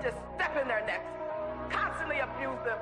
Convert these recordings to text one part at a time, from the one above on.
just step in their necks, constantly abuse them.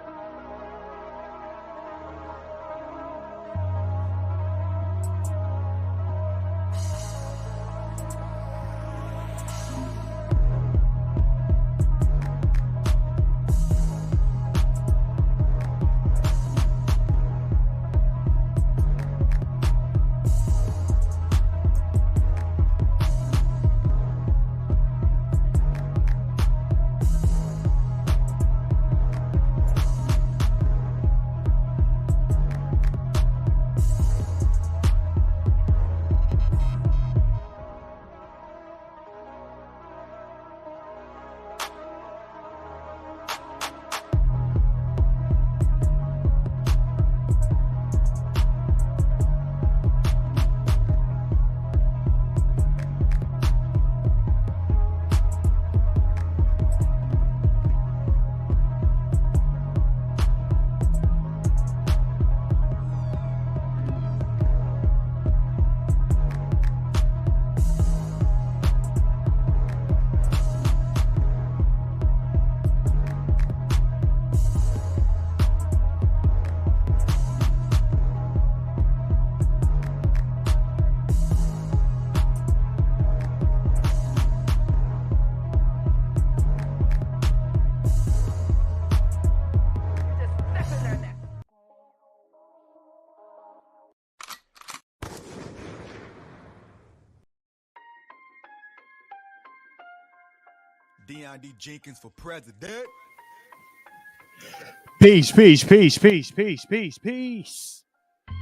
D. Jenkins for president. Peace.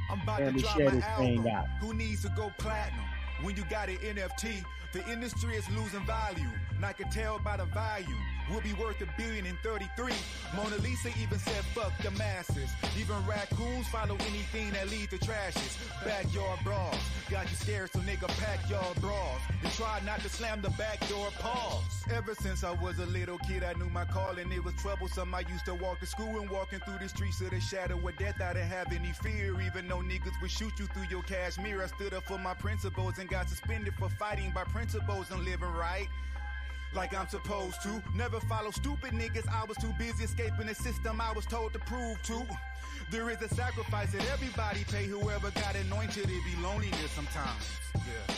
I'm about to drop my album. Who needs to go platinum? When you got an NFT, the industry is losing value. And I can tell by the value. We'll be worth $1 billion in 33. Mona Lisa even said fuck the masses. Even raccoons follow anything that leads to trashes. Backyard brawls. Got you scared, so nigga pack y'all bras. And try not to slam the back door pause. Ever since I was a little kid, I knew my calling. It was troublesome. I used to walk to school and walking through the streets of the shadow of death. I didn't have any fear, even though niggas would shoot you through your cashmere. I stood up for my principles and got suspended for fighting by principles and living right like I'm supposed to. Never follow stupid niggas. I was too busy escaping the system I was told to prove to. There is a sacrifice that everybody pay. Whoever got anointed, it be loneliness sometimes. Yeah.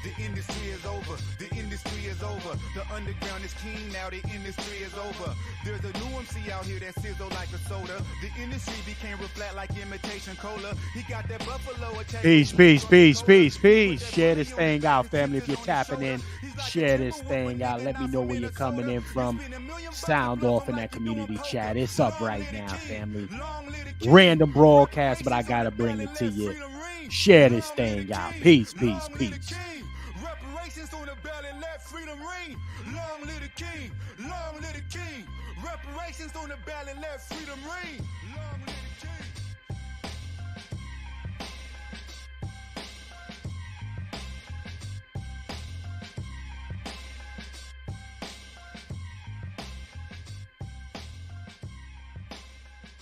The industry is over. The industry is over. The underground is king now. The industry is over. There's a new MC out here that sizzle like a soda. The industry became real flat like imitation cola. He got that buffalo attack. Peace. Share this thing out, family. If you're tapping in, share this thing out. Let me know where you're coming in from. Sound off in that community chat. It's up right now, family. Random broadcast, but I gotta bring it to you. Share this thing out. Peace. Reparations on the ballot, let freedom ring. Long live the king, long live the king. Reparations on the ballot, let freedom ring. Long live the king.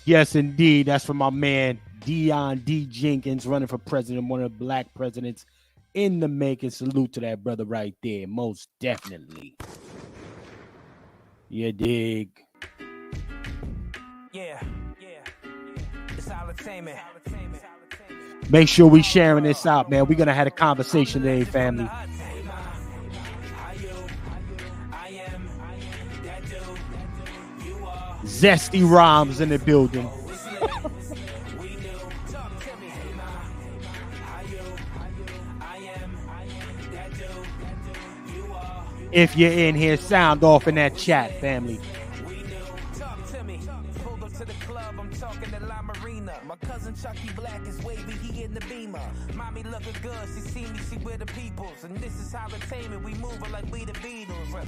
Yes, indeed. That's from my man, D. Jenkins, running for president, one of the black presidents in the making. Salute to that brother right there. Most definitely. You dig? Yeah. It's entertainment. Make sure we sharing this out, man. We're going to have a conversation today, family. Zesty Rhymes in the building. If you're in here, sound off in that chat, family. My cousin Chucky Black is wavy, he in the beamer. Mommy looking good, she see me, she with the peoples. And this is how entertainment, we moving like we the Beatles.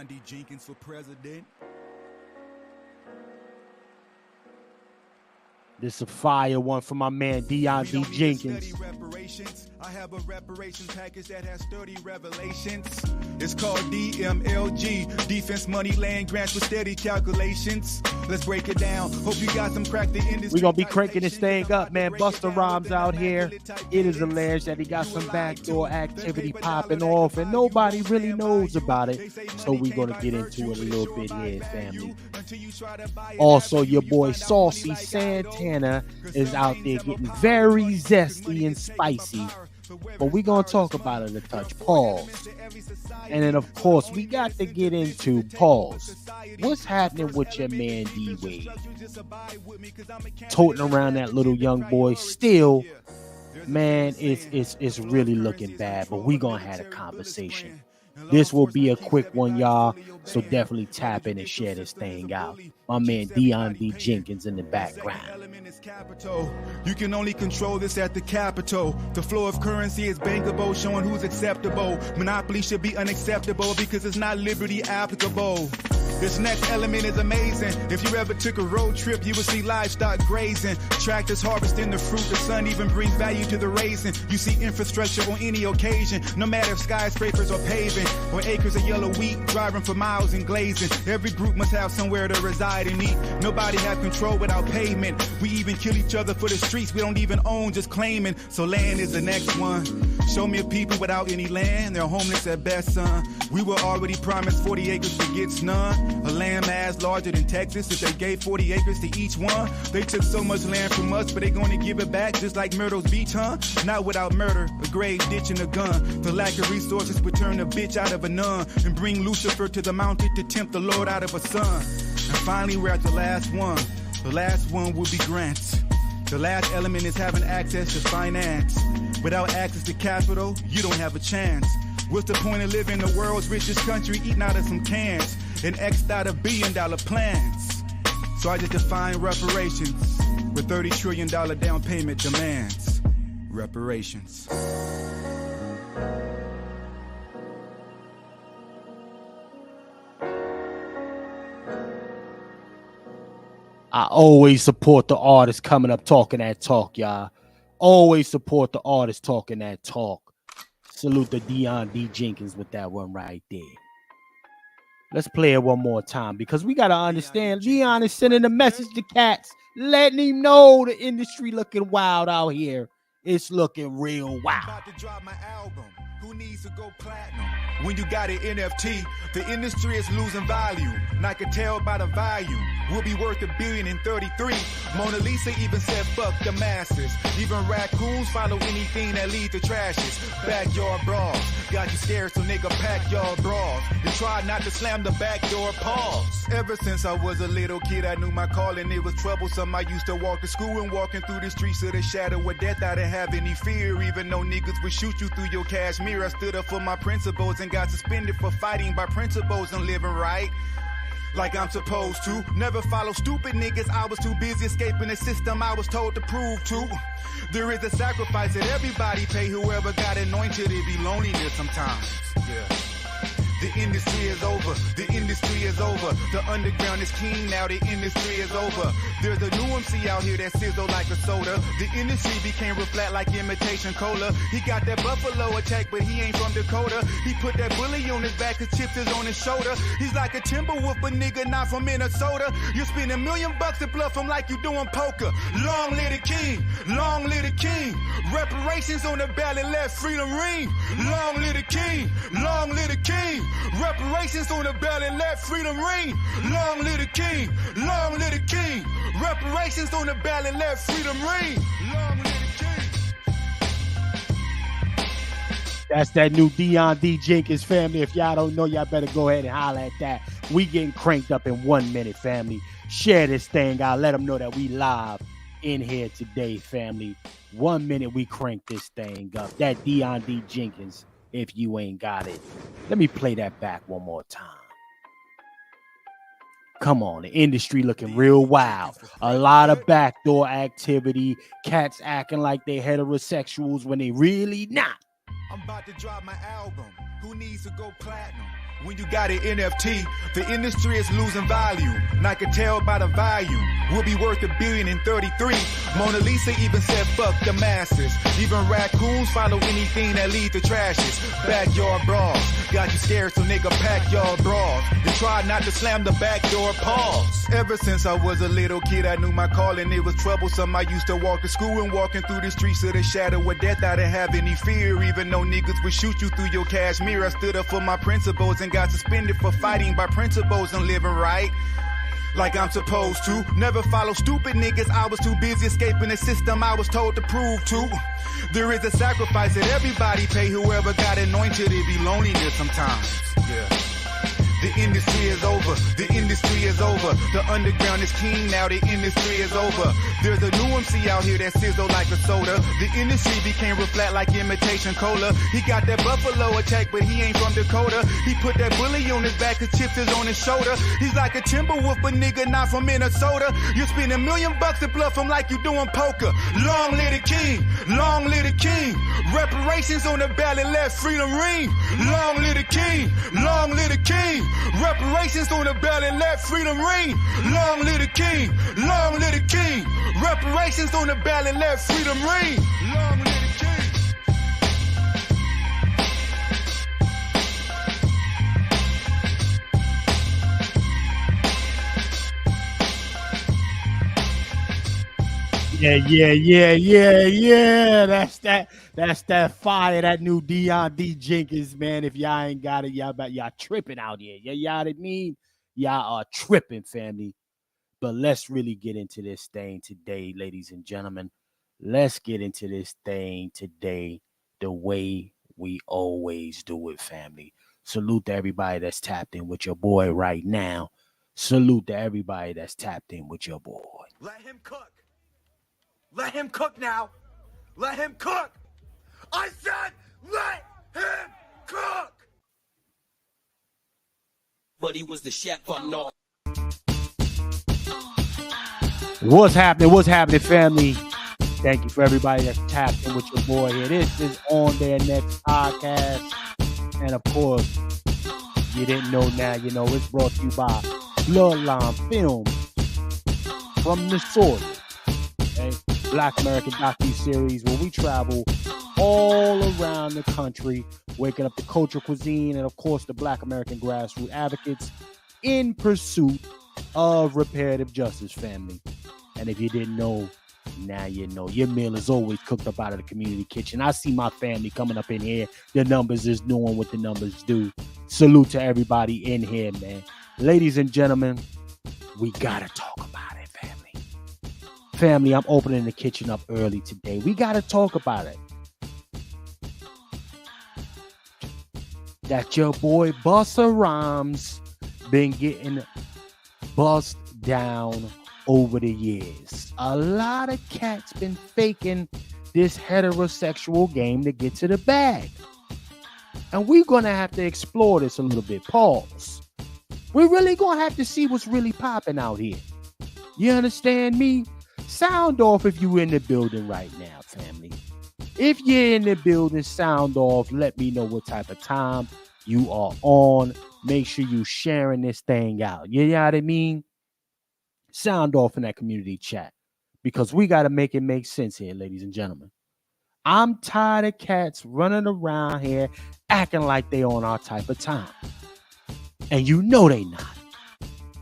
D. Jenkins for president. This is a fire one for my man, D. Jenkins. patience. I have a reparation package that has 30 revelations. It's called DMLG, Defense Money Land Grants with steady calculations. Let's break it down. Hope you got some crack the industry. We're going to be cranking this thing up, man. Busta Rhymes out here. It is alleged that he got some backdoor activity popping off, and nobody really knows about it. So we're going to get into it a little bit here, family. Also, your boy Saucy Santana is out there getting very zesty and spicy. But we're going to talk about it a touch. Pause. And then, of course, we got to get into pause. What's happening with your man D-Wade? Toting around that little young boy still. Man, it's really looking bad. But we're going to have a conversation. This will be a quick one, y'all. So definitely tap in and share this thing out. My man Dion D. Jenkins in the background. You can only control this at the Capitol. The flow of currency is bankable, showing who's acceptable. Monopoly should be unacceptable because it's not liberty applicable. This next element is amazing. If you ever took a road trip, you would see livestock grazing. Tractors harvesting the fruit. The sun even brings value to the raisin. You see infrastructure on any occasion, no matter if skyscrapers or paving, or acres of yellow wheat driving for miles and glazing. Every group must have somewhere to reside and eat. Nobody has control without pavement. We even kill each other for the streets we don't even own, just claiming. So land is the next one. Show me a people without any land. They're homeless at best, son. We were already promised 40 acres but gets none. A land mass larger than Texas. If they gave 40 acres to each one, they took so much land from us, but they gonna give it back just like Myrtle's Beach, huh? Not without murder, a grave ditch and a gun. The lack of resources would turn a bitch out of a nun and bring Lucifer to the mountain to tempt the Lord out of a son. And finally, we're at the last one. The last one will be grants. The last element is having access to finance. Without access to capital, you don't have a chance. What's the point of living in the world's richest country eating out of some cans and X'd out of $1 billion plans? So I just define reparations with $30 trillion down payment demands. Reparations. I always support the artist coming up talking that talk, y'all. Always support the artist talking that talk. Salute to Dion D. Jenkins with that one right there. Let's play it one more time because we got to understand Dion is sending a message to cats, letting him know the industry looking wild out here. It's looking real wild. About to drop my album. Who needs to go platinum? When you got an NFT, the industry is losing value. And I can tell by the value. We'll be worth $1 billion in 33. Mona Lisa even said fuck the masses. Even raccoons follow anything that leads to trashes. Backyard brawls. Got you scared, so nigga pack your bras. And try not to slam the back door pause. Ever since I was a little kid, I knew my calling. It was troublesome. I used to walk to school and walking through the streets of the shadow of death. I didn't have any fear, even though niggas would shoot you through your cashmere. I stood up for my principles and got suspended for fighting by principles and living right like I'm supposed to. Never follow stupid niggas. I was too busy escaping the system I was told to prove to. There is a sacrifice that everybody pay. Whoever got anointed, it be loneliness sometimes. Yeah. The industry is over. The industry is over. The underground is king now. The industry is over. There's a new MC out here that sizzle like a soda. The industry became real flat like imitation cola. He got that buffalo attack, but he ain't from Dakota. He put that bully on his back, his chips is on his shoulder. He's like a Timberwolf, but nigga not from Minnesota. You spend $1 million to bluff him like you doing poker. Long live the king. Long live the king. Reparations on the ballot, let freedom ring. Long live the king. Long live the king. Reparations on the ballot, let freedom ring. Long live the king. Long live the king. Reparations on the ballot, let freedom ring. Long live the king. That's that new Dion D. Jenkins, family. If y'all don't know, y'all better go ahead and holler at that. We getting cranked up in 1 minute, family. Share this thing out. Let them know that we live in here today, family. 1 minute, we crank this thing up. That Dion D. Jenkins, if you ain't got it. Let me play that back one more time. Come on, the industry looking real wild. A lot of backdoor activity. Cats acting like they heterosexuals when they really not. I'm about to drop my album. Who needs to go platinum? When you got an NFT, the industry is losing value. And I can tell by the value. Will be worth $1 billion in 33. Mona Lisa even said fuck the masses. Even raccoons follow anything that lead to trashes. Backyard brawls. Got you scared, so nigga pack your bras. And try not to slam the back door pause. Ever since I was a little kid, I knew my calling. It was troublesome. I used to walk to school and walking through the streets of the shadow of death. I didn't have any fear, even though niggas would shoot you through your cashmere. I stood up for my principles and got suspended for fighting by principles and living right like I'm supposed to. Never follow stupid niggas. I was too busy escaping the system I was told to prove to. There is a sacrifice that everybody pay. Whoever got anointed, it be loneliness sometimes. Yeah. The industry is over. The industry is over. The underground is king now. The industry is over. There's a new MC out here that sizzle like a soda. The industry became real flat like imitation cola. He got that buffalo attack, but he ain't from Dakota. He put that bully on his back, 'cause chips is on his shoulder. He's like a Timberwolf, but nigga not from Minnesota. You spend $1 million and bluff him like you doing poker. Long live the king. Long live the king. Reparations on the ballot, let freedom ring. Long live the king. Long live the king. Reparations on the ballot, let freedom ring. Long live the king. Long live the king. Reparations on the ballot, let freedom ring. Long live the king. Yeah. That's that fire, that new Deion D. Jenkins, man. If y'all ain't got it, y'all tripping out here. Yeah, y'all that mean y'all are tripping, family. But let's really get into this thing today, ladies and gentlemen. Let's get into this thing today the way we always do it, family. Salute to everybody that's tapped in with your boy right now. Salute to everybody that's tapped in with your boy. Let him cook. Let him cook now. Let him cook. I said let him cook. But he was the chef up north. What's happening, family? Thank you for everybody that's tapped in with your boy here. This is On Their Next podcast. And of course, you didn't know, now you know. It's brought to you by Bloodline Films from the soil. Okay? Black American docu-series where we travel all around the country, waking up the cultural cuisine and, of course, the Black American grassroots advocates in pursuit of reparative justice, family. And if you didn't know, now you know. Your meal is always cooked up out of the community kitchen. I see my family coming up in here. The numbers is doing what the numbers do. Salute to everybody in here, man. Ladies and gentlemen, we gotta talk about it, family. Family, I'm opening the kitchen up early today. We gotta talk about it. That your boy Busta Rhymes been getting bust down over the years. A lot of cats been faking this heterosexual game to get to the bag. And we're going to have to explore this a little bit. Pause. We're really going to have to see what's really popping out here. You understand me? Sound off if you in the building right now, family. If you're in the building, sound off. Let me know what type of time you are on. Make sure you sharing this thing out. You know what I mean? Sound off in that community chat, because we got to make it make sense here, ladies and gentlemen. I'm tired of cats running around here acting like they on our type of time. And you know they not.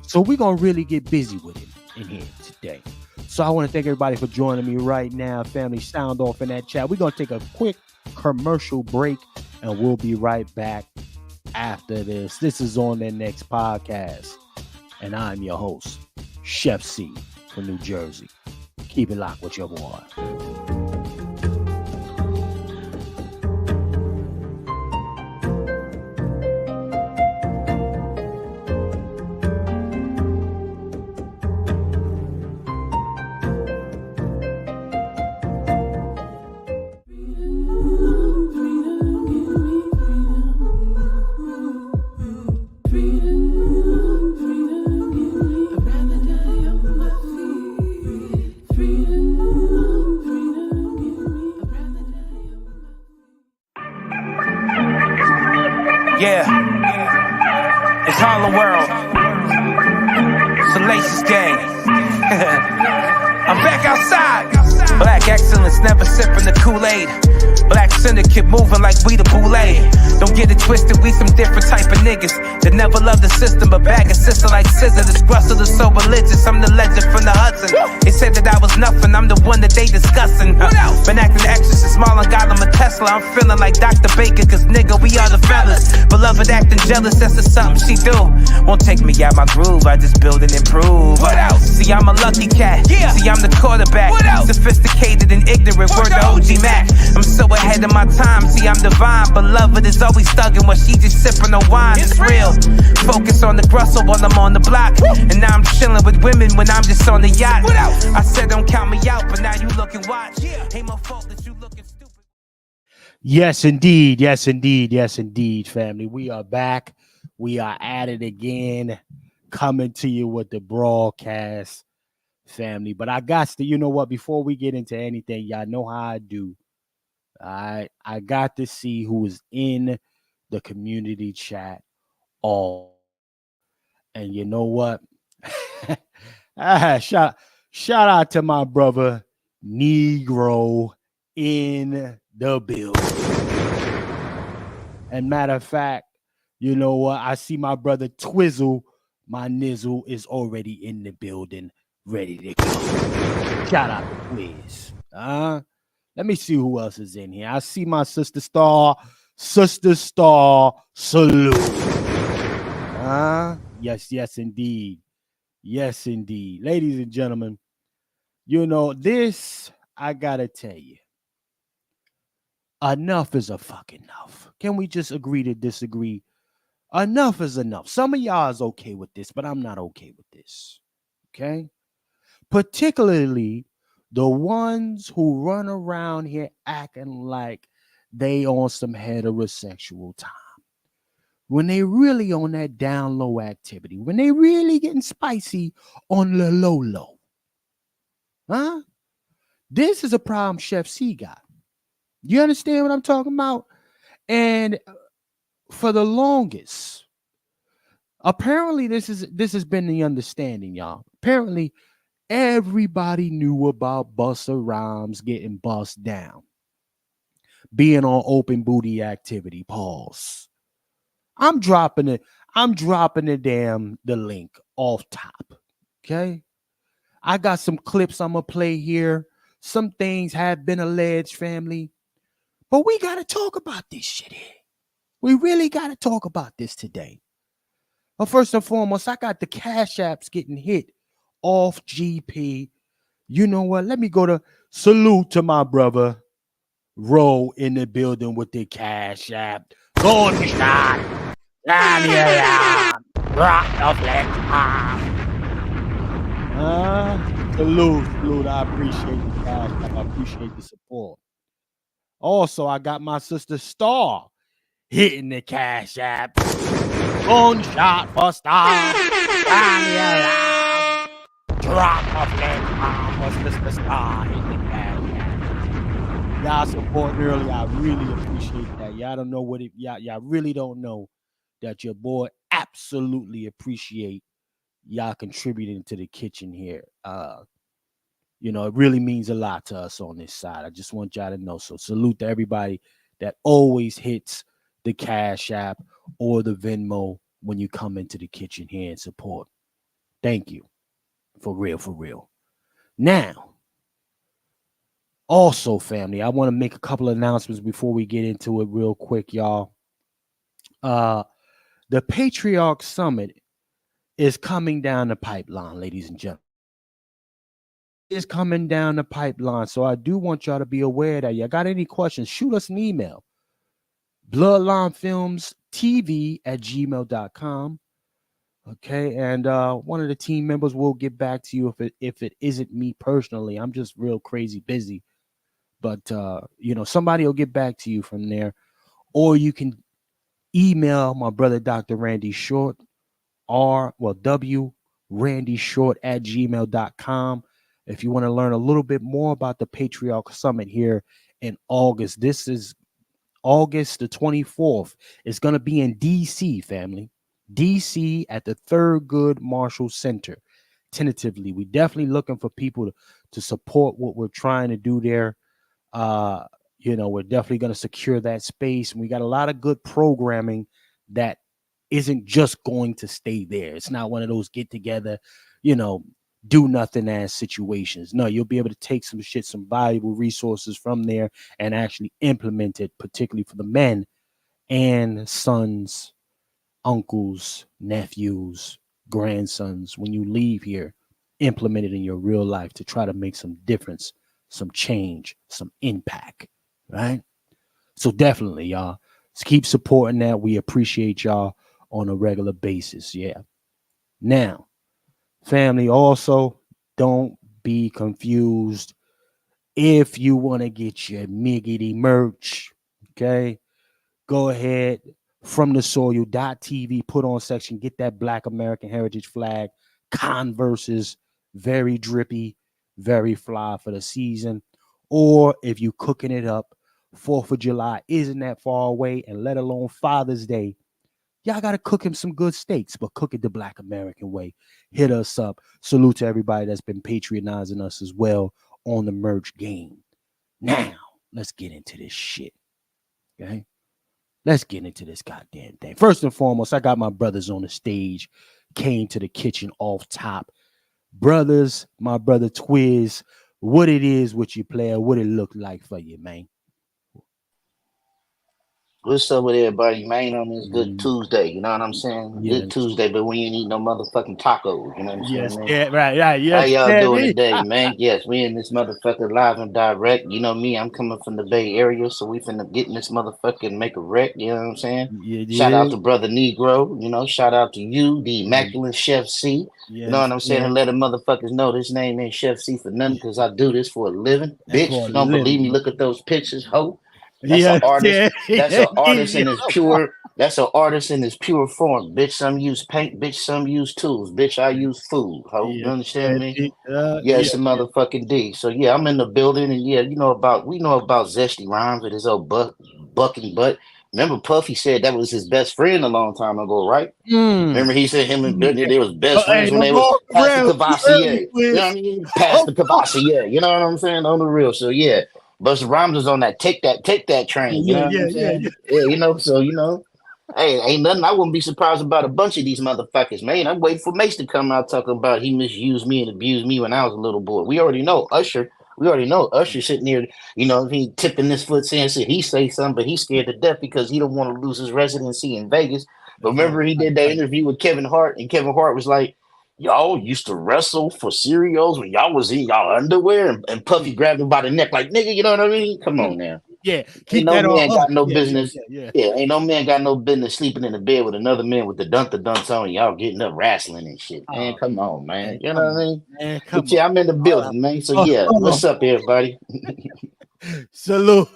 So we're going to really get busy with it in here today. So I want to thank everybody for joining me right now. Family, sound off in that chat. We're going to take a quick commercial break and we'll be right back after this. This is On Their Next podcast. And I'm your host, Chef C from New Jersey. Keep it locked with your boy. Yeah. It's Harlem World. Salacious Gang. I'm back outside. Black excellence, never sipping the Kool-Aid. Black syndicate moving like we the boule. Don't get it twisted, we some different type of niggas that never love the system, but bag a sister like scissor. This Russell is so religious, I'm the legend from the Hudson. They said that I was nothing, I'm the one that they discussing. Been acting exorcist, Marlon got him a Tesla. I'm feeling like Dr. Baker, cause nigga, we are the fellas. Beloved acting jealous, that's just something she do. Won't take me out my groove, I just build and improve. What else? See, I'm a lucky cat. Yeah. See, I'm the quarterback. What else? Sophisticated and ignorant, word to OG Mac. I'm so ahead of my time, see, I'm divine. Beloved is always thugging while she just sipping on wine. It's real. Focus on the Grussel while I'm on the block. And now I'm chilling with women when I'm just on the yacht. What else? I said don't count me out, but now you look and watch. Ain't my fault that you looking stupid. Yes, indeed. Yes, indeed. Yes, indeed, family. We are back. We are at it again, coming to you with the broadcast, family. But I got to, you know what, before we get into anything, y'all know how I do. I got to see who is in the community chat all. And you know what? Shout out to my brother Negro in the building. And matter of fact, you know what? I see my brother Twizzle, my nizzle, is already in the building, ready to go. Shout out to Quiz. Let me see who else is in here. I see my Sister Star salute. Yes, indeed. Yes, indeed. Ladies and gentlemen, you know, this, I gotta tell you, enough is a fucking enough. Can we just agree to disagree? Enough is enough. Some of y'all is okay with this, but I'm not okay with this. Okay? Particularly the ones who run around here acting like they on some heterosexual time. When they really on that down low activity. When they really getting spicy on the low. Huh? This is a problem Chef C got. You understand what I'm talking about? And for the longest, apparently this has been the understanding, y'all. Apparently, everybody knew about Busta Rhymes getting bust down, being on open booty activity. Pause. I'm dropping the link off top. Okay. I got some clips I'm gonna play here. Some things have been alleged, family. But we gotta talk about this shit here. We really gotta talk about this today. But first and foremost, I got the Cash Apps getting hit off GP. You know what? Let me go to salute to my brother Ro in the building with the Cash App. Going shot. Rock the flex. Salute. I appreciate the Cash App. I appreciate the support. Also, I got my sister Star hitting the Cash App. Gunshot for Star. Drop a flex for Sister Star hitting the Cash App. Y'all supporting early. I really appreciate that. Y'all don't know what it. Y'all really don't know that your boy absolutely appreciate y'all contributing to the kitchen here. You know, it really means a lot to us on this side. I just want y'all to know. So salute to everybody that always hits the Cash App or the Venmo when you come into the kitchen here and support. Thank you. For real. Now, also, family, I want to make a couple of announcements before we get into it real quick, y'all. The Patriarch Summit is coming down the pipeline, ladies and gentlemen. Is coming down the pipeline. So I do want y'all to be aware that you got any questions, shoot us an email. bloodlinefilmstv@gmail.com. Okay, and one of the team members will get back to you if it isn't me personally. I'm just real crazy busy. But you know, somebody will get back to you from there. Or you can email my brother Dr. Randy Short, wrandyshort@gmail.com. If you want to learn a little bit more about the Patriarch Summit here in August. This is August the 24th. It's going to be in DC, family. DC at the Thurgood Marshall Center. Tentatively, we definitely looking for people to support what we're trying to do there. We're definitely going to secure that space, and we got a lot of good programming that isn't just going to stay there. It's not one of those get together, do nothing ass situations. No, you'll be able to take some valuable resources from there and actually implement it, particularly for the men and sons, uncles, nephews, grandsons. When you leave here, implement it in your real life to try to make some difference, some change, some impact, right? So definitely, y'all, keep supporting that. We appreciate y'all on a regular basis. Yeah. Now, family, also don't be confused. If you want to get your miggity merch, okay, go ahead from the soil.tv, put on section, get that Black American Heritage flag. Converses, very drippy, very fly for the season. Or if you cooking it up, 4th of July isn't that far away, and let alone Father's Day, y'all got to cook him some good steaks, but cook it the Black American way. Hit us up. Salute to everybody that's been patronizing us as well on the merch game. Now, let's get into this shit. Okay? Let's get into this goddamn thing. First and foremost, I got my brothers on the stage, came to the kitchen off top. Brothers, my brother Twiz, what it is with you, player, what it look like for you, man. What's up with everybody, man? On this good Tuesday, you know what I'm saying? Yes. Good Tuesday, but we ain't eat no motherfucking tacos, you know what I'm Yes, saying, man? yeah, right. Yes, how y'all doing today, man? Yes, we in this motherfucker live and direct. You know me, I'm coming from the Bay Area, so we finna get in this motherfucker and make a wreck, you know what I'm saying? Shout out to Brother Negro, shout out to you, the Immaculate Chef C. You know what I'm saying? And let the motherfuckers know this name ain't Chef C for nothing, because I do this for a living. Bitch, if you don't believe me, look at those pictures, ho. That's an artist. That's an artist in his pure. That's an artist in his pure form. Bitch, some use paint. Bitch, some use tools. Bitch, I use food. Ho, you understand me? It's a motherfucking D. So yeah, I'm in the building, and yeah, we know about Zesty Rhymes with his old bucking butt. Remember, Puffy said that was his best friend a long time ago, right? Remember, he said him and Britney, they was best friends when they was past the Cavassier. You know what I mean? Past the Cavassier. You know what I'm saying? On the real. So yeah. Busta Rhymes was on that take that train, you know what I'm saying? Yeah, so hey, ain't nothing. I wouldn't be surprised about a bunch of these motherfuckers, man. I'm waiting for Mace to come out talking about he misused me and abused me when I was a little boy. We already know Usher. Sitting here, he tipping his foot saying he say something, but he's scared to death because he don't want to lose his residency in Vegas. But remember, he did that interview with Kevin Hart, and Kevin Hart was like, y'all used to wrestle for cereals when y'all was in y'all underwear, and Puffy grabbed him by the neck like, nigga, you know what I mean? Come on now. Yeah, ain't no man got no business. Ain't no man got no business sleeping in the bed with another man with the dunks on, and y'all getting up wrestling and shit. Man, come on, man. You know what I mean? Man, but yeah, I'm in the building, man. So yeah, what's up, everybody? Salute.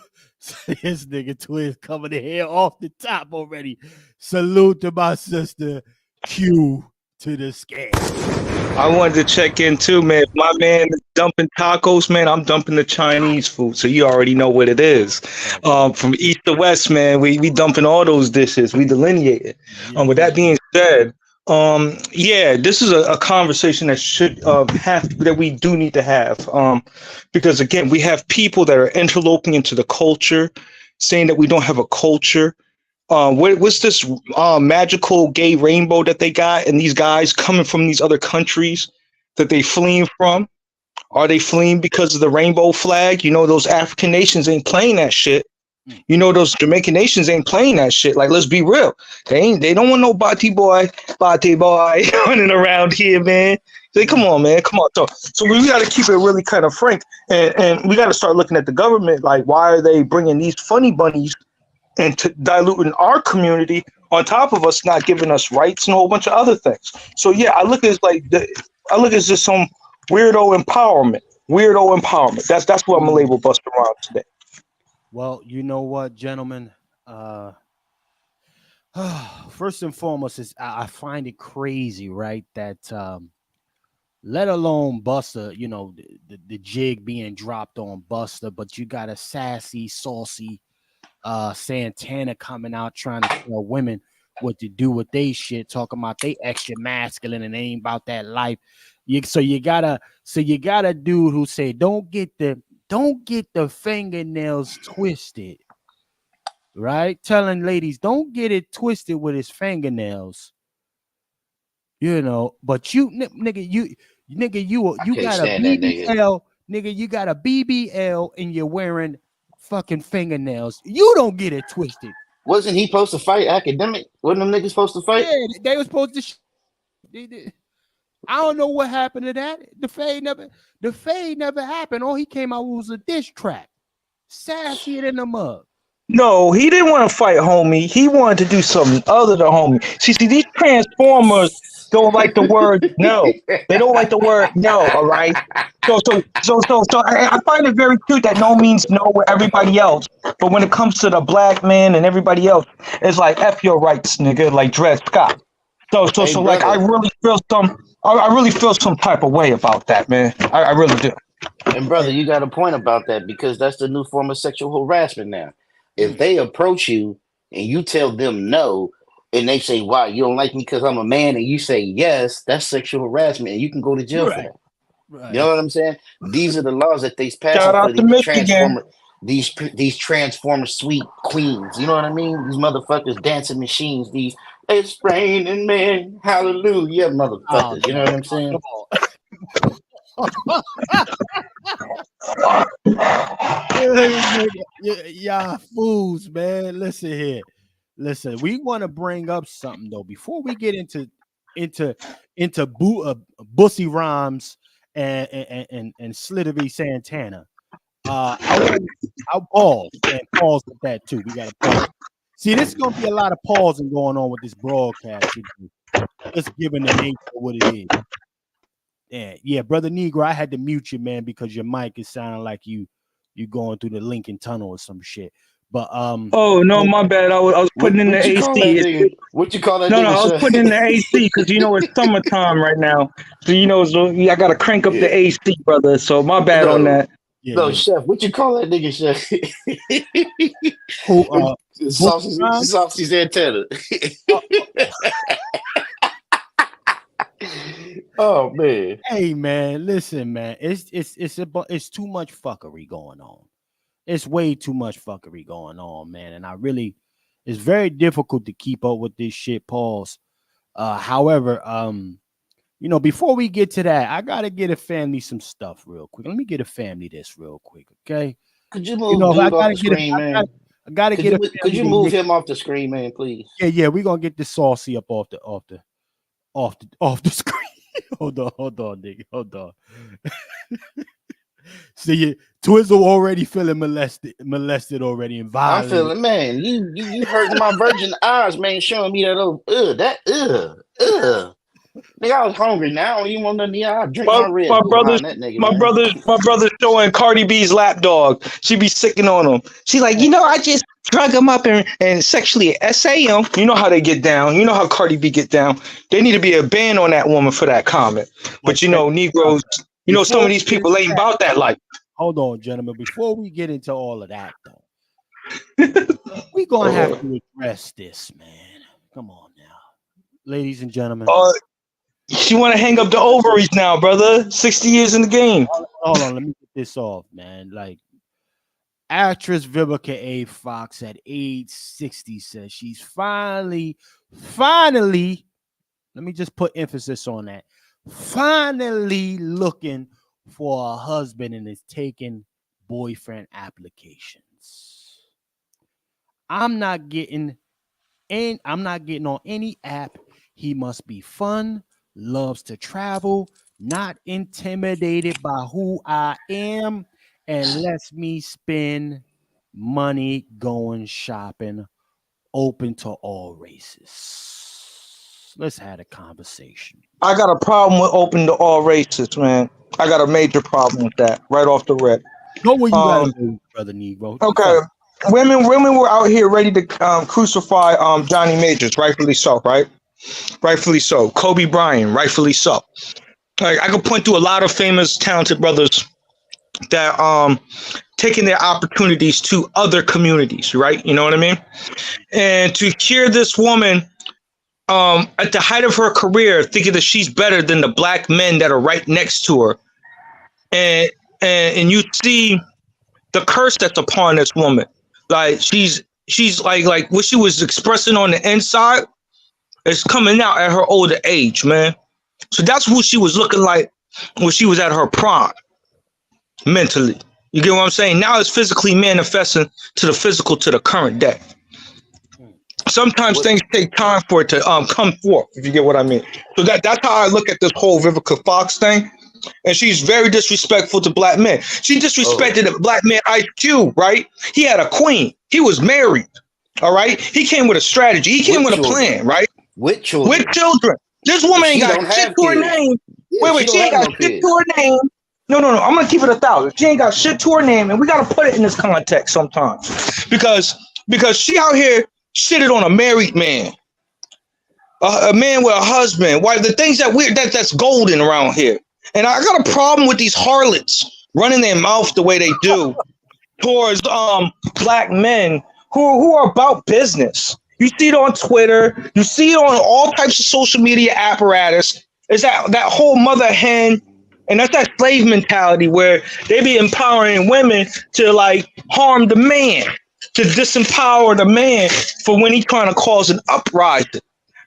This nigga Twiz coming in here off the top already. Salute to my sister Q to the scale. I wanted to check in too, man. If my man is dumping tacos, man, I'm dumping the Chinese food, so you already know what it is. From east to west, man, we dumping all those dishes. We delineate it. With that being said, this is a conversation that should that we do need to have. Because again, we have people that are interloping into the culture, saying that we don't have a culture. What's this magical gay rainbow that they got, and these guys coming from these other countries that they fleeing from? Are they fleeing because of the rainbow flag? Those African nations ain't playing that shit. Those Jamaican nations ain't playing that shit. Like, let's be real. They don't want no bati boy running around here, man. Come on, man. Come on. So we got to keep it really kind of frank, and we got to start looking at the government. Like, why are they bringing these funny bunnies and diluting our community on top of us not giving us rights and a whole bunch of other things? So yeah, I look at it as just some weirdo empowerment. That's what I'm gonna label Busta Rhymes today. Well, you know what, gentlemen? First and foremost, is I find it crazy, right? That let alone Busta, the jig being dropped on Busta, but you got a sassy, saucy Santana coming out trying to tell women what to do with they shit, talking about they extra masculine and they ain't about that life. So you got a dude who say don't get the fingernails twisted, right? Telling ladies don't get it twisted with his fingernails, you know. But you nigga, you got a BBL, nigga, you got a BBL and you're wearing fucking fingernails. You don't get it twisted. Wasn't he supposed to fight Academic? Wasn't them niggas supposed to fight? Yeah, they were supposed to. I don't know what happened to that. The fade never happened. All he came out with was a diss track. Sassy than the mug. No, he didn't want to fight homie. He wanted to do something other than homie. See, these Transformers don't like the word no. They don't like the word no, all right? So I find it very cute that no means no with everybody else. But when it comes to the black man and everybody else, it's like F your rights, nigga, like Dred Scott. So like I really feel some type of way about that, man. I really do. And brother, you got a point about that because that's the new form of sexual harassment now. If they approach you and you tell them no, and they say, "Why you don't like me because I'm a man," and you say yes, that's sexual harassment, and you can go to jail for that. Right. You know what I'm saying? These are the laws that they passed for these transformer sweet queens. You know what I mean? These motherfuckers, dancing machines. These it's raining men, hallelujah, motherfuckers. You know what I'm saying? Y'all fools, man. Listen here. Listen, we want to bring up something though before we get into Bussy Rhymes and Slittery Santana. I'll pause and pause with that too. We got to pause. See, this is gonna be a lot of pausing going on with this broadcast. Just giving the nature of what it is. Yeah, brother Negro, I had to mute you, man, because your mic is sounding like you going through the Lincoln Tunnel or some shit. But oh no, my bad. I was putting in the AC. What you call that? No, I was putting in the AC because you know it's summertime right now. So you know, I gotta crank up the AC, brother. So my bad on that. No, Chef, what you call that nigga, Chef? Who? Saucy's antenna. Oh man. Hey man, listen, man. It's too much fuckery going on. It's way too much fuckery going on, man. And it's very difficult to keep up with this shit, pause. However, you know, before we get to that, I gotta get a family some stuff real quick. Let me get a family this real quick, okay? Could you move off the screen, man? I gotta get. Could you move him off the screen, man, please? Yeah. We're gonna get the Saucy up off the screen. hold on, nigga. Hold on. See, Twizzle already feeling molested already and violated. I'm feeling, man. You hurting my virgin eyes, man. Showing me that Nigga, I was hungry now. You want nothing? I drink my red. My brother's showing Cardi B's lap dog. She be sicking on him. She's like, you know, I just drug him up and sexually essay him. You know how they get down. You know how Cardi B get down. There need to be a ban on that woman for that comment. But you know, Negroes, you know, some of these people ain't about that life. Hold on, gentlemen. Before we get into all of that, though, we gonna have to address this, man. Come on now, ladies and gentlemen. She want to hang up the ovaries now, brother. 60 years in the game. Hold on, let me get this off, man. Like, actress Vivica A. Fox at age 60 says she's finally, let me just put emphasis on that, finally looking for a husband and is taking boyfriend applications. I'm not getting on any app. He must be fun, loves to travel, not intimidated by who I am, and lets me spend money going shopping, open to all races. Let's have a conversation. I got a problem with open to all races, man. I got a major problem with that right off the rip. Go where you gotta go, brother Negro. Okay. Women were out here ready to crucify Johnny Majors, rightfully so, right? Rightfully so. Kobe Bryant, rightfully so. Like, I could point to a lot of famous, talented brothers that taking their opportunities to other communities, right? You know what I mean? And to hear this woman at the height of her career, thinking that she's better than the black men that are right next to her, and you see the curse that's upon this woman. Like she's like what she was expressing on the inside is coming out at her older age, man. So that's what she was looking like when she was at her prime, mentally. You get what I'm saying? Now it's physically manifesting to the physical to the current day. Sometimes things take time for it to come forth, if you get what I mean. So that's how I look at this whole Vivica Fox thing. And she's very disrespectful to black men. She disrespected a black man, Ice Cube, right? He had a queen. He was married, all right? He came with a strategy. He came with a plan, right? With children. With children. This woman ain't got shit to her name. Wait, she ain't got shit to her name. No. I'm going to keep it 1,000. She ain't got shit to her name, and we got to put it in this context sometimes. Because she out here shitted on a married man. A man with a husband, wife, the things that's golden around here. And I got a problem with these harlots running their mouth the way they do towards black men who are about business. You see it on Twitter, you see it on all types of social media apparatus. It's that whole mother hen, and that's that slave mentality where they be empowering women to like harm the man, to disempower the man for when he's trying to cause an uprising.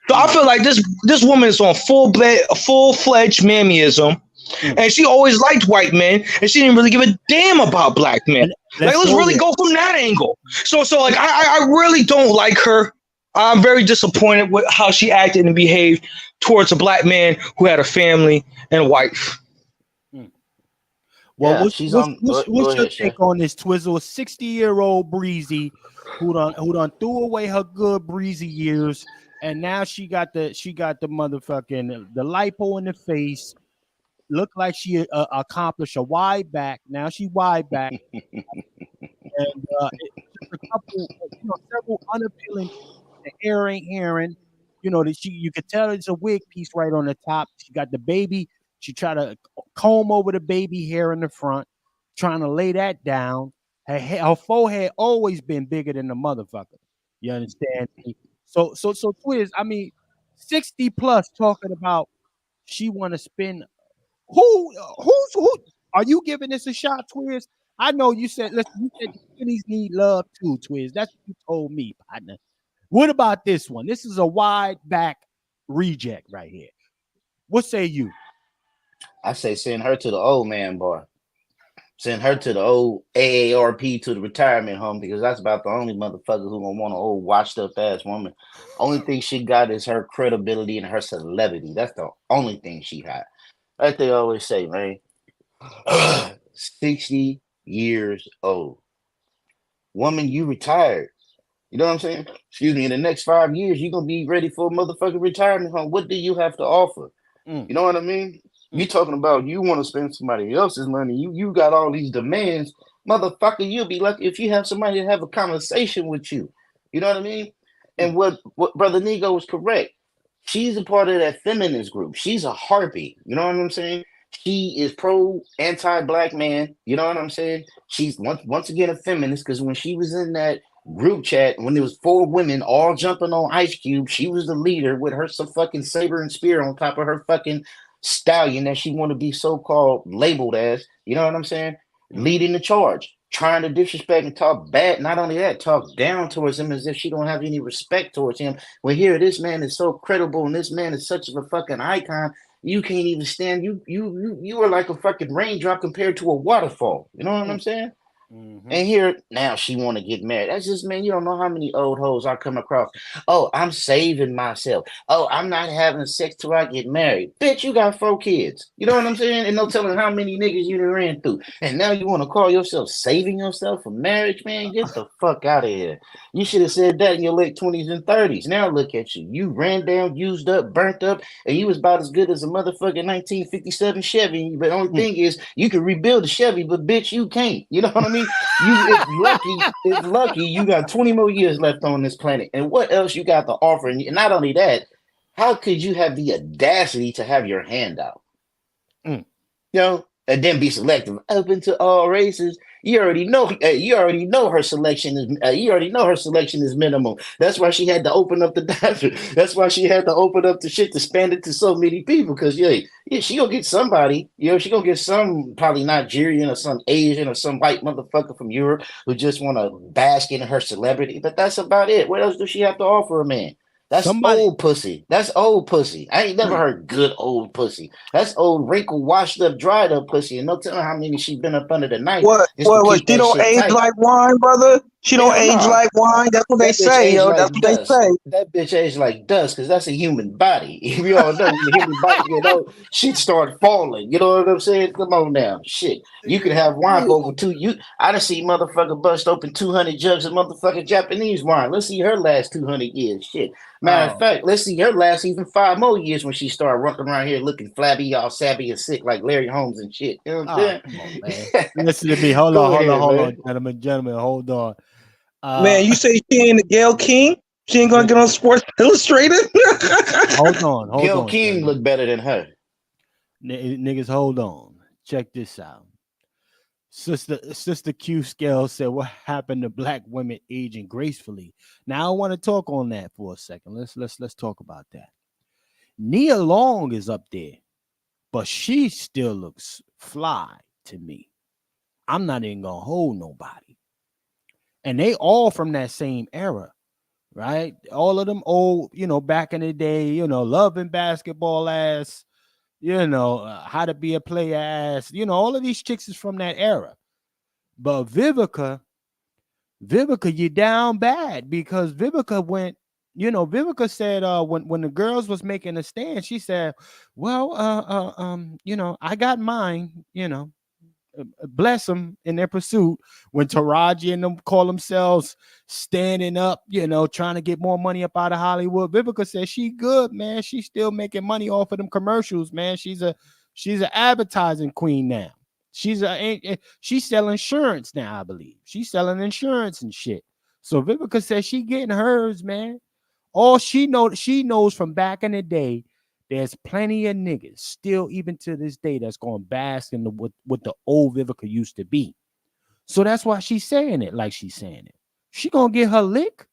So I feel like this woman is on full-fledged mammyism. And she always liked white men, and she didn't really give a damn about black men. Let's really go from that angle. So like I really don't like her. I'm very disappointed with how she acted and behaved towards a black man who had a family and a wife. Well, what's your take on this, Twizzle? 60-year-old Breezy who done threw away her good Breezy years, and now she got the motherfucking the lipo in the face. Looked like she accomplished a wide back. Now she wide back, and just a couple, several unappealing. The hair ain't herring. You could tell it's a wig piece right on the top. She got the baby. She tried to comb over the baby hair in the front, trying to lay that down. Her forehead always been bigger than the motherfucker. You understand me? So Twiz, I mean, 60 plus talking about she want to spend. Who are you giving this a shot, Twiz? I know you said skinnies need love too, Twiz. That's what you told me, partner. What about this one? This is a wide back reject right here. What say you? I say send her to the old man bar. Send her to the old AARP, to the retirement home, because that's about the only motherfucker who gonna want an old washed up ass woman. Only thing she got is her credibility and her celebrity. That's the only thing she had. Like they always say, man, 60 years old. Woman, you retired. You know what I'm saying? Excuse me, in the next 5 years, you're going to be ready for a motherfucking retirement home. What do you have to offer? You know what I mean? You talking about you want to spend somebody else's money. You got all these demands. Motherfucker, you'll be lucky if you have somebody to have a conversation with you. You know what I mean? And what Brother Nigo was correct. She's a part of that feminist group. She's a harpy. You know what I'm saying? She is anti-black man. You know what I'm saying? She's once again a feminist, because when she was in that group chat, when there was 4 women all jumping on Ice Cube, she was the leader with her some fucking saber and spear on top of her fucking stallion that she want to be so-called labeled as. You know what I'm saying? Leading the charge. Trying to disrespect and talk bad. Not only that, talk down towards him as if she don't have any respect towards him. When here, this man is so credible and this man is such a fucking icon, you can't even stand. You are like a fucking raindrop compared to a waterfall. You know what I'm saying? And here now she want to get married. That's just, man, you don't know how many old hoes I come across. Oh, I'm saving myself. Oh, I'm not having sex till I get married. Bitch, you got 4 kids. You know what I'm saying? And no telling how many niggas you done ran through. And now you want to call yourself saving yourself for marriage, man? Get the fuck out of here. You should have said that in your late 20s and 30s. Now look at you. You ran down, used up, burnt up, and you was about as good as a motherfucking 1957 Chevy. But the only thing is, you can rebuild a Chevy, but bitch, you can't. You know what I mean? It's lucky you got 20 more years left on this planet. And what else you got to offer? And not only that, how could you have the audacity to have your hand out? You know, and then be selective, open to all races. You already know. You already know her selection is. You already know her selection is minimal. That's why she had to open up the doctor. That's why she had to open up the shit to span it to so many people. Because yeah, she gonna get somebody. She gonna get some probably Nigerian or some Asian or some white motherfucker from Europe who just want to bask in her celebrity. But that's about it. What else does she have to offer a man? That's old pussy. That's old pussy. I ain't never heard good old pussy. That's old wrinkled, washed up, dried up pussy. And no telling how many she been up under the knife. What? She don't age tight. like wine, brother. She don't age like wine. That's what they say, yo. That's what they say. That bitch aged like dust because that's a human body. We all know when the human body get old, shit start falling. You know what I'm saying? Come on now, shit. You could have wine for over I done see motherfucker bust open 200 jugs of motherfucking Japanese wine. Let's see her last 200 years. Shit. Matter of fact, let's see her last even 5 more years when she started running around here looking flabby, all sabby and sick like Larry Holmes and shit. You know what I'm saying? Come on, man. Listen to me. Hold on, gentlemen. Hold on. Man, you say she ain't a Gail King? She ain't gonna get on Sports Illustrated? hold on. Gail King look better than her. Niggas, hold on. Check this out. Sister Q Scale said, "What happened to black women aging gracefully?" Now I want to talk on that for a second. Let's talk about that. Nia Long is up there, but she still looks fly to me. I'm not even gonna hold nobody. And they all from that same era, right? All of them old, back in the day, loving basketball ass, how to be a player ass, all of these chicks is from that era. But Vivica, you down bad because Vivica went, Vivica said when the girls was making a stand, she said, well, I got mine, bless them in their pursuit. When Taraji and them call themselves standing up, trying to get more money up out of Hollywood, Vivica says she good, man. She's still making money off of them commercials, man. She's an advertising queen now. She selling insurance now, I believe. She's selling insurance and shit. So Vivica says she getting hers, man. All she knows from back in the day, there's plenty of niggas still, even to this day, that's going bask in what the old Vivica used to be. So that's why she's saying it like she's saying it. She gonna get her lick.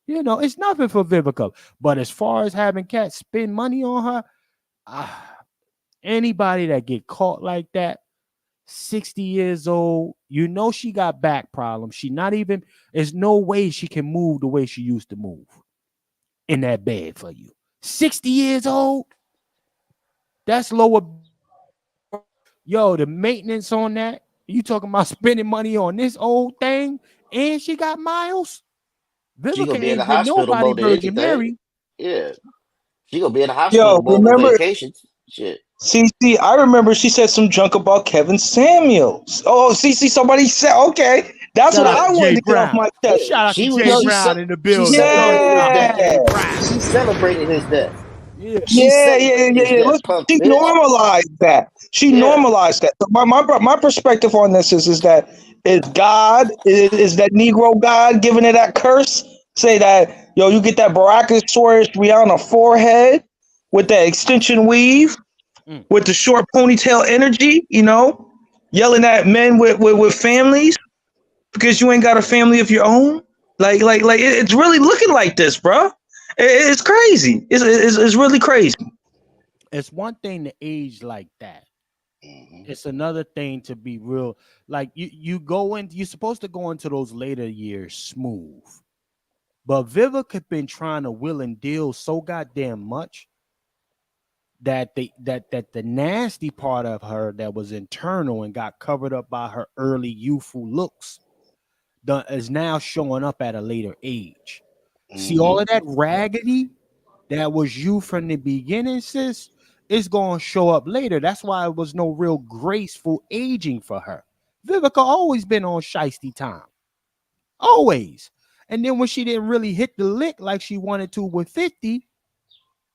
It's nothing for Vivica. But as far as having cats spend money on her, anybody that get caught like that, 60 years old, she got back problems. There's no way she can move the way she used to move in that bed for you. 60 years old. That's lower. Yo, the maintenance on that. You talking about spending money on this old thing, and she got miles. She gonna be in the hospital more than anything. Yeah, she gonna be in the hospital more than vacations. Shit. See, I remember she said some junk about Kevin Samuels. Oh, see, somebody said, okay, that's what I wanted to get off my chest. Shout out to Jay Brown in the building. She celebrated his death. Yeah. She normalized that. Normalized that. So my perspective on this is that is God, is that Negro God giving her that curse? Say that, you get that Barakasaurus Rihanna forehead with that extension weave, with the short ponytail energy, yelling at men with families because you ain't got a family of your own. Like it's really looking like this, bro. It's crazy. It's really crazy. It's one thing to age like that. It's another thing to be real. Like you're supposed to go into those later years smooth. But Vivica been trying to will and deal so goddamn much that the nasty part of her that was internal and got covered up by her early youthful looks is now showing up at a later age. See, all of that raggedy that was you from the beginning, sis, is going to show up later. That's why it was no real graceful aging for her. Vivica always been on shiesty time. Always. And then when she didn't really hit the lick like she wanted to with 50,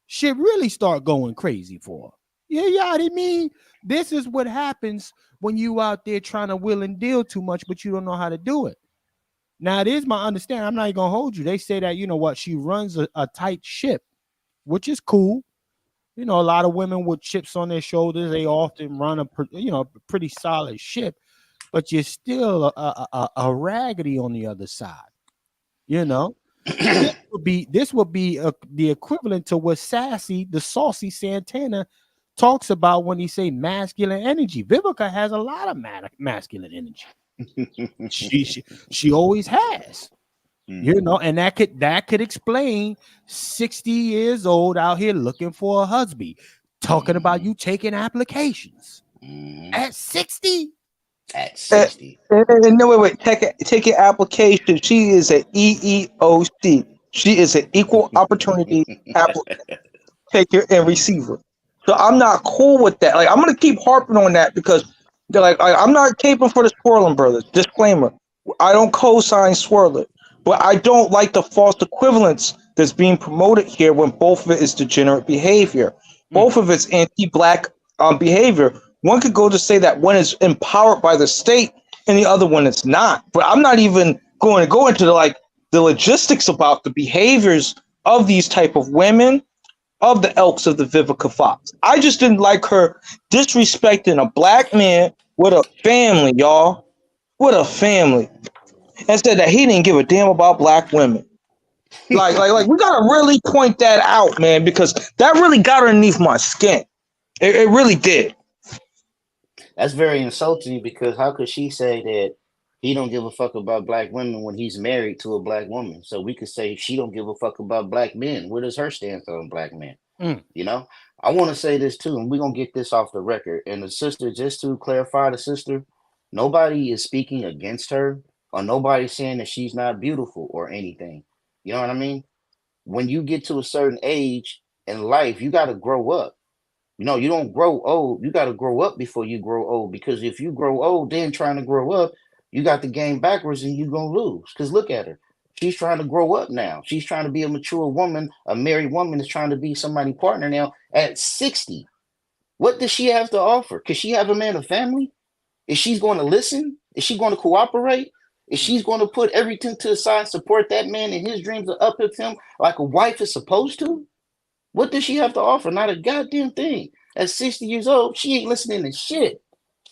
shit really start going crazy for her. Yeah, I mean, this is what happens when you out there trying to will and deal too much, but you don't know how to do it. Now, it is my understanding. I'm not even going to hold you. They say that, she runs a tight ship, which is cool. You know, a lot of women with chips on their shoulders, they often run a pretty solid ship, but you're still a raggedy on the other side. You know, this would be the equivalent to what the saucy Santana talks about when he say masculine energy. Vivica has a lot of masculine energy. she always has. You know, and that could explain 60 years old out here looking for a husband, talking about you taking applications at 60. At 60. No, wait. Take your application. She is an EEOC. She is an equal opportunity taker and receiver. So I'm not cool with that. Like, I'm gonna keep harping on that because they're like, I'm not caping for the Swirling Brothers. Disclaimer: I don't co-sign Swirling, but I don't like the false equivalence that's being promoted here when both of it is degenerate behavior. Both of it's anti-black behavior. One could go to say that one is empowered by the state and the other one is not. But I'm not even going to go into the logistics about the behaviors of these type of women, of the elks of the Vivica Fox. I just didn't like her disrespecting a black man with a family, y'all. With a family. And said that he didn't give a damn about black women. Like we gotta really point that out, man, because that really got underneath my skin. It really did. That's very insulting because how could she say that he don't give a fuck about black women when he's married to a black woman? So we could say she don't give a fuck about black men. What is her stance on black men? You know, I want to say this too, and we're gonna get this off the record. And the sister, just to clarify, the sister, nobody is speaking against her or nobody saying that she's not beautiful or anything. You know what I mean? When you get to a certain age in life, you got to grow up. You know, you don't grow old. You got to grow up before you grow old. Because if you grow old, then trying to grow up, you got the game backwards and you're going to lose. Because look at her. She's trying to grow up now. She's trying to be a mature woman. A married woman is trying to be somebody's partner now at 60. What does she have to offer? Could she have a man of family? Is she going to listen? Is she going to cooperate? Is she going to put everything to the side, support that man and his dreams are up with him like a wife is supposed to? What does she have to offer? Not a goddamn thing. At 60 years old, she ain't listening to shit.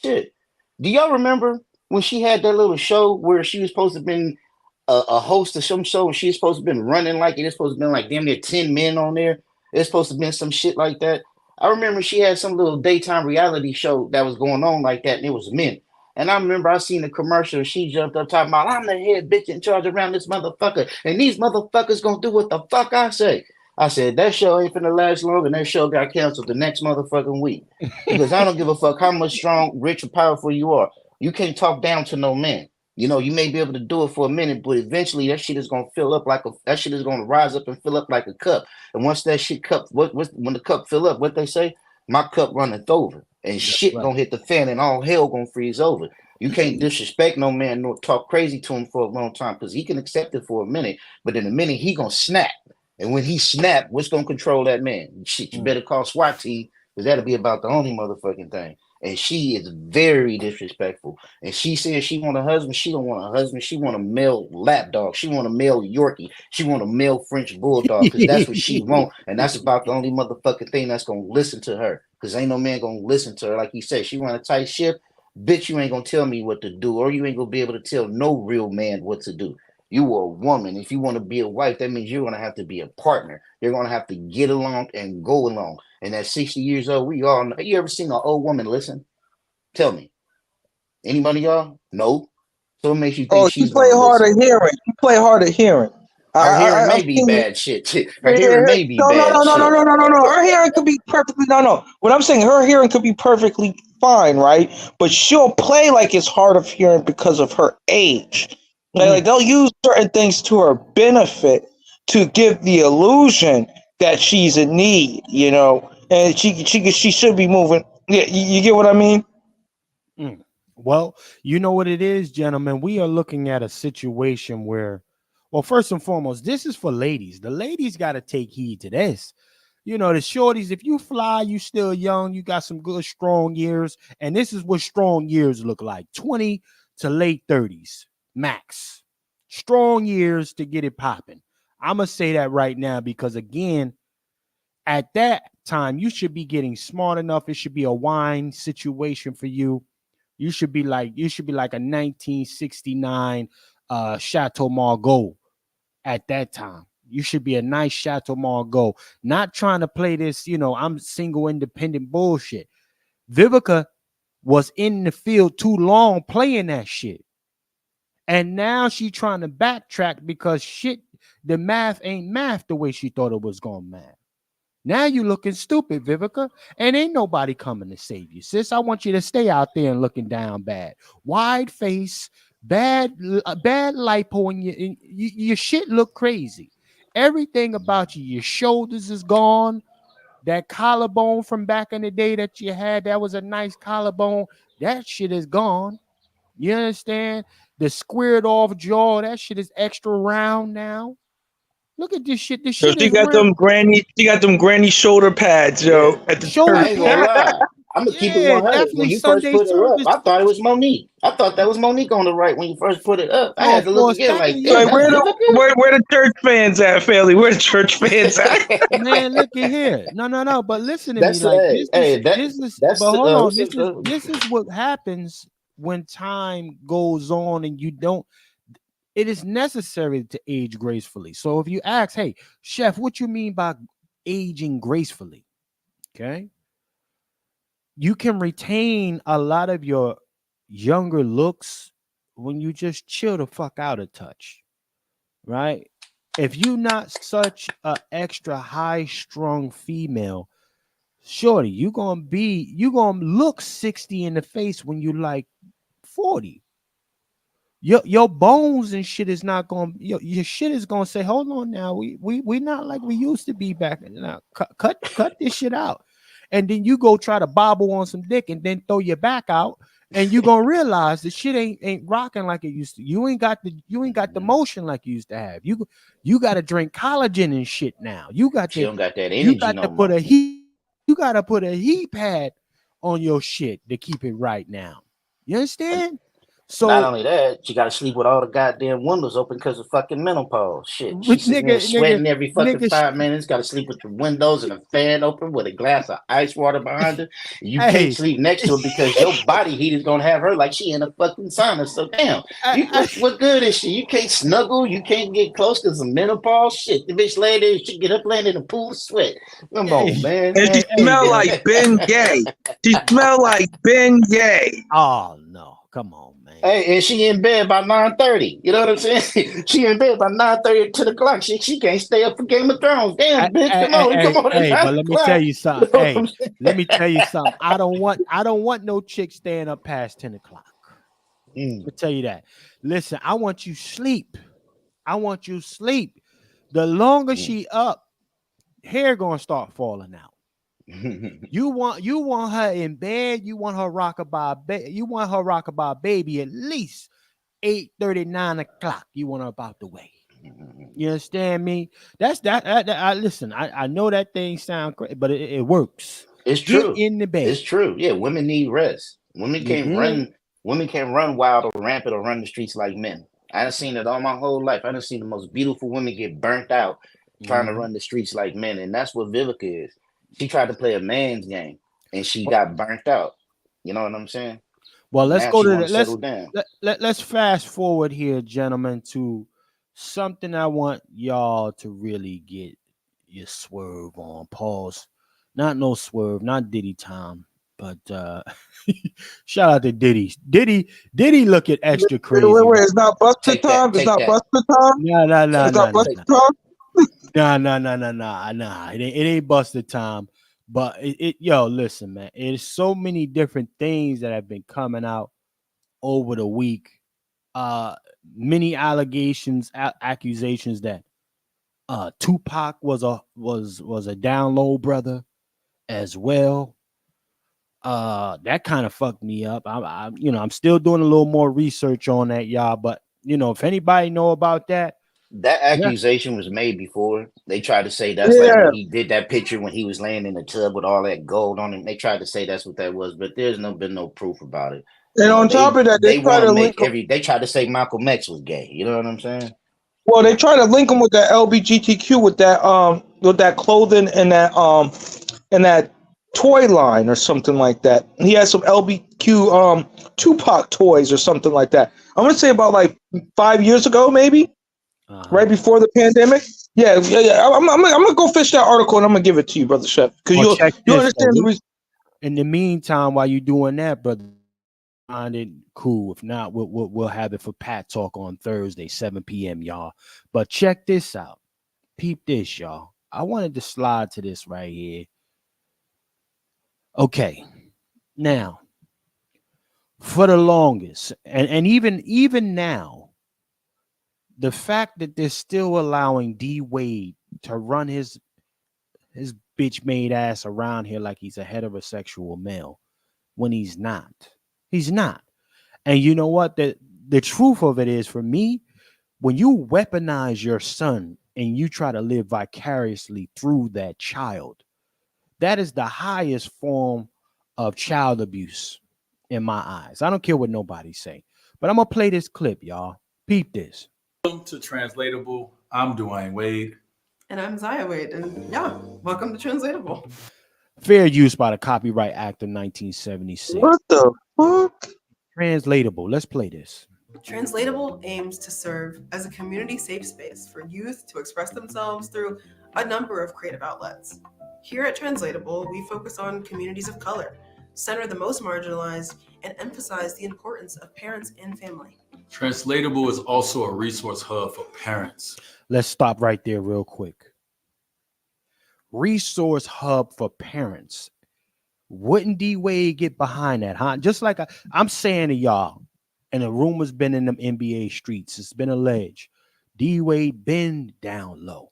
Shit. Do y'all remember when she had that little show where she was supposed to have been a host of some show and she was supposed to have been running like it? It's supposed to have been like damn near 10 men on there. It's supposed to have been some shit like that. I remember she had some little daytime reality show that was going on like that, and it was men. And I remember I seen the commercial. She jumped up talking about, I'm the head bitch in charge around this motherfucker. And these motherfuckers gonna do what the fuck I say. I said, that show ain't finna last long, and that show got canceled the next motherfucking week. Because I don't give a fuck how much strong, rich, or powerful you are. You can't talk down to no man. You know, you may be able to do it for a minute, but eventually that shit is gonna fill up that shit is gonna rise up and fill up like a cup. And once that shit when the cup fill up, what they say? My cup runneth over. And shit gonna hit the fan and all hell gonna freeze over. You can't disrespect no man nor talk crazy to him for a long time because he can accept it for a minute, but in a minute he gonna snap. And when he snap, what's gonna control that man? Shit, you better call SWAT team because that'll be about the only motherfucking thing. And she is very disrespectful. And she says she want a husband. She don't want a husband. She want a male lapdog. She want a male Yorkie. She want a male French bulldog because that's what she want. And that's about the only motherfucking thing that's gonna listen to her. Because ain't no man gonna listen to her. Like you said, she want a tight ship. Bitch, you ain't gonna tell me what to do, or you ain't gonna be able to tell no real man what to do. You are a woman. If you want to be a wife, that means you're going to have to be a partner. You're going to have to get along and go along. And at 60 years old, we all know. You ever seen an old woman listen? Tell me. Anybody, y'all? No. So it makes you think she's play hard of hearing. You play hard of hearing. Her hearing may be bad shit. Her hearing may be bad shit. No. Her hearing could be perfectly no. What I'm saying, her hearing could be perfectly fine, right? But she'll play like it's hard of hearing because of her age. Like they'll use certain things to her benefit to give the illusion that she's in need, you know, and she should be moving. Yeah, you get what I mean? Well, you know what it is, gentlemen. We are looking at a situation where, well, first and foremost, this is for ladies. The ladies got to take heed to this. You know, the shorties, if you fly, you still young, you got some good, strong years. And this is what strong years look like, 20 to late 30s. Max. Strong years to get it popping. I'm going to say that right now because, again, At that time, you should be getting smart enough. It should be a wine situation for you. You should be like a 1969 Chateau Margaux at that time. You should be a nice Chateau Margaux, not trying to play this, I'm single independent bullshit. Vivica was in the field too long playing that shit. And now she trying to backtrack because the math ain't math the way she thought it was going to math. Now you looking stupid, Vivica, and ain't nobody coming to save you, sis. I want you to stay out there and looking down bad. Wide face, bad lipo, and your shit look crazy. Everything about you, your shoulders is gone. That collarbone from back in the day that you had, that was a nice collarbone. That shit is gone. You understand? The squared off jaw, that shit is extra round now. Look at this shit. This So shit she is got real. she got them granny shoulder pads, yo. At the Shoulder I ain't gonna lie. I'm gonna keep it 100. definitely When you Sunday first put her up, service. I thought it was Monique. I thought that was Monique on the right when you first put it up. I had to look again like, damn, like where the church fans at, family? Where the church fans at? Man, look at here. No. But listen to me. Like this is. But hold on. This is what happens when time goes on and you don't. It is necessary to age gracefully. So if you ask, hey, chef, what you mean by aging gracefully? Okay. You can retain a lot of your younger looks when you just chill the fuck out a touch, right? If you're not such a extra high-strung female, shorty, you're gonna look 60 in the face when you like 40. Your bones and shit is not gonna your shit is gonna say, hold on now, we not like we used to be back now. Cut this shit out. And then you go try to bobble on some dick and then throw your back out, and you're gonna realize the shit ain't rocking like it used to. You ain't got the motion like you used to have. You gotta drink collagen and shit now. You don't got that energy. You got to put a heat pad on your shit to keep it right now. You understand? So not only that, she got to sleep with all the goddamn windows open because of fucking menopause. Shit, she's sitting there sweating every fucking 5 minutes. Got to sleep with the windows and a fan open with a glass of ice water behind her. You can't sleep next to her because your body heat is gonna have her like she in a fucking sauna. So damn, what good is she? You can't snuggle. You can't get close because of menopause. Shit, the bitch lay there. She get up, laying in the pool, sweat. Come on, man. And she smell like Ben Gay. She smell like Ben Gay. Oh no, come on. Hey, and she in bed by 9:30. You know what I'm saying? She in bed by 9:30 to the clock. She can't stay up for Game of Thrones. Damn, bitch, come on. Hey, but let me tell you something. Hey, let me tell you something. I don't want no chick staying up past 10 o'clock. I'll tell you that. Listen, I want you sleep. The longer she up, hair gonna start falling out. You want her in bed. You want her rockabye baby at least 8:30, 9 o'clock. You want her about the way. You understand me? That's that. Listen, I know that thing sound crazy, but it works. It's true. Get in the bed. It's true. Yeah, women need rest. Women can't run. Women can't run wild or rampant or run the streets like men. I done seen it all my whole life. I done seen the most beautiful women get burnt out trying to run the streets like men, and that's what Vivica is. She tried to play a man's game and she got burnt out. You know what I'm saying? Well, let's let's fast forward here, gentlemen, to something I want y'all to really get your swerve on. Pause. Not no swerve, not Diddy time, but shout out to Diddy. Diddy look at extra crazy. Wait, it's not Busta time? It's not Busta time? No. It's not Busta time? Nah. It ain't Busta time, but listen, man. It's so many different things that have been coming out over the week. Many allegations, accusations that Tupac was a down low brother as well. That kind of fucked me up. I'm still doing a little more research on that, y'all. But if anybody know about that. That accusation was made before. They tried to say that's like when he did that picture when he was laying in the tub with all that gold on him. They tried to say that's what that was, but there's been no proof about it. And on top of that, they tried to link they tried to say Malcolm X was gay. You know what I'm saying? Well, they try to link him with that LGBTQ with that clothing and that toy line or something like that. He had some LBQ Tupac toys or something like that. I'm gonna say about like 5 years ago, maybe right before the pandemic. Yeah. I'm gonna go fish that article and I'm gonna give it to you, brother Chef, because you'll understand the reason. In the meantime, while you're doing that, brother, find it cool. If not, we'll have it for Pat Talk on Thursday, 7 p.m. y'all. But check this out. Peep this, y'all. I wanted to slide to this right here. Okay. Now, for the longest, and even now, the fact that they're still allowing D Wade to run his bitch made ass around here like he's a heterosexual male when he's not. He's not. And you know what? The truth of it is, for me, when you weaponize your son and you try to live vicariously through that child, that is the highest form of child abuse in my eyes. I don't care what nobody say, but I'm gonna play this clip, y'all. Peep this. Welcome to Translatable. I'm Dwayne Wade. And I'm Zaya Wade. And yeah, welcome to Translatable. Fair use by the Copyright Act of 1976. What the fuck? Translatable. Let's play this. Translatable aims to serve as a community safe space for youth to express themselves through a number of creative outlets. Here at Translatable, we focus on communities of color, center the most marginalized, and emphasize the importance of parents and family. Translatable is also a resource hub for parents. Let's stop right there real quick. Resource hub for parents. Wouldn't D Wade get behind that, huh? Just like I'm saying to y'all, and the rumor's been in them NBA streets. It's been alleged. D Wade been down low.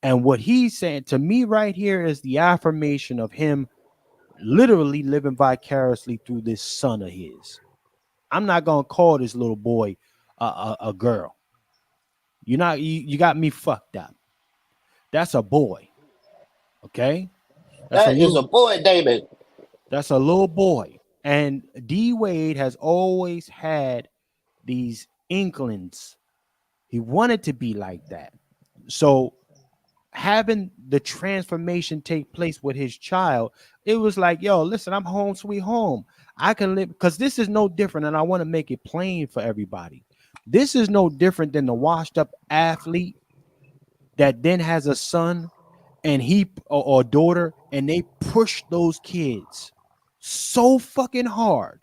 And what he's saying to me right here is the affirmation of him literally living vicariously through this son of his. I'm not gonna call this little boy a girl. You got me fucked up. That's a boy. Okay? That is a boy, David. That's a little boy. And D Wade has always had these inklings. He wanted to be like that. So having the transformation take place with his child, it was like, yo, listen, I'm home sweet home. I can live, because this is no different, and I want to make it plain for everybody. This is no different than the washed up athlete that then has a son and he or daughter, and they push those kids so fucking hard,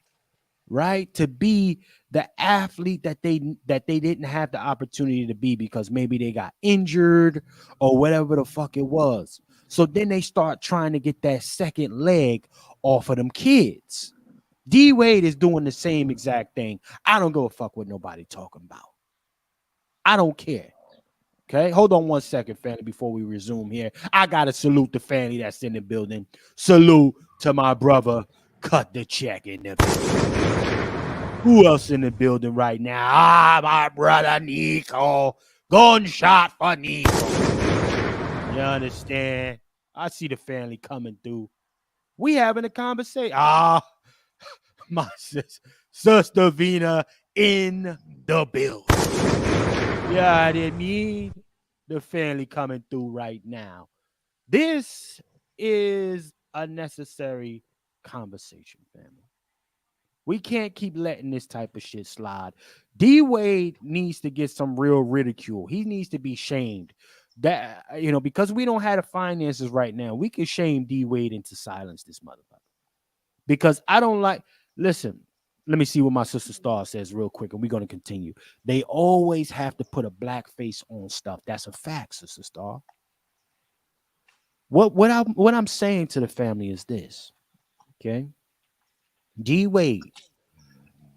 right, to be the athlete that they didn't have the opportunity to be because maybe they got injured or whatever the fuck it was. So then they start trying to get that second leg off of them kids. D Wade is doing the same exact thing. I don't give a fuck what nobody talking about. I don't care. Okay, hold on 1 second, family, before we resume here. I gotta salute the family that's in the building. Salute to my brother. Cut the check in the building. Who else in the building right now? My brother Nico. Gunshot for Nico. You understand? I see the family coming through. We having a conversation. My sister Vina in the building. Yeah, I didn't mean the family coming through right now. This is a necessary conversation, family. We can't keep letting this type of shit slide. D Wade needs to get some real ridicule. He needs to be shamed. That, because we don't have the finances right now, we can shame D Wade into silence, this motherfucker. Because I don't like, listen, let me see what my sister Star says real quick, and we're going to continue. They always have to put a black face on stuff. That's a fact, Sister Star. What I'm saying to the family is this, okay? D Wade,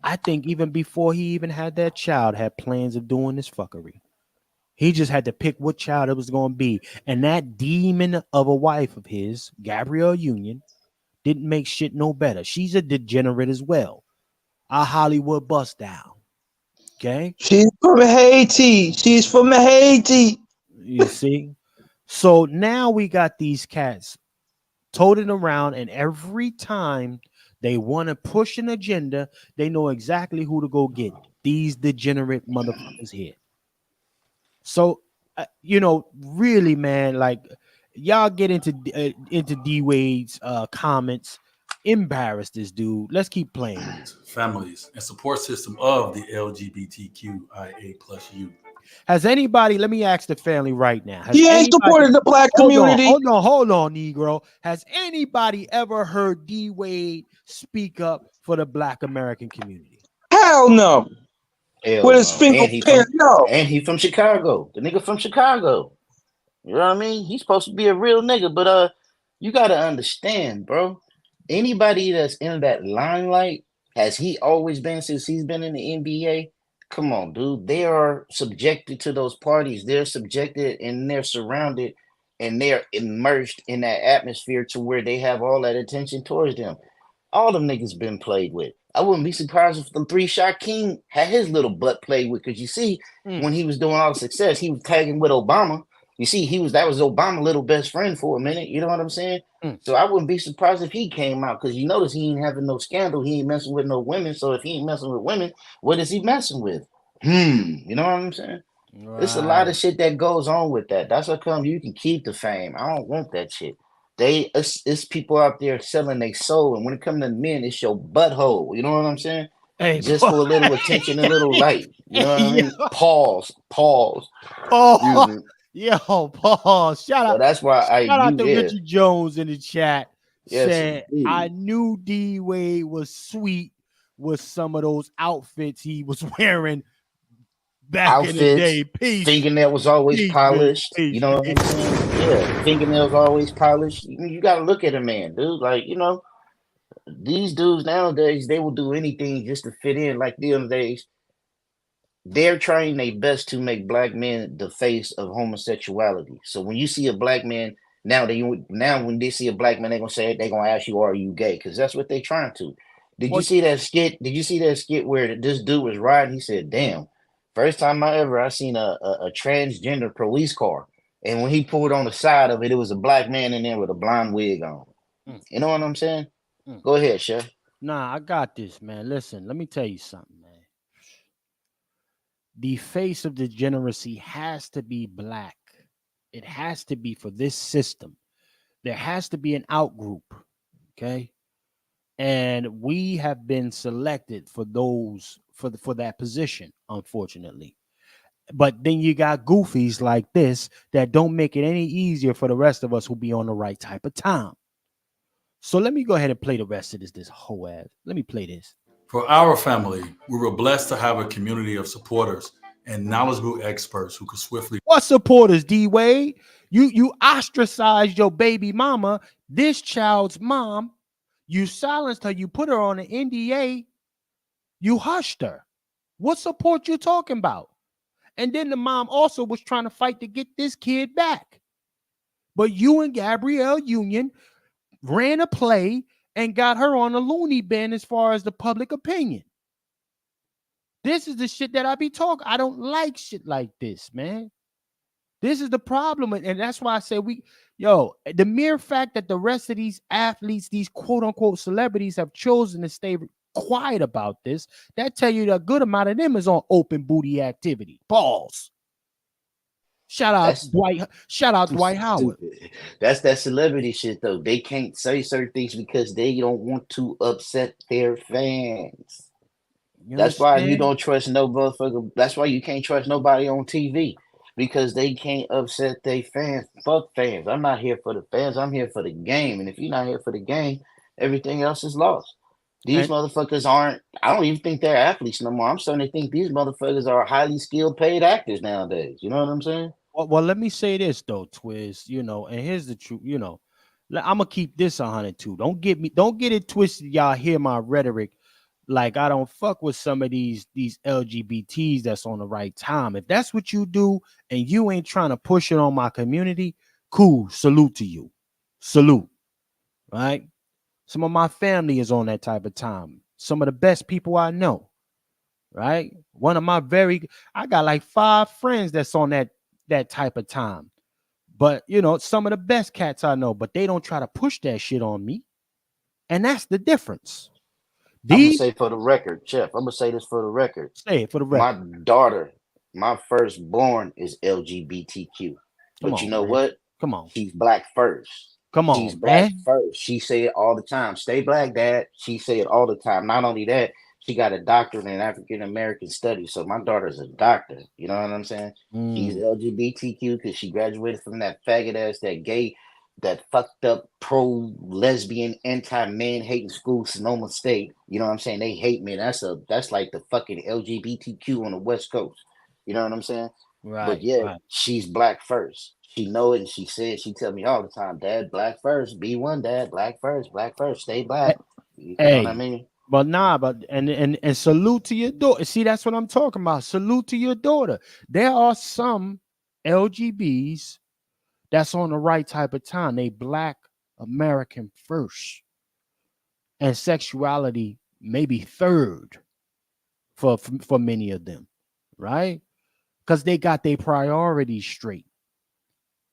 I think even before he even had that child, had plans of doing this fuckery. He just had to pick what child it was going to be. And that demon of a wife of his, Gabrielle Union, didn't make shit no better. She's a degenerate as well. A Hollywood bust down. Okay? She's from Haiti. You see? So now we got these cats toting around, and every time they want to push an agenda, they know exactly who to go get. These degenerate motherfuckers here. So, really, man, like, Y'all get into D Wade's comments. Embarrass this dude. Let's keep playing. Families and support system of the LGBTQIA plus youth. Has anybody, let me ask the family right now. Has He ain't anybody, supporting the black community. hold on, Negro. Has anybody ever heard D Wade speak up for the black American community? Hell no. With his finger parent, no. And he from Chicago. The nigga from Chicago. You know what I mean? He's supposed to be a real nigga, but you gotta understand, bro. Anybody that's in that limelight, has he always been since he's been in the NBA? Come on, dude. They are subjected to those parties. They're subjected and they're surrounded and they're immersed in that atmosphere to where they have all that attention towards them. All them niggas been played with. I wouldn't be surprised if the 3-Shot King had his little butt played with, because you see, when he was doing all the success, he was tagging with Obama. You see, that was Obama's little best friend for a minute. You know what I'm saying? So I wouldn't be surprised if he came out, because you notice he ain't having no scandal. He ain't messing with no women. So if he ain't messing with women, what is he messing with? You know what I'm saying? Right. There's a lot of shit that goes on with that. That's how come you can keep the fame. I don't want that shit. It's people out there selling their soul, and when it comes to men, it's your butthole. You know what I'm saying? Hey, just for a little attention, a little light. You know what I mean? Pause. Oh, yo, pause. Shout out. So that's why shout out to Richard Jones in the chat. Yes, said, I knew D Wade was sweet with some of those outfits he was wearing back in the day. Peace. Fingernail was always polished. You know what I'm saying? Yeah, fingernails always polished. You got to look at a man, dude. Like, you know, these dudes nowadays, they will do anything just to fit in. Like them days, they're trying their best to make black men the face of homosexuality. So when you see a black man now, when they see a black man, they're gonna ask you, "Are you gay?" Because that's what they're trying to. Did you see that skit? Did you see that skit where this dude was riding? He said, "Damn, first time I seen a transgender police car." And when he pulled on the side of it, it was a black man in there with a blonde wig on. You know what I'm saying? Go ahead, Chef. Nah, I got this, man. Listen, let me tell you something, man. The face of degeneracy has to be black. It has to be for this system. There has to be an outgroup, okay? And we have been selected for those for that position, unfortunately. But then you got goofies like this that don't make it any easier for the rest of us who be on the right type of time. So let me go ahead and play the rest of this whole ass. Let me play this. For our family, we were blessed to have a community of supporters and knowledgeable experts who could swiftly. What supporters, D Wade? You ostracized your baby mama, this child's mom. You silenced her. You put her on an NDA. You hushed her. What support you talking about? And then the mom also was trying to fight to get this kid back. But you and Gabrielle Union ran a play and got her on a loony bin as far as the public opinion. This is the shit that I be talking. I don't like shit like this, man. This is the problem. And that's why I say the mere fact that the rest of these athletes, these quote unquote celebrities have chosen to stay quiet about this, that tell you that a good amount of them is on open booty activity. Pause. Shout out Dwight Howard. That's that celebrity shit though. They can't say certain things because they don't want to upset their fans. That's why you don't trust no motherfucker. That's why you can't trust nobody on TV, because they can't upset their fans. Fuck fans. I'm not here for the fans. I'm here for the game. And if you're not here for the game, everything else is lost. These motherfuckers aren't. I don't even think they're athletes no more. I'm starting to think these motherfuckers are highly skilled paid actors nowadays. You know what I'm saying? Well, let me say this though, Twiz. And here's the truth. I'm gonna keep this 102. Don't get it twisted. Y'all hear my rhetoric. Like, I don't fuck with some of these LGBTs that's on the right time. If that's what you do and you ain't trying to push it on my community, cool. Salute to you. Salute. Right? Some of my family is on that type of time. Some of the best people I know. Right? I got like 5 friends that's on that type of time. But, some of the best cats I know, but they don't try to push that shit on me. And that's the difference. I'm gonna say for the record, Chef. I'm gonna say this for the record. Say it for the record. My daughter, my firstborn, is LGBTQ. But you know what? Come on. She's black first. Come She's on, black man. first. She say it all the time. Stay black, Dad. She say it all the time. Not only that, she got a doctorate in African American studies. So my daughter's a doctor. You know what I'm saying? She's LGBTQ because she graduated from that faggot ass, that gay, that fucked up pro lesbian anti man hating school, Sonoma State. You know what I'm saying? They hate me. That's like the fucking LGBTQ on the West Coast. You know what I'm saying? But yeah, she's black first. She know it, and she said, she tell me all the time, Dad, black first, be one, Dad, black first, stay black. You know what I mean? But and salute to your daughter. See, that's what I'm talking about. Salute to your daughter. There are some LGBs that's on the right type of time. They black American first, and sexuality maybe third for many of them, right? Because they got their priorities straight.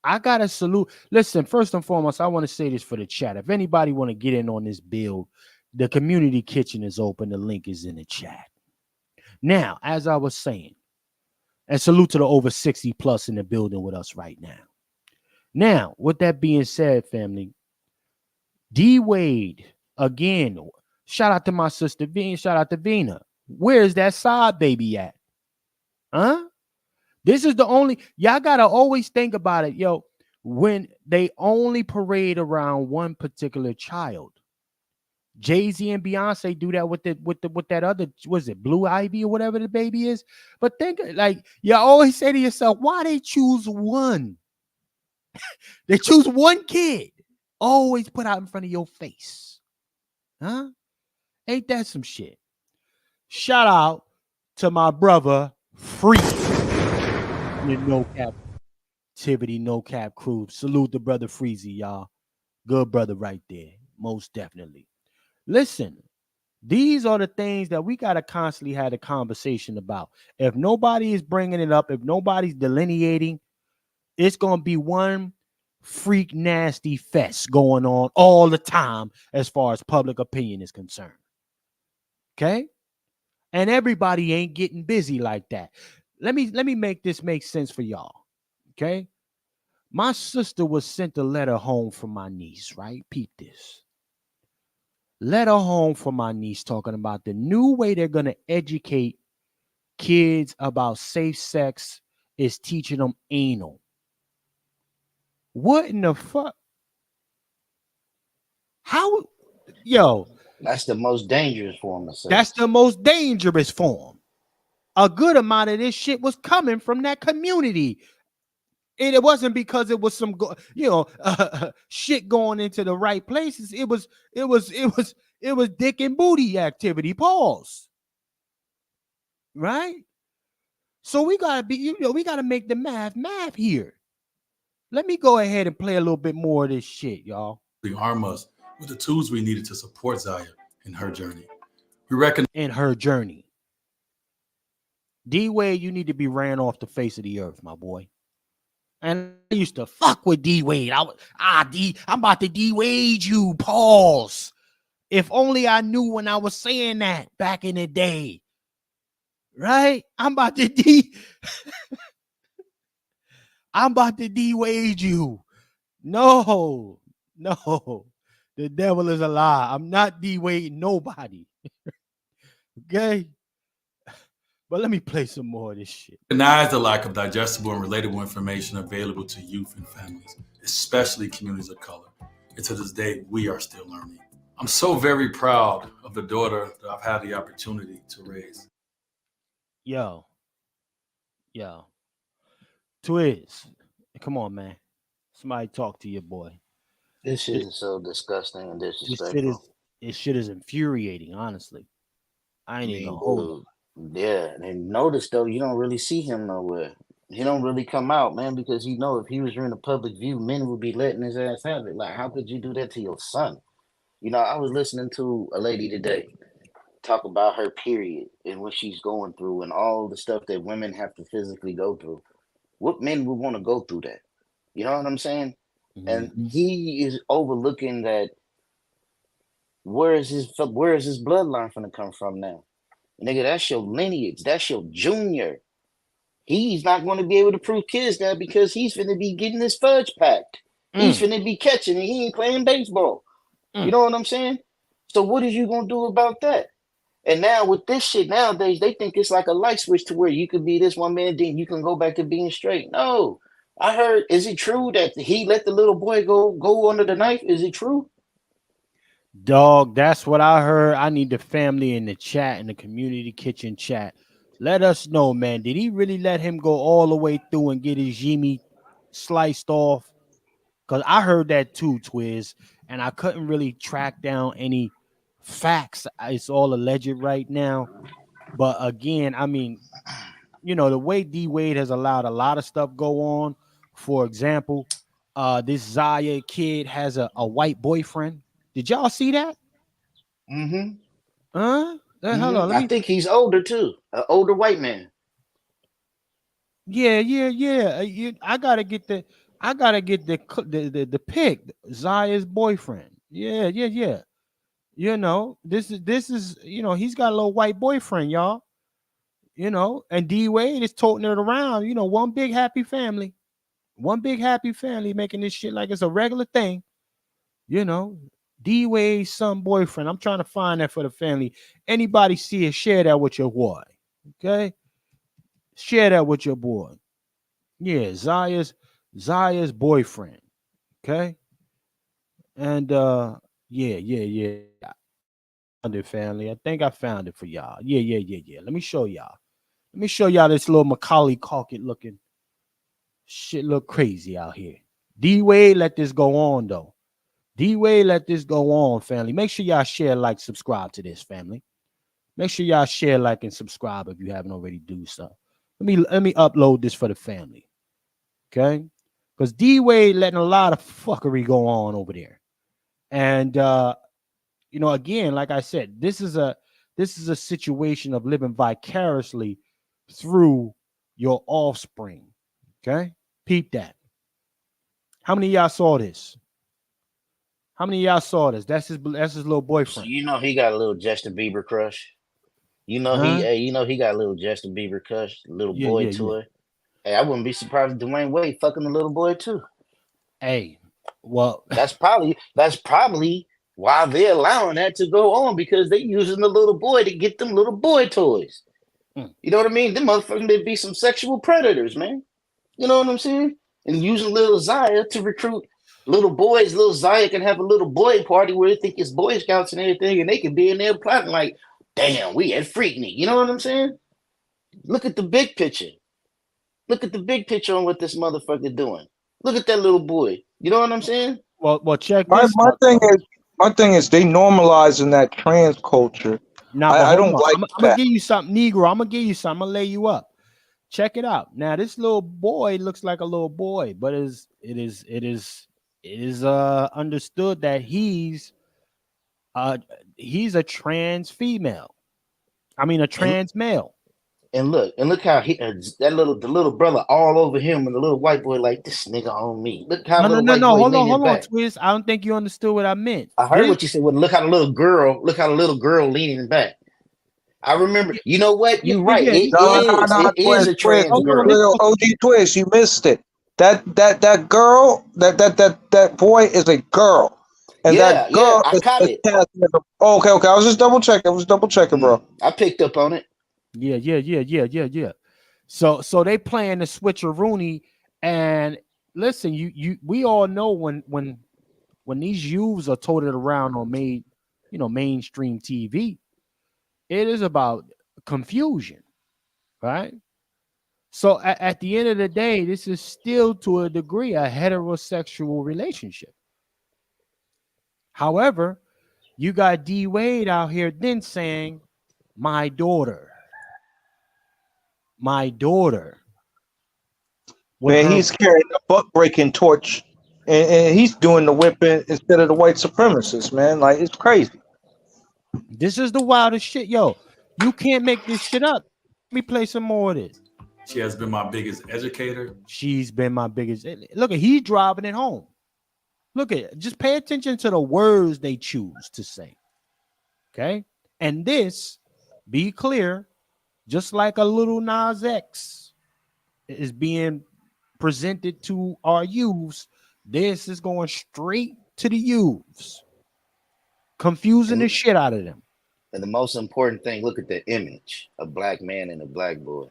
I gotta salute. Listen, first and foremost, I want to say this for the chat. If anybody want to get in on this build, the community kitchen is open. The link is in the chat. Now, as I was saying, and salute to the over 60 plus in the building with us right now. Now, with that being said, family, D Wade, again, shout out to my sister Vina, shout out to Vina. Where's that side baby at? Huh? This is the only, y'all gotta always think about it, yo, when they only parade around one particular child. Jay-Z and Beyonce do that with that other, was it Blue Ivy or whatever the baby is? But think, like, you always say to yourself, why they choose one? They choose one kid, always put out in front of your face. Huh? Ain't that some shit? Shout out to my brother Free. No captivity, no cap crew. Salute the brother Freezy, y'all. Good brother right there. Most definitely. Listen, these are the things that we got to constantly have a conversation about. If nobody is bringing it up, if nobody's delineating, it's going to be one freak nasty fest going on all the time as far as public opinion is concerned. Okay? And everybody ain't getting busy like that. Let me make this make sense for y'all. Okay? My sister was sent a letter home from my niece, right? Peep this. Letter home from my niece talking about the new way they're going to educate kids about safe sex is teaching them anal. What in the fuck? How? Yo. That's the most dangerous form of sex. That's the most dangerous form. A good amount of this shit was coming from that community. And it wasn't because it was some, shit going into the right places. It was dick and booty activity. Pause. Right? So we gotta be, we gotta make the math here. Let me go ahead and play a little bit more of this shit, y'all. Arm us with the tools we needed to support Zaya in her journey. We reckon in her journey. D-Wade, you need to be ran off the face of the earth, my boy. And I used to fuck with D-Wade. I'm about to D-Wade you. Pause. If only I knew when I was saying that back in the day. Right? I'm about to D-Wade you. No. The devil is a lie. I'm not D-Wade nobody. Okay? But let me play some more of this shit. Recognize the lack of digestible and relatable information available to youth and families, especially communities of color. And to this day, we are still learning. I'm so very proud of the daughter that I've had the opportunity to raise. Yo. Twiz, come on, man. Somebody talk to your boy. This shit is so disgusting and disrespectful. This shit is infuriating, honestly. I ain't even gonna hold it. Yeah, and notice though, you don't really see him nowhere. He don't really come out, man, because you know if he was in the public view, men would be letting his ass have it. Like, how could you do that to your son? I was listening to a lady today talk about her period and what she's going through and all the stuff that women have to physically go through. What men would want to go through that? You know what I'm saying? Mm-hmm. And he is overlooking that. Where is his bloodline going to come from now? Nigga, that's your lineage. That's your junior. He's not going to be able to prove kids that because he's finna be getting his fudge packed. He's finna be catching and he ain't playing baseball. You know what I'm saying? So what is you gonna do about that? And now with this shit nowadays, they think it's like a light switch to where you could be this one man, then you can go back to being straight. No. I heard, is it true that he let the little boy go under the knife? Is it true? Dog, that's what I heard. I need the family in the chat, in the community kitchen chat. Let us know, man. Did he really let him go all the way through and get his Jimmy sliced off? Because I heard that too, Twiz, and I couldn't really track down any facts. It's all alleged right now. But again, I mean, you know, the way D Wade has allowed a lot of stuff go on. For example, this Zaya kid has a white boyfriend. Did y'all see that? Mm-hmm. Hold on. I think he's older too. An older white man. Yeah. I gotta get the pic. Zaya's boyfriend. Yeah. You know, this is you know, he's got a little white boyfriend, y'all. You know, and D Wade is toting it around. You know, one big happy family making this shit like it's a regular thing. You know, D Wade's son boyfriend. I'm trying to find that for the family. Anybody see it, share that with your boy. Okay, share that with your boy. Yeah, Zaya's boyfriend. Okay, and yeah. Found it, family. I think I found it for y'all. Yeah. Let me show y'all. This little Macaulay Culkin looking shit. Look crazy out here. D Wade let this go on though. D Wade let this go on, family. Make sure y'all share, like, subscribe to this, family. Make sure y'all share, like, and subscribe if you haven't already do so. Let me upload this for the family. Okay? Because D Wade letting a lot of fuckery go on over there. And you know, again, like I said, this is a situation of living vicariously through your offspring. Okay? Peep that. How many of y'all saw this? That's his little boyfriend. So you know he got a little Justin Bieber crush. You know he got a little Justin Bieber crush, little boy toy. Hey, I wouldn't be surprised if Dwayne Wade fucking the little boy too. Hey, well, that's probably why they're allowing that to go on, because they using the little boy to get them little boy toys. You know what I mean? Them motherfuckers would be some sexual predators, man. You know what I'm saying? And using little Zaya to recruit little boys. Little Zaya can have a little boy party where they think it's Boy Scouts and everything, and they can be in there plotting like, damn, we at Freaknik. You know what I'm saying? Look at the big picture. Look at the big picture on what this motherfucker doing. Look at that little boy. You know what I'm saying? Well, check this. My thing is they normalizing that trans culture. I don't like I'm gonna give you something, Negro. I'm gonna give you something. I'm gonna lay you up. Check it out. Now, this little boy looks like a little boy, but it is understood that he's a trans female. I mean, a trans male. And look how the little brother all over him, and the little white boy like, this nigga on me. Look how no. Hold on, Twist. I don't think you understood what I meant. I heard what you said. Well, look how the little girl leaning back. I remember. You know what? You're right. It is a trans girl. OG Twist, you missed it. That girl, that boy is a girl. And that girl I caught it. Okay. I was just double checking, bro. I picked up on it. Yeah. So they playing the switcheroonie, and listen, we all know when these youths are toted around on mainstream TV, it is about confusion, right? So at the end of the day, this is still to a degree a heterosexual relationship. However, you got D Wade out here then saying, my daughter. Man, he's carrying a buck breaking torch, and he's doing the whipping instead of the white supremacists, man. Like, it's crazy. This is the wildest shit, yo. You can't make this shit up. Let me play some more of this. She has been my biggest educator. She's been my biggest. Look at, he's driving it home. Look at it. Just pay attention to the words they choose to say. Okay, and this, be clear. Just like a little Nas X, is being presented to our youths, this is going straight to the youths, confusing the shit out of them. And the most important thing, look at the image: a black man and a black boy.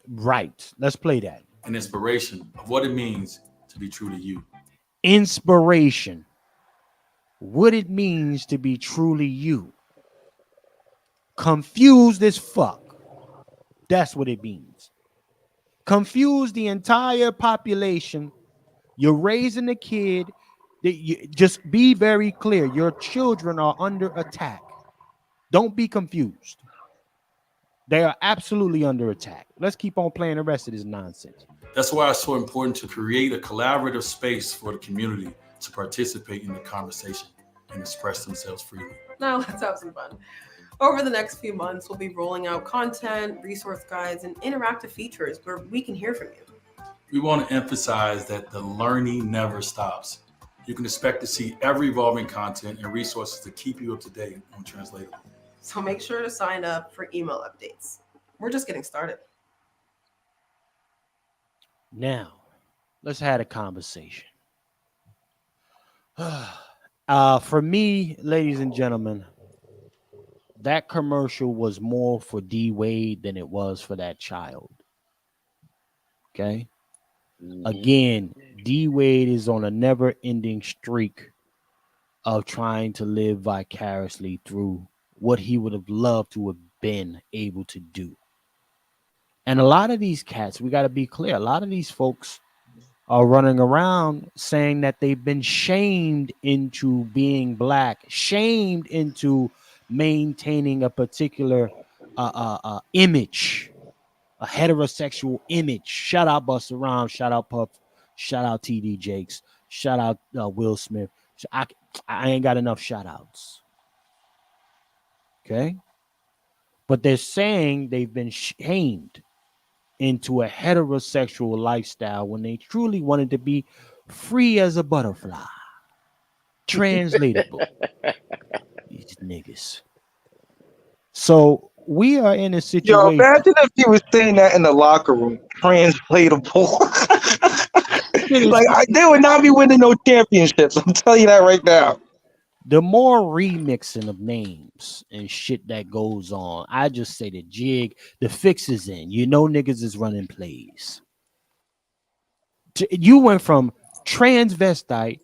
Right. Let's play that. An inspiration of what it means to be true to you. Inspiration. What it means to be truly you. Confused as fuck. That's what it means. Confuse the entire population. You're raising a kid. Just be very clear. Your children are under attack. Don't be confused. They are absolutely under attack. Let's keep on playing the rest of this nonsense. That's why it's so important to create a collaborative space for the community to participate in the conversation and express themselves freely. Now let's have some fun. Over the next few months, we'll be rolling out content, resource guides, and interactive features where we can hear from you. We want to emphasize that the learning never stops. You can expect to see ever evolving content and resources to keep you up to date on Translatable. So make sure to sign up for email updates. We're just getting started. Now, let's have a conversation. For me, ladies and gentlemen, that commercial was more for D Wade than it was for that child. Okay? Again, D Wade is on a never-ending streak of trying to live vicariously through what he would have loved to have been able to do. And a lot of these cats, we got to be clear, a lot of these folks are running around saying that they've been shamed into being black, shamed into maintaining a particular image, a heterosexual image. Shout out Busta Rhymes, shout out Puff, shout out TD Jakes, shout out Will Smith. I ain't got enough shout outs. Okay? But they're saying they've been shamed into a heterosexual lifestyle when they truly wanted to be free as a butterfly. Translatable. These niggas. So we are in a situation. Yo, imagine if he was saying that in the locker room. Translatable. They would not be winning no championships. I'm telling you that right now. The more remixing of names and shit that goes on, I just say the jig, the fix is in. You know niggas is running plays. You went from transvestite,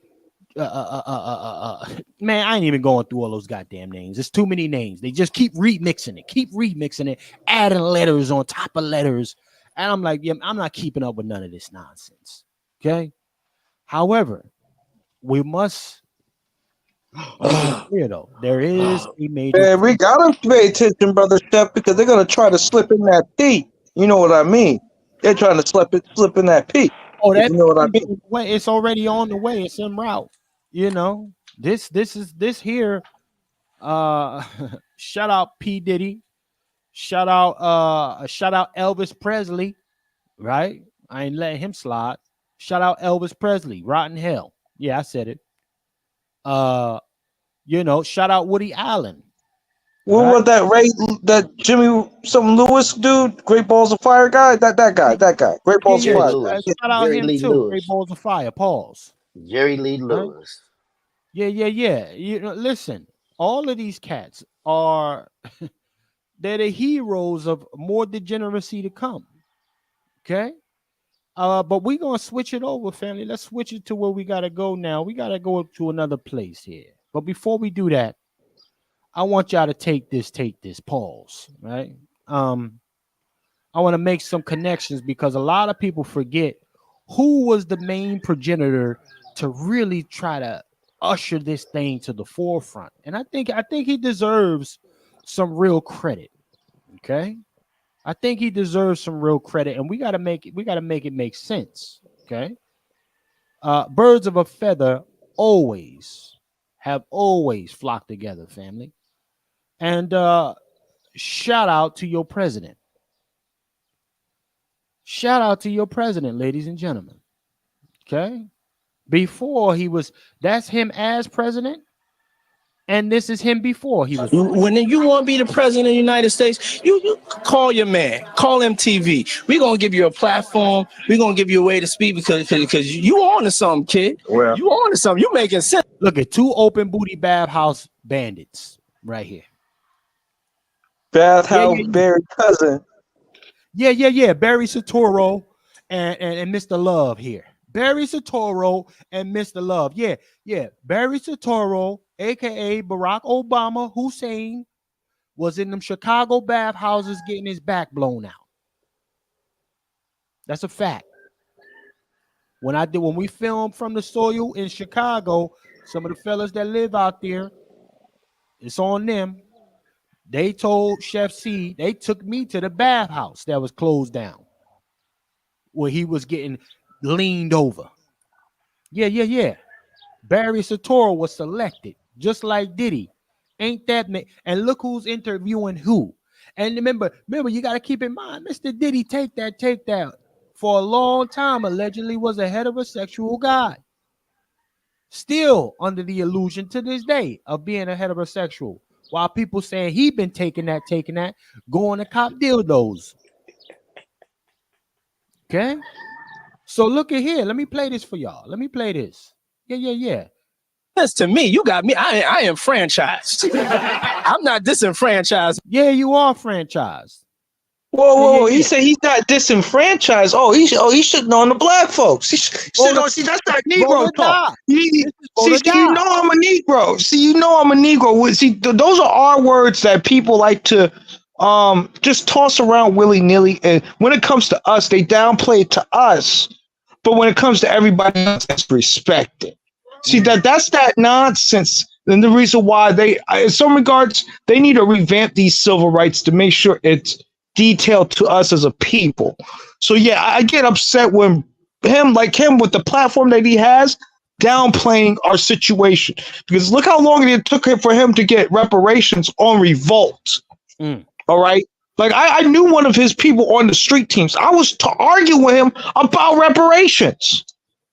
man, I ain't even going through all those goddamn names. There's too many names. They just keep remixing it, adding letters on top of letters. And I'm like, yeah, I'm not keeping up with none of this nonsense. Okay? However, we must though. There is a major. Man, we gotta pay attention, brother Steph, because they're gonna try to slip in that P. You know what I mean? They're trying to slip in that P. Oh, that's, you know what I mean? It's already on the way. It's en route. You know, this here. Shout out P. Diddy. Shout out Elvis Presley. Right? I ain't letting him slide. Shout out Elvis Presley. Rotten Hell. Yeah, I said it. You know, shout out Woody Allen. What was that Jimmy some Lewis dude? Great Balls of Fire guy? That guy. Great Balls of Fire. Shout out Jerry him Lee too. Lewis. Great Balls of Fire. Pause. Jerry Lee Lewis. Yeah. You know, listen, all of these cats are they're the heroes of more degeneracy to come. Okay. But we're gonna switch it over, family. Let's switch it to where we gotta go now. We gotta go to another place here. But before we do that, I want y'all to take this pause, right? I want to make some connections because a lot of people forget who was the main progenitor to really try to usher this thing to the forefront. And I think he deserves some real credit. Okay? I think he deserves some real credit, and we got to make it make sense. Okay? Birds of a feather have always flocked together, family. And shout out to your president. Shout out to your president, ladies and gentlemen. Okay? Before that's him as president. And this is him before he was. When you want to be the president of the United States, you call your man, call MTV. We're going to give you a platform. We're going to give you a way to speak because you on to something, kid. Well, you on to something. You making sense. Look at 2 open booty bathhouse bandits right here. Bathhouse Barry cousin. Yeah. Barry Soetoro and Mr. Love here. Barry Soetoro and Mr. Love. Yeah. Barry Soetoro, aka Barack Obama Hussein, was in them Chicago bathhouses getting his back blown out. That's a fact. When we filmed from the soil in Chicago, some of the fellas that live out there, it's on them. They told Chef C, they took me to the bathhouse that was closed down, where he was getting leaned over. Yeah. Barry Soetoro was selected, just like Diddy. Ain't that? And look who's interviewing who. And remember, you got to keep in mind, Mr. Diddy, take that. For a long time, allegedly was a heterosexual guy. Still under the illusion to this day of being a heterosexual. While people saying he been taking that, going to cop dildos. Okay? So look at here. Let me play this for y'all. Let me play this. Yeah. That's to me. You got me. I am franchised. I'm not disenfranchised. Yeah, you are franchised. Whoa. He said he's not disenfranchised. He shouldn't on the black folks. See, that's not Negro talk. You know I'm a Negro. See, I'm a Negro. See, those are our words that people like to just toss around willy-nilly. And when it comes to us, they downplay it to us. But when it comes to everybody else, that's respected. See, that's that nonsense. And the reason why in some regards, they need to revamp these civil rights to make sure it's detailed to us as a people. So yeah, I get upset when him with the platform that he has, downplaying our situation. Because look how long it took for him to get reparations on revolt. All right. Like I knew one of his people on the street teams. I was to argue with him about reparations.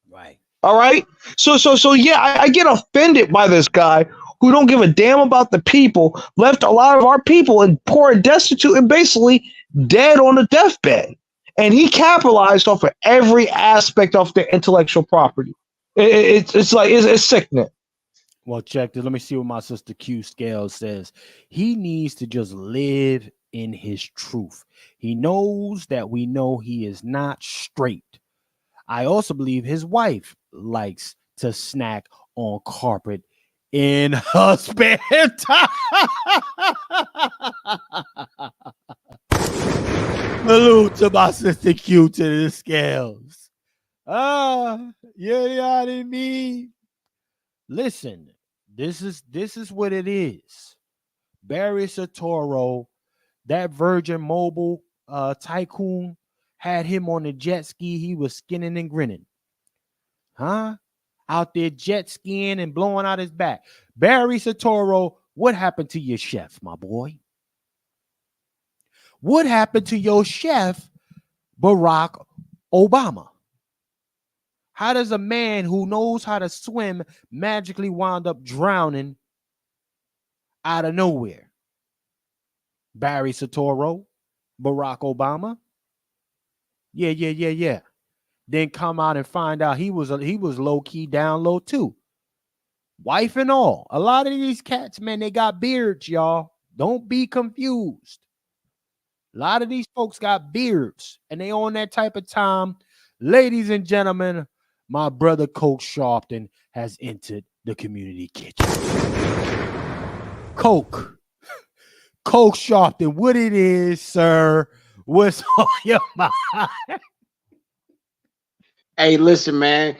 Right. All right. So yeah, I get offended by this guy who don't give a damn about the people, left a lot of our people in poor and destitute and basically dead on the deathbed. And he capitalized off of every aspect of their intellectual property. It's sickening. Well, check this. Let me see what my sister Q Scales says. He needs to just live in his truth. He knows that we know he is not straight. I also believe his wife likes to snack on carpet in her spare time. Salute to my sister Q to the Scales. Yeah, I didn't mean. Listen, this is what it is. Barry Soetoro, that Virgin Mobile tycoon, had him on the jet ski. He was skinning and grinning. Out there jet skiing and blowing out his back. Barry Soetoro, what happened to your chef, my boy? What happened to your chef, Barack Obama? How does a man who knows how to swim magically wind up drowning out of nowhere? Barry Soetoro, Barack Obama. Yeah. Then come out and find out he was low key down low too. Wife and all. A lot of these cats, man, they got beards, y'all. Don't be confused. A lot of these folks got beards and they on that type of time. Ladies and gentlemen, my brother Coke Sharpton has entered the community kitchen. Coke Sharpton, what it is, sir? What's on your mind? Hey, listen, man.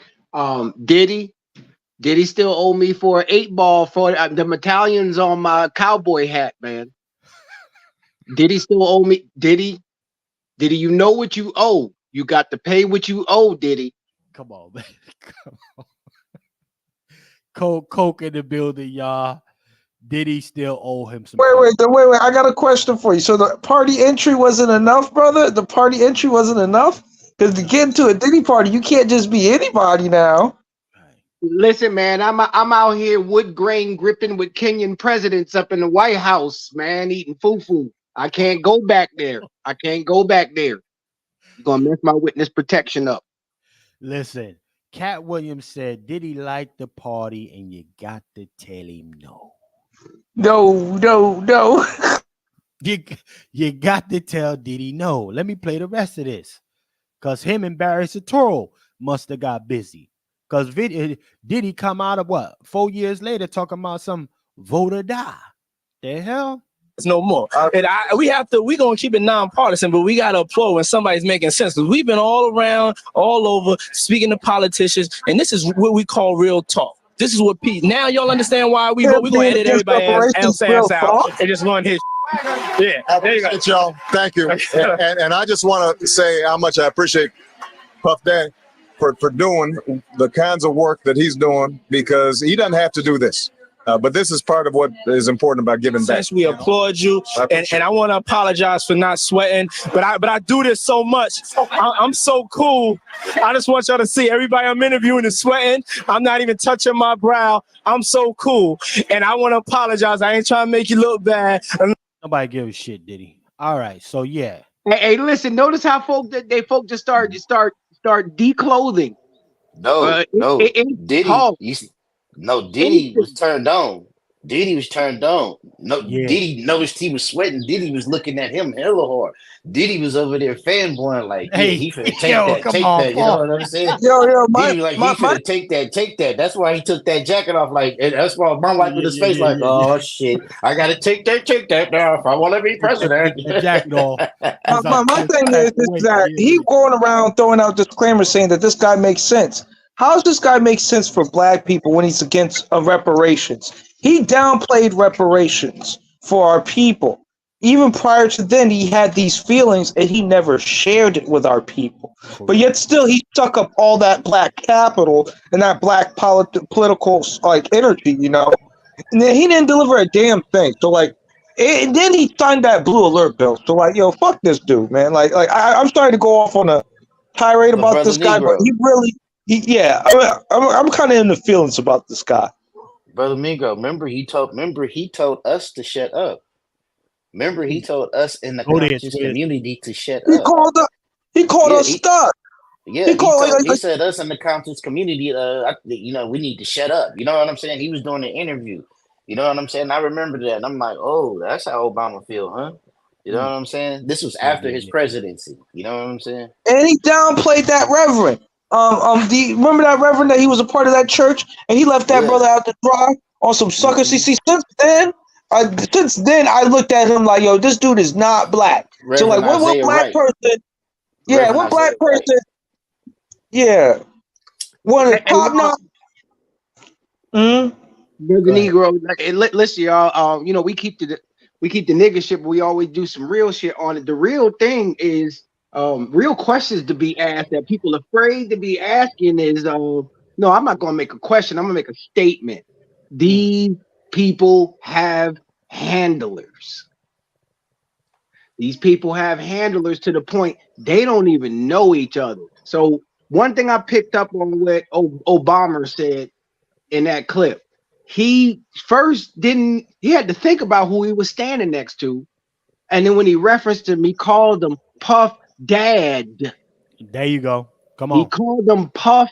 Diddy still owe me for an 8-ball for the medallions on my cowboy hat, man. Diddy still owe me. Diddy, you know what you owe. You got to pay what you owe, Diddy. Come on, man. Come on. Coke in the building, y'all. Diddy still owe him some. Wait. I got a question for you. So the party entry wasn't enough, brother? The party entry wasn't enough? Because to get into a Diddy party, you can't just be anybody now. Listen, man, I'm out here wood grain gripping with Kenyan presidents up in the White House, man, eating fufu. I can't go back there. I can't go back there. You're gonna mess my witness protection up. Listen, Cat Williams said, "Did he like the party?" And you got to tell him no. No. You got to tell Diddy no. Let me play the rest of this, cause him and Barry Soetoro must have got busy. Cause Diddy come out of what 4 years later talking about some vote or die. The hell. No more. And we gonna keep it nonpartisan, but we gotta applaud when somebody's making sense. Because we've been all around, all over, speaking to politicians, and this is what we call real talk. This is what peace. Now y'all understand why we vote. We're gonna edit everybody else out and just run his. Yeah, there you go. Y'all. Thank you. and I just want to say how much I appreciate Puff Daddy for doing the kinds of work that he's doing, because he doesn't have to do this. But this is part of what is important about giving back. We applaud you, and I want to apologize for not sweating, but I do this so much. I'm so cool. I just want y'all to see everybody I'm interviewing is sweating. I'm not even touching my brow. I'm so cool, and I want to apologize. I ain't trying to make you look bad. Nobody give a shit, Diddy. All right, so yeah. Hey, listen. Notice how folk just start declothing. Diddy was turned on. Diddy was turned on. Diddy noticed he was sweating. Diddy was looking at him hella hard. Diddy was over there fanboying like, yeah, he finna take that. You know what I'm saying? Diddy was like, he finna take that. That's why he took that jacket off. Like, and that's why my wife with his face like, oh shit, I gotta take that now if I want to be president. Jacket off. My thing is that he going around throwing out disclaimers saying that this guy makes sense. How does this guy make sense for black people when he's against reparations? He downplayed reparations for our people. Even prior to then, he had these feelings and he never shared it with our people. But yet still, he stuck up all that black capital and that black political energy, you know. And then he didn't deliver a damn thing. So and then he signed that blue alert bill. So yo, fuck this dude, man. I'm starting to go off on a tirade about this guy, but he really. I'm kind of in the feelings about this guy. Brother Migo, remember he told us to shut up. Remember he told us in the conscious community to shut up. He called us stuck. Yeah, he said us in the conscious community, we need to shut up. You know what I'm saying? He was doing an interview. You know what I'm saying? I remember that. And I'm like, oh, that's how Obama feel, huh? You know what I'm saying? This was after his presidency. You know what I'm saying? And he downplayed that reverend. Remember that reverend that he was a part of that church and he left that brother out to dry on some sucker CC. Since then I looked at him like, yo, this dude is not black. Reverend so what black person? Yeah, Reverend what black person? Right. Yeah, one of top notch. The Negro. Listen, y'all. We keep the nigga shit, but we always do some real shit on it. The real thing is. Real questions to be asked that people are afraid to be asking is, no, I'm not going to make a question. I'm going to make a statement. These people have handlers. These people have handlers to the point they don't even know each other. So one thing I picked up on what Obama said in that clip, he had to think about who he was standing next to. And then when he referenced him, he called him Puff Dad. There you go. Come on. He called them Puff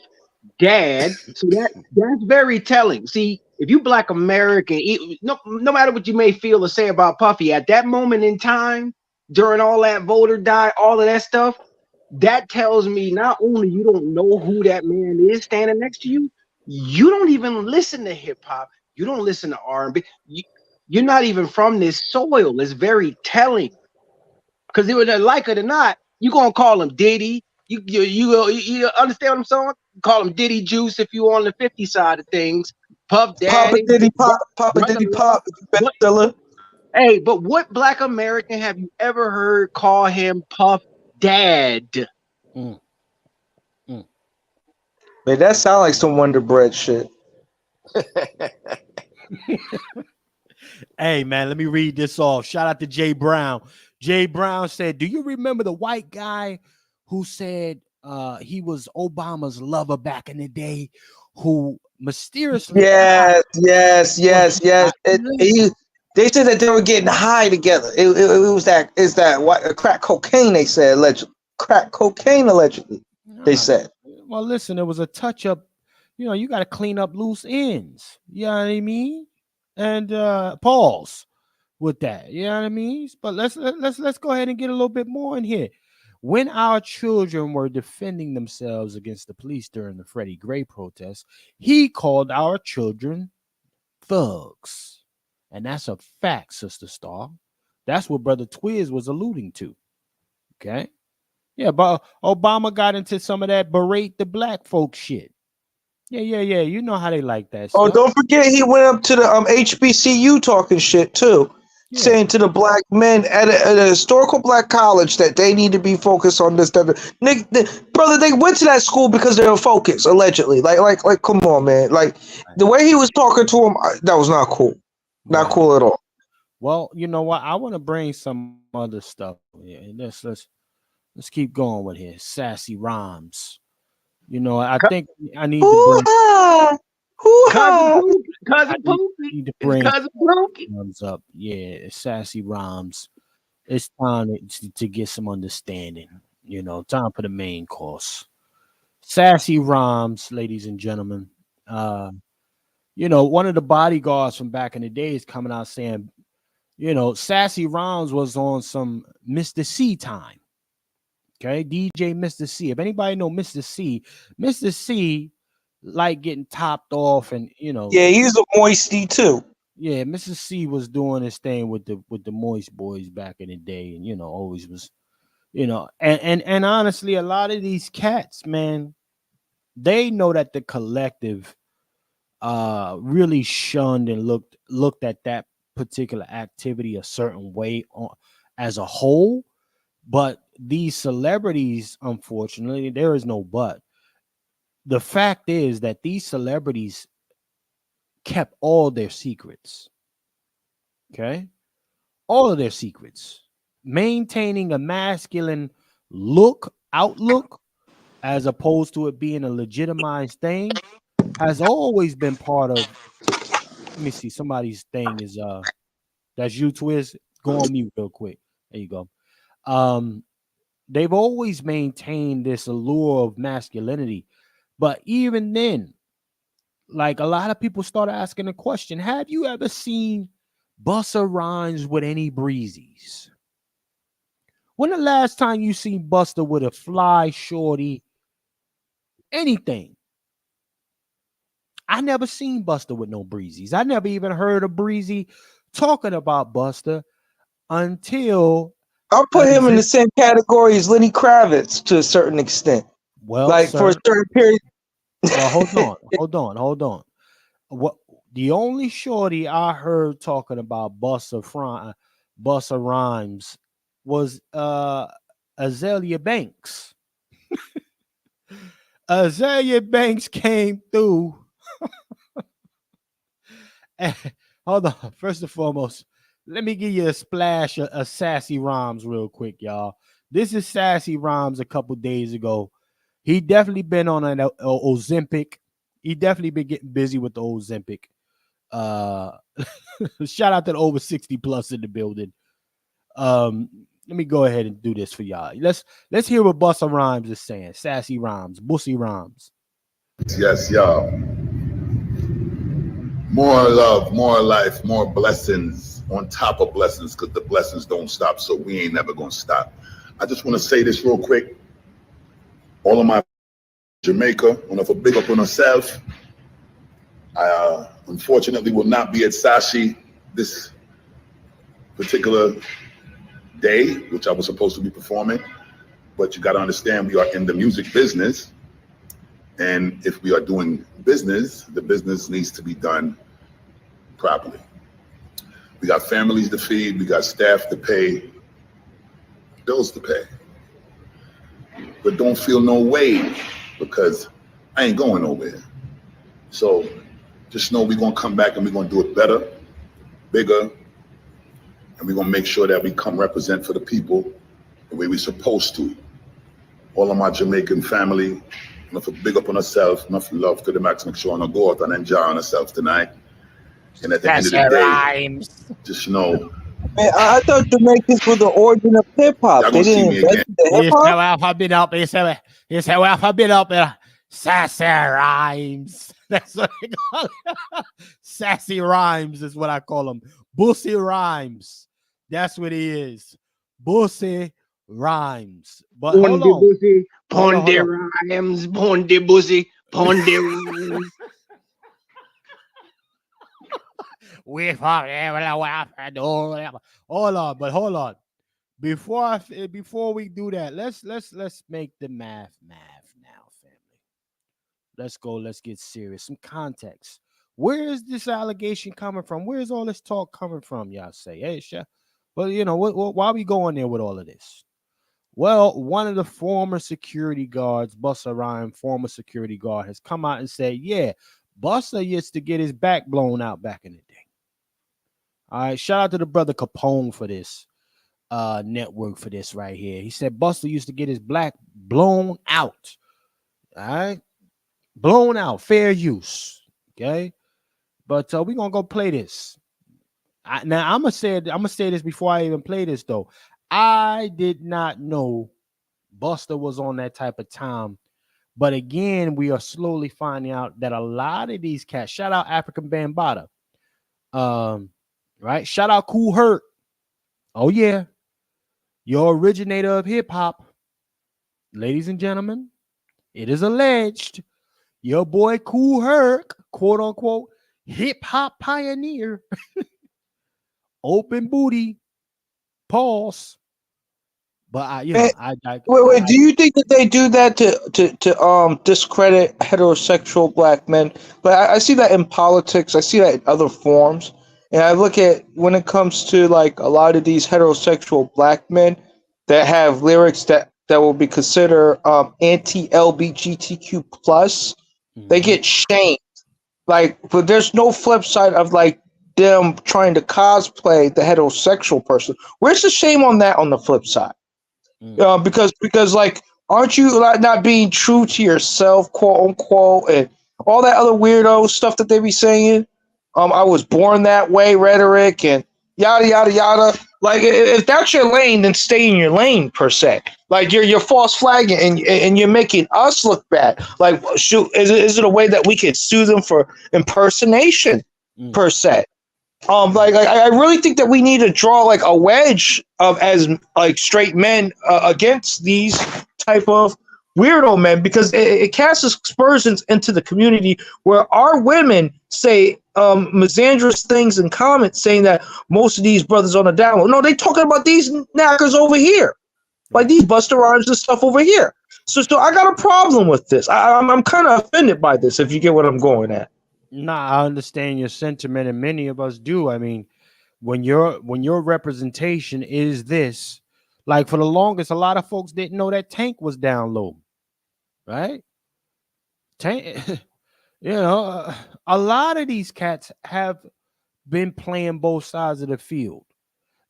Dad. So that's very telling. See, if you Black American, no matter what you may feel or say about Puffy, at that moment in time, during all that voter die, all of that stuff, that tells me not only you don't know who that man is standing next to you, you don't even listen to hip hop. You don't listen to R&B. You're not even from this soil. It's very telling. Because like it or not, you're gonna call him Diddy. You understand what I'm saying? Call him Diddy Juice if you on the 50 side of things. Puff Daddy. Papa Diddy Pop. Hey, but what Black American have you ever heard call him Puff Dad? Man, that sounds like some Wonder Bread shit. Hey, man, let me read this off. Shout out to Jay Brown. Jay Brown said, do you remember the white guy who said he was Obama's lover back in the day, who mysteriously. Yes. They said that they were getting high together. It was that what crack cocaine. They said allegedly. Crack cocaine allegedly. They said. Well, listen, it was a touch up. You know, you got to clean up loose ends. You know what I mean? And pause with that. You know what I mean? But let's go ahead and get a little bit more in here. When our children were defending themselves against the police during the Freddie Gray protest, he called our children thugs. And that's a fact, Sister Star. That's what Brother Twiz was alluding to. Okay? Yeah, but Obama got into some of that berate the black folk shit. Yeah. You know how they like that stuff. Oh, don't forget he went up to the HBCU talking shit too. Yeah. Saying to the black men at a historical black college that they need to be focused on this. Brother, they went to that school because they were focused, allegedly. Like, come on, man. Like the way he was talking to him, that was not cool. Not cool at all. Well, you know what? I want to bring some other stuff. Yeah, let's keep going with here. Sassy rhymes. You know, I think I need to bring cousin Pookie. Thumbs up. Yeah, sassy rhymes. It's time to get some understanding. You know, time for the main course. Sassy rhymes, ladies and gentlemen. You know, one of the bodyguards from back in the day is coming out saying, you know, Sassy Rhymes was on some Mr. C time. Okay, DJ Mr. C. If anybody know Mr. C like getting topped off, and you know, yeah, he's a moisty too. Yeah, Mr. C was doing his thing with the Moist Boys back in the day, and you know, always was, you know, and honestly, a lot of these cats, man, they know that the collective really shunned and looked at that particular activity a certain way as a whole. But these celebrities, unfortunately, there is no but. The fact is that these celebrities kept all their secrets. Okay? All of their secrets. Maintaining a masculine outlook, as opposed to it being a legitimized thing, has always been part of. Let me see. Somebody's thing is that's you, Twiz. Go on mute real quick. There you go. They've always maintained this allure of masculinity, but even then, like a lot of people started asking the question: have you ever seen Busta Rhymes with any breezies? When the last time you seen Busta with a fly shorty? Anything? I never seen Busta with no breezies. I never even heard a breezy talking about Busta until I'll put him in the same category as Lenny Kravitz to a certain extent. Well, like sir, for a certain period. Well, hold on. What the only shorty I heard talking about Busta Rhymes was Azalea Banks. Azalea Banks came through. Hold on. First and foremost, let me give you a splash of Sassy Rhymes real quick, y'all. This is Sassy Rhymes a couple days ago. He definitely been on an Ozempic. He definitely been getting busy with the Ozempic. Shout out to the over 60 plus in the building. Let me go ahead and do this for y'all. Let's hear what Busta Rhymes is saying. Sassy Rhymes, Bussy Rhymes. Yes, y'all. More love, more life, more blessings on top of blessings, because the blessings don't stop, so we ain't never gonna stop. I just want to say this real quick. All of my Jamaica, want to big up on herself. I unfortunately will not be at Sashi this particular day, which I was supposed to be performing. But you got to understand, we are in the music business. And if we are doing business, the business needs to be done properly. We got families to feed, we got staff to pay, bills to pay. But don't feel no way, because I ain't going nowhere. So just know we're gonna come back and we're gonna do it better, bigger, and we're gonna make sure that we come represent for the people the way we're supposed to. All of my Jamaican family, Enough big up on herself. Enough love to the max. Make sure I go out and enjoy on herself tonight. And at the end of the day, just know. Man, I thought Jamaicans were the origin of hip hop. They didn't invent the hip hop. It's how alphabet up there. Sassy rhymes. That's what I call it. Sassy rhymes is what I call them. Bussy rhymes. That's what he is. Bussy rhymes. But hold on. Bussy, Pondy rhymes, Pondy Bussy, Pondy rhymes. Hold on. Before we do that, let's make the math now, family. Let's get serious. Some context. Where is this allegation coming from? Where is all this talk coming from? Y'all say, hey, chef. Well, you know, why are we going there with all of this? Well, one of the former security guards, Busta Rhymes, former security guard, has come out and said, yeah, Busta used to get his back blown out back in the day. All right, shout out to the brother Capone for this network for this right here. He said Busta used to get his back blown out. All right, blown out, fair use. Okay, but we're gonna go play this. Now I'm gonna say this before I even play this though. I did not know Busta was on that type of time. But again, we are slowly finding out that a lot of these cats, shout out African Bambaataa, right? Shout out Kool Herc. Oh, yeah. Your originator of hip hop. Ladies and gentlemen, it is alleged your boy Kool Herc, quote unquote, hip hop pioneer, open booty, pause. But wait. Do you think that they do that to discredit heterosexual black men? But I see that in politics. I see that in other forms. And I look at when it comes to like a lot of these heterosexual black men that have lyrics that will be considered anti-LGBTQ plus, they get shamed. Like, but there's no flip side of like them trying to cosplay the heterosexual person. Where's the shame on that on the flip side? Because like, aren't you not being true to yourself, quote unquote, and all that other weirdo stuff that they be saying? I was born that way rhetoric and yada yada yada. Like, if that's your lane, then stay in your lane per se. Like, you're false flagging and you're making us look bad. Like, shoot, is it a way that we could sue them for impersonation per se? Like I really think that we need to draw like a wedge of as like straight men against these type of weirdo men, because it casts aspersions into the community where our women say misandrous things in comments saying that most of these brothers on the download. No, they talking about these knackers over here, like these Busta Rhymes and stuff over here. So I got a problem with this. I'm kind of offended by this, if you get what I'm going at. Nah, I understand your sentiment, and many of us do. I mean, when your representation is this, like for the longest, a lot of folks didn't know that Tank was down low, right? Tank, you know, a lot of these cats have been playing both sides of the field.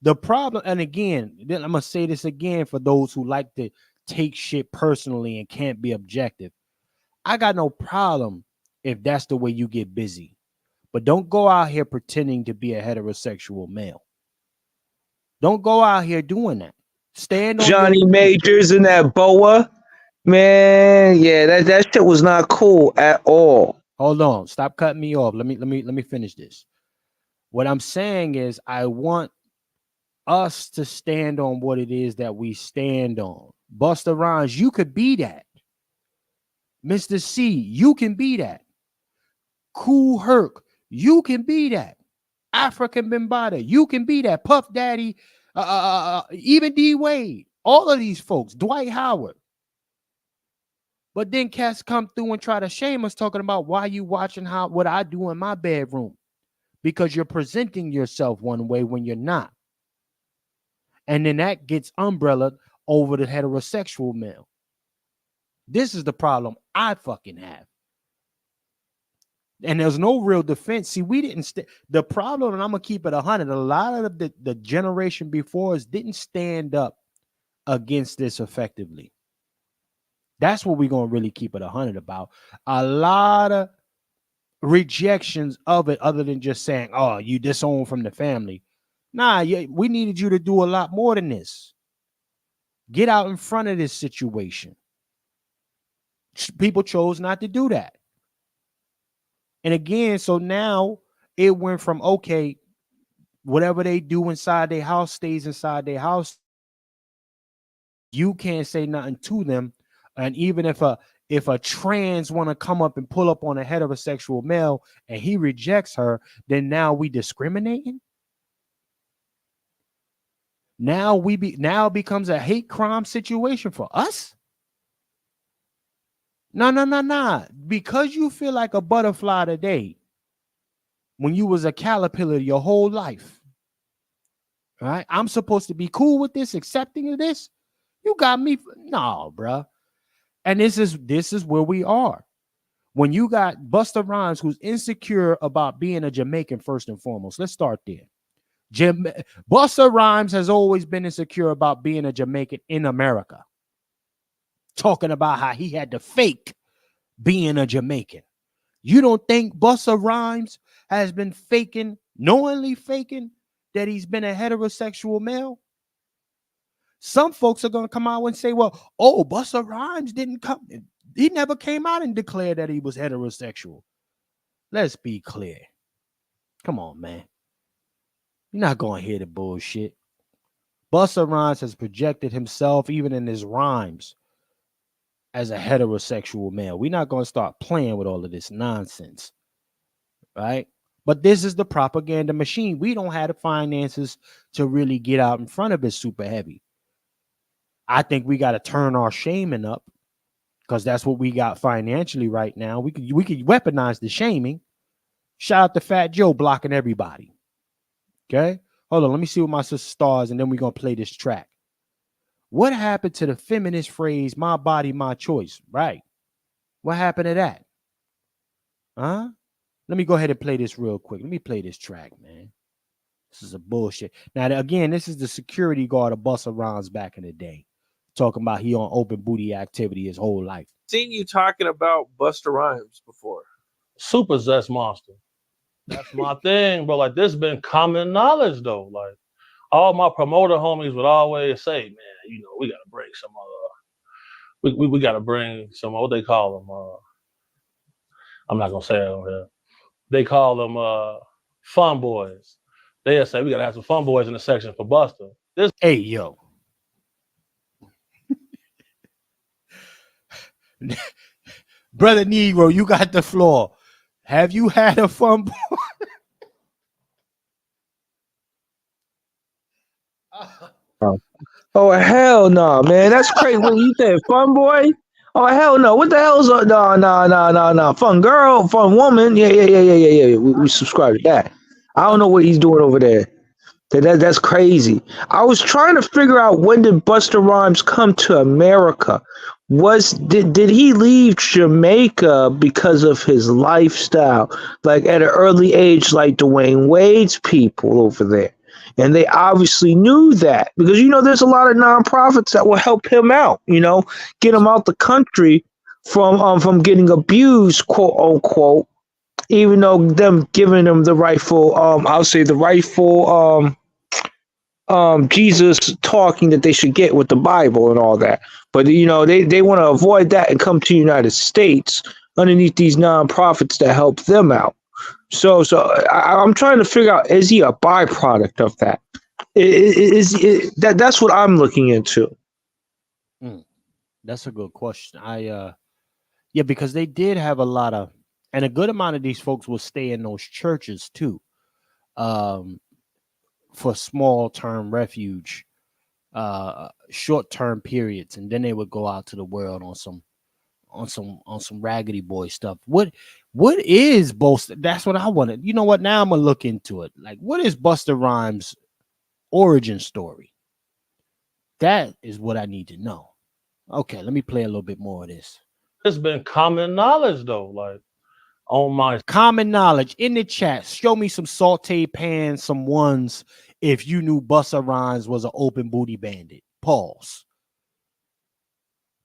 The problem, and again, then I'm gonna say this again for those who like to take shit personally and can't be objective. I got no problem if that's the way you get busy, but don't go out here pretending to be a heterosexual male. Don't go out here doing that. Stand on Johnny Majors and that boa, man. Yeah, that shit was not cool at all. Hold on, stop cutting me off. Let me finish this. What I'm saying is, I want us to stand on what it is that we stand on. Busta Rhymes, you could be that. Mr. C, you can be that. Kool Herc, you can be that. African Bambaataa, you can be that. Puff Daddy, even D Wade, all of these folks, Dwight Howard. But then cats come through and try to shame us, talking about why you watching what I do in my bedroom, because you're presenting yourself one way when you're not. And then that gets umbrellaed over the heterosexual male. This is the problem I fucking have. And there's no real defense. See, we didn't the problem, and I'm gonna keep it 100. A lot of the generation before us didn't stand up against this effectively. That's what we're gonna really keep it 100 about. A lot of rejections of it, other than just saying, "Oh, you disowned from the family." Nah, we needed you to do a lot more than this. Get out in front of this situation. People chose not to do that. And again, so now it went from, okay, whatever they do inside their house stays inside their house. You can't say nothing to them. And even if a trans want to come up and pull up on a heterosexual male and he rejects her, then now we discriminating. Now it becomes a hate crime situation for us. No. Because you feel like a butterfly today, when you was a caterpillar your whole life, right? I'm supposed to be cool with this, accepting of this. You got me. No, bruh. And this is where we are. When you got Busta Rhymes, who's insecure about being a Jamaican first and foremost. Let's start there. Busta Rhymes has always been insecure about being a Jamaican in America. Talking about how he had to fake being a Jamaican. You don't think Busta Rhymes has been knowingly faking that he's been a heterosexual male? Some folks are going to come out and say, well, Busta Rhymes he never came out and declared that he was heterosexual. Let's be clear. Come on, man. You're not going to hear the bullshit. Busta Rhymes has projected himself, even in his rhymes, as a heterosexual male. We're not going to start playing with all of this nonsense, right? But this is the propaganda machine. We don't have the finances to really get out in front of it super heavy. I think we got to turn our shaming up, because that's what we got financially right now. We could weaponize the shaming. Shout out to Fat Joe blocking everybody. Okay, hold on. Let me see what my sister stars, and then we're gonna play this track. What happened to the feminist phrase "my body, my choice"? Right. What happened to that? Huh? Let me go ahead and play this real quick. Let me play this track, man. This is a bullshit. Now, again, this is the security guard of Busta Rhymes back in the day, talking about he on open booty activity his whole life. Seen you talking about Busta Rhymes before. Super zest monster. That's my thing, bro. Like, this been common knowledge, though. Like, all my promoter homies would always say, man, you know, we gotta bring some we gotta bring some, what they call them, I'm not gonna say it on here. They call them fun boys. They'll say we gotta have some fun boys in the section for Busta. Hey, yo. Brother Negro, you got the floor. Have you had a fun boy? Oh, hell no, man. That's crazy. When you said fun boy? Oh, hell no. What the hell's no. Fun girl, fun woman. Yeah. We subscribe to that. I don't know what he's doing over there. That's crazy. I was trying to figure out, when did Busta Rhymes come to America? Did he leave Jamaica because of his lifestyle, like at an early age, like Dwayne Wade's people over there? And they obviously knew that, because, you know, there's a lot of nonprofits that will help him out, you know, get him out the country from getting abused, quote unquote, even though them giving him the rightful, I'll say the rightful Jesus talking that they should get with the Bible and all that. But, you know, they want to avoid that and come to the United States underneath these nonprofits that help them out. So I'm trying to figure out, is he a byproduct of that? That's what I'm looking into. That's a good question. Yeah, because they did have a lot of, and a good amount of these folks will stay in those churches too, for small term refuge, short term periods, and then they would go out to the world on some raggedy boy stuff. What is Busta? That's what I wanted. You know what? Now I'm gonna look into it. Like, what is Busta Rhymes' origin story? That is what I need to know. Okay, let me play a little bit more of this. It's been common knowledge, though. Like, on my common knowledge in the chat, show me some saute pans, some ones, if you knew Busta Rhymes was an open booty bandit. Pause.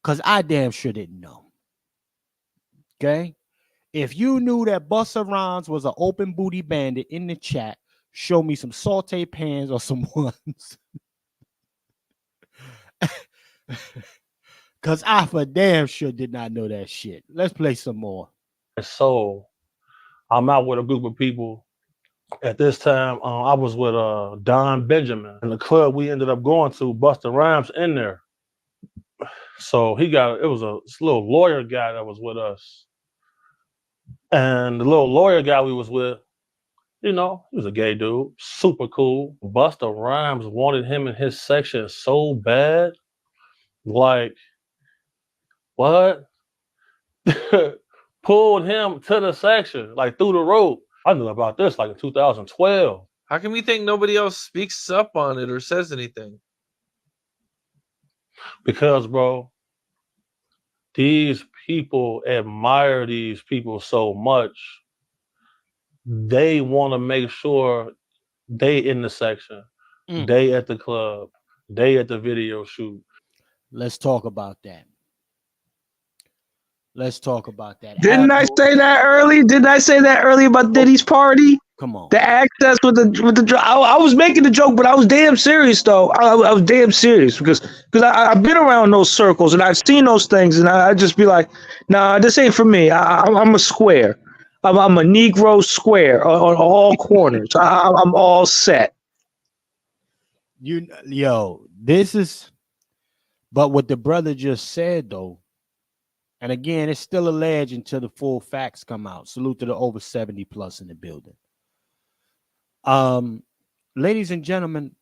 Because I damn sure didn't know. Okay? If you knew that Busta Rhymes was an open booty bandit in the chat, show me some saute pans or some ones. Because I for damn sure did not know that shit. Let's play some more. So I'm out with a group of people. At this time, I was with Don Benjamin in the club we ended up going to. Busta Rhymes in there. So it was a little lawyer guy that was with us. And the little lawyer guy we was with, he was a gay dude, super cool. Busta Rhymes wanted him in his section so bad. Like, what? Pulled him to the section, like through the rope. I knew about this like in 2012. How come you think nobody else speaks up on it or says anything? Because, bro, these people admire these people so much. They want to make sure they in the section, they at the club, they at the video shoot. Let's talk about that. Let's talk about that. Didn't I say that early? Didn't I say that early about Diddy's party? Come on. The access with the I was making the joke, but I was damn serious though. I was damn serious because I've been around those circles and I've seen those things, and I just be like, nah, this ain't for me. I'm a square. I'm a Negro square on all corners. I'm all set. This is, but what the brother just said though, and again, it's still alleged until the full facts come out. Salute to the over 70 plus in the building. Ladies and gentlemen,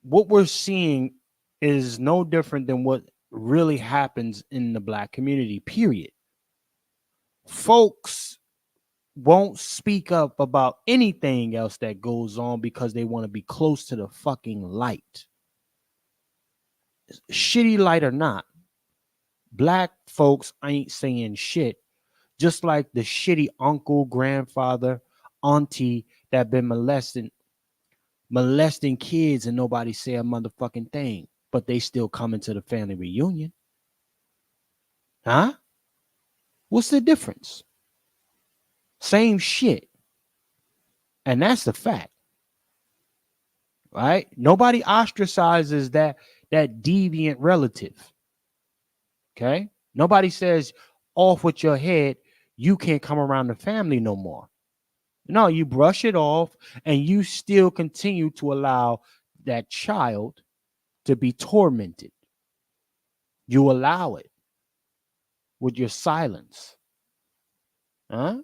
what we're seeing is no different than what really happens in the black community, period. Folks won't speak up about anything else that goes on because they want to be close to the fucking light. Shitty light or not, black folks ain't saying shit, just like the shitty uncle, grandfather, auntie that been molesting kids and nobody say a motherfucking thing, but they still coming to the family reunion. Huh? What's the difference? Same shit. And that's the fact. Right? Nobody ostracizes that deviant relative. Okay? Nobody says, off with your head, you can't come around the family no more. No, you brush it off and you still continue to allow that child to be tormented. You allow it with your silence. Huh?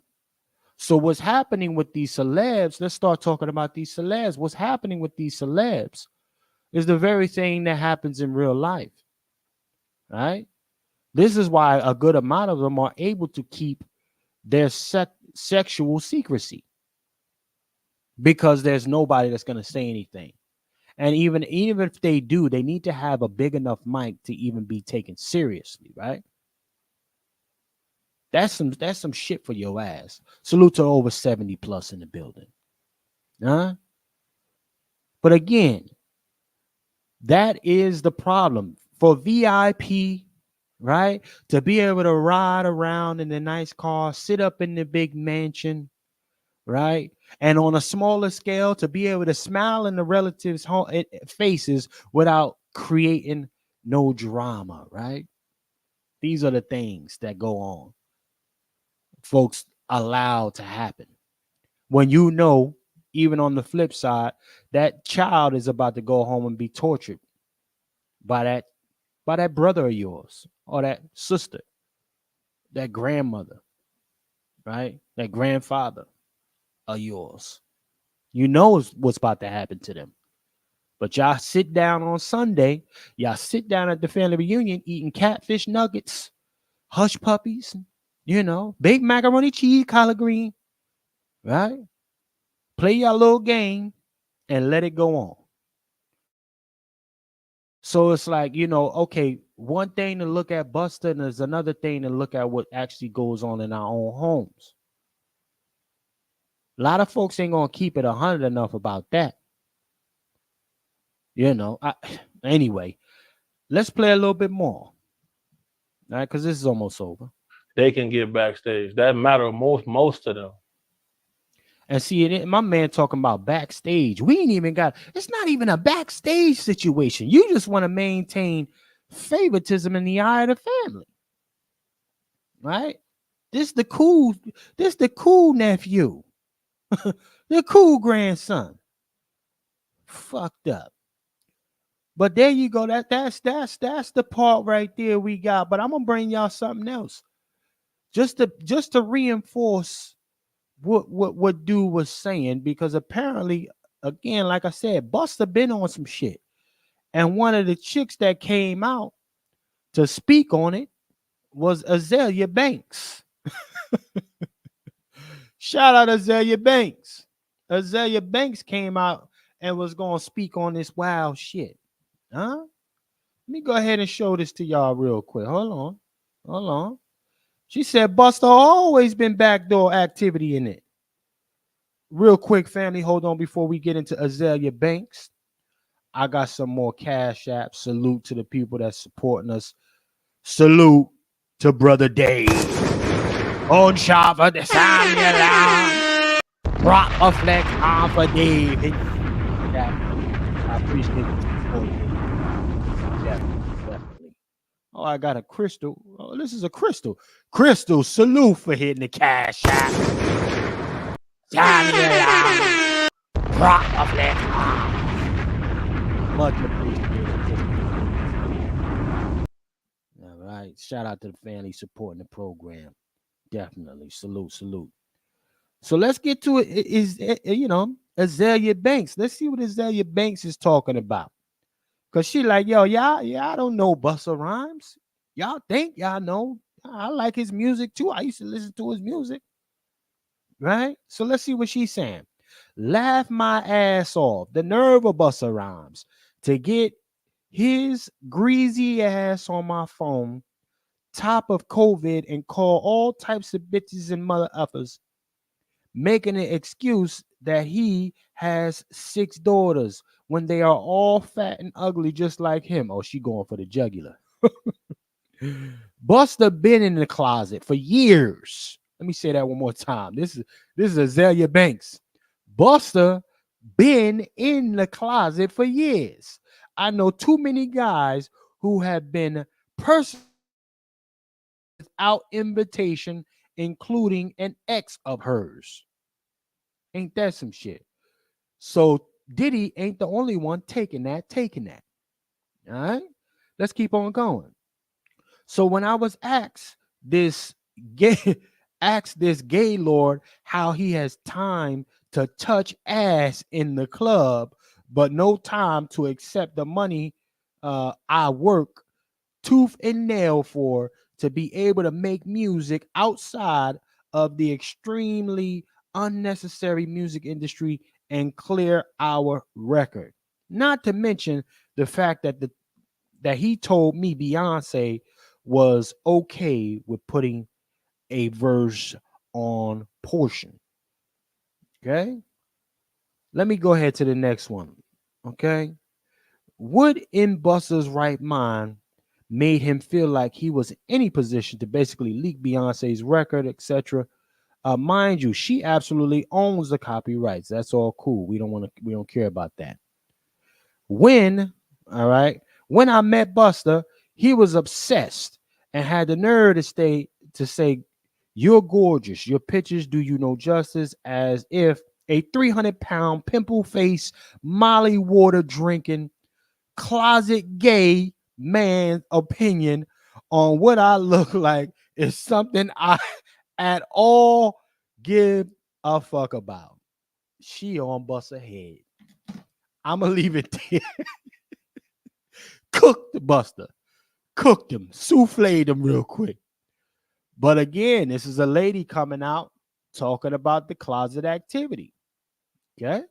So what's happening with these celebs, let's start talking about these celebs. What's happening with these celebs is the very thing that happens in real life. Right? This is why a good amount of them are able to keep their sexual secrecy, because there's nobody that's going to say anything. And even if they do, they need to have a big enough mic to even be taken seriously, right? That's some shit for your ass. Salute to over 70 plus in the building. Huh? But again, that is the problem. For VIP, right? To be able to ride around in the nice car, sit up in the big mansion, right? And on a smaller scale, to be able to smile in the relatives' faces without creating no drama, right? These are the things that go on. Folks allow to happen. When you know, even on the flip side, that child is about to go home and be tortured by that brother of yours or that sister, that grandmother, right? That grandfather of yours. You know what's about to happen to them. But y'all sit down on Sunday, y'all sit down at the family reunion eating catfish nuggets, hush puppies, baked macaroni cheese, collard green, right? Play your little game and let it go on. So it's like, okay, one thing to look at Busta, and there's another thing to look at what actually goes on in our own homes. A lot of folks ain't going to keep it 100 enough about that. Anyway, Let's play a little bit more. All right, because this is almost over. They can get backstage. That matter most to them. And see, my man talking about backstage. We ain't even got. It's not even a backstage situation. You just want to maintain favoritism in the eye of the family, right? This the cool nephew, the cool grandson. Fucked up. But there you go. That's the part right there we got. But I'm gonna bring y'all something else, just to reinforce what dude was saying, because apparently, again, like I said, Busta been on some shit, and one of the chicks that came out to speak on it was Azalea Banks. Shout out Azalea Banks. Azalea Banks came out and was gonna speak on this wild shit. Huh? Let me go ahead and show this to y'all real quick. Hold on. She said Busta always been backdoor activity in it. Real quick, family, hold on before we get into Azalea Banks. I got some more cash apps. Salute to the people that's supporting us. Salute to Brother Dave. On shop for the sound alarm. Drop a flex on for Dave. I appreciate the support. Definitely. Oh, I got a crystal. Oh, this is a crystal. Crystal, salute for hitting the cash app. Sound alarm. Drop a flex on. Much appreciated. All right. Shout out to the family supporting the program. Definitely. Salute. So let's get to it. Is Azalea Banks. Let's see what Azalea Banks is talking about. Because she like, y'all don't know Busta Rhymes. Y'all think y'all know. I like his music too. I used to listen to his music. Right? So let's see what she's saying. Laugh my ass off. The nerve of Busta Rhymes to get his greasy ass on my phone, top of COVID, and call all types of bitches and mother effers, making an excuse that he has 6 daughters when they are all fat and ugly just like him. Oh, she going for the jugular. Busta been in the closet for years. Let me say that one more time. This is Azalea Banks. Busta been in the closet for years. I know too many guys who have been personally without invitation, including an ex of hers. Ain't that some shit? So Diddy ain't the only one taking that. All right, let's keep on going. So when I was asked this gay lord how he has time to touch ass in the club, but no time to accept the money I work tooth and nail for to be able to make music outside of the extremely unnecessary music industry and clear our record. Not to mention the fact that he told me Beyonce was okay with putting a verse on Portion. Okay? Let me go ahead to the next one. Okay? Would in Busta's right mind made him feel like he was in any position to basically leak Beyonce's record, etc. Mind you, she absolutely owns the copyrights. That's all cool. We don't care about that. When I met Busta, he was obsessed and had the nerve to say, "You're gorgeous. Your pictures do you no justice," as if a 300-pound pimple face, Molly water drinking, closet gay man's opinion on what I look like is something I at all give a fuck about. She on Busta head. I'ma leave it there. Cooked the Busta. Cooked him. Souffled him real quick. But again, this is a lady coming out talking about the closet activity. Okay?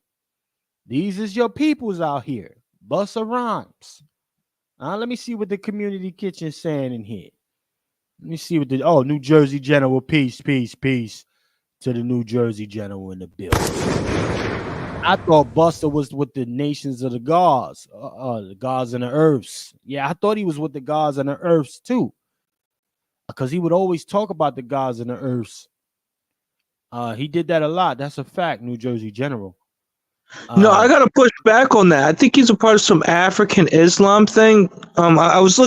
These is your peoples out here. Busta Rhymes. Let me see what the community kitchen's saying in here. Let me see what New Jersey General. Peace to the New Jersey General in the building. I thought Buster was with the nations of the gods and the earths. Yeah, I thought he was with the gods and the earths too, because he would always talk about the gods and the earths. He did that a lot. That's a fact, New Jersey General. No, I gotta push back on that. I think he's a part of some African Islam thing. I was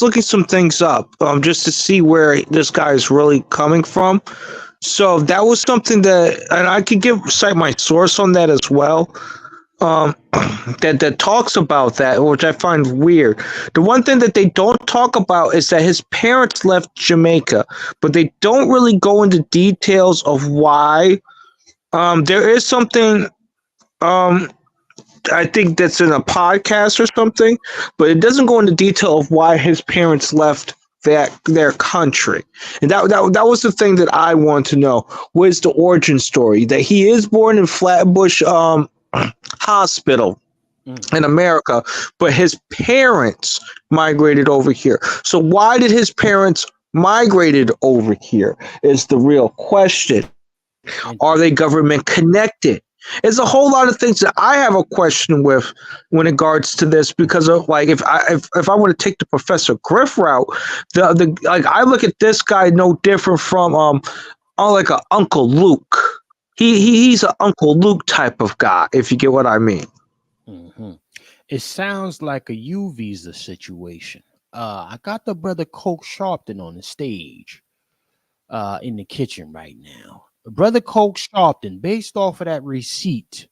looking some things up, just to see where this guy is really coming from. So that was something that, and I could cite my source on that as well. That talks about that, which I find weird. The one thing that they don't talk about is that his parents left Jamaica, but they don't really go into details of why. There is something. I think that's in a podcast or something, but it doesn't go into detail of why his parents left their country. And that was the thing that I want to know. What is the origin story? That he is born in Flatbush Hospital in America, but his parents migrated over here. So why did his parents migrated over here is the real question. Are they government connected? There's a whole lot of things that I have a question with when it regards to this, because of, like, if I want to take the Professor Griff route, the like, I look at this guy no different from like a Uncle Luke. He's an Uncle Luke type of guy, if you get what I mean. Mm-hmm. It sounds like a U visa situation. I got the brother Coke Sharpton on the stage in the kitchen right now. Brother Coke Sharpton, based off of that receipt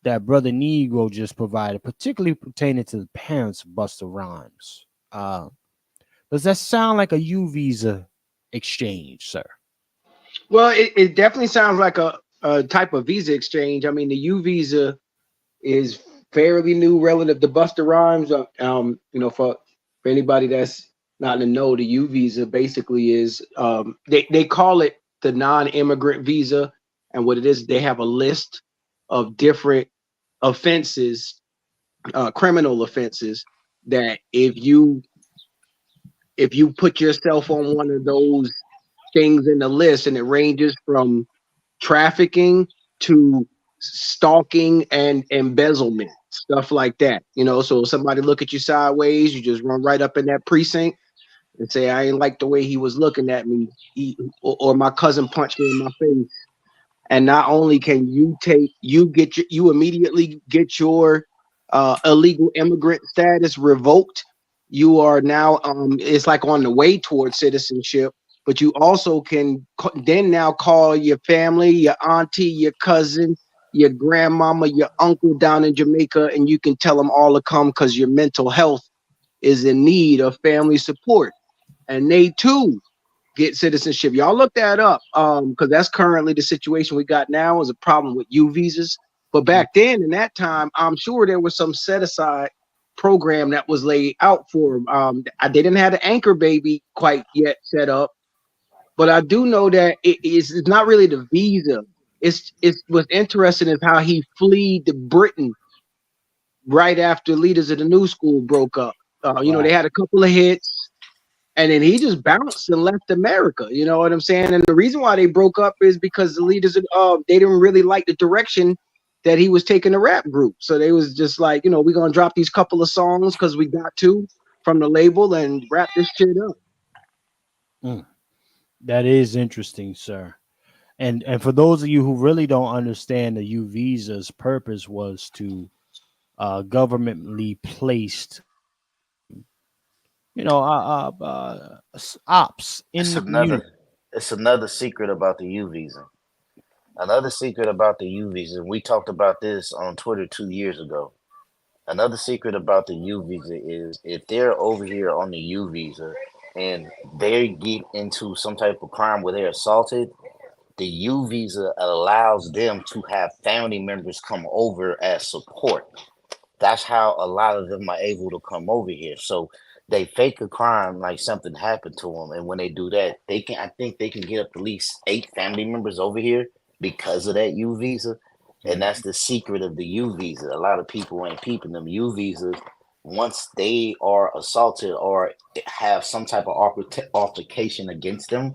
that Brother Negro just provided, particularly pertaining to the parents of Busta Rhymes, does that sound like a U visa exchange, sir? Well, it definitely sounds like a type of visa exchange. I mean, the U visa is fairly new relative to Busta Rhymes. For anybody that's not in the know, the U visa basically is they call it the non-immigrant visa, and what it is, they have a list of different offenses, criminal offenses, that if you put yourself on one of those things in the list, and it ranges from trafficking to stalking and embezzlement, stuff like that. So if somebody look at you sideways, you just run right up in that precinct and say, I ain't like the way he was looking at me, or my cousin punched me in my face. And not only can you immediately get your illegal immigrant status revoked, you are now it's like on the way towards citizenship, but you also can then now call your family, your auntie, your cousin, your grandmama, your uncle down in Jamaica, and you can tell them all to come because your mental health is in need of family support. And they too get citizenship. Y'all look that up, because that's currently the situation we got now, is a problem with U visas. But back then, in that time, I'm sure there was some set aside program that was laid out for them. They didn't have the anchor baby quite yet set up, but I do know that it's not really the visa. It's what's interesting is how he fled to Britain right after Leaders of the New School broke up. They had a couple of hits, and then he just bounced and left America. You know what I'm saying? And the reason why they broke up is because the leaders, they didn't really like the direction that he was taking the rap group. So they was just like, we're going to drop these couple of songs because we got to from the label and wrap this shit up. That is interesting, sir. And for those of you who really don't understand, the U visa's purpose was to governmentally placed ops in the community. It's another secret about the U visa. Another secret about the U visa. We talked about this on Twitter 2 years ago. Another secret about the U visa is if they're over here on the U visa and they get into some type of crime where they're assaulted, the U visa allows them to have family members come over as support. That's how a lot of them are able to come over here. So they fake a crime like something happened to them, and when they do that, I think they can get up at least 8 family members over here because of that U visa. And that's the secret of the U visa. A lot of people ain't peeping them U visas. Once they are assaulted or have some type of altercation against them,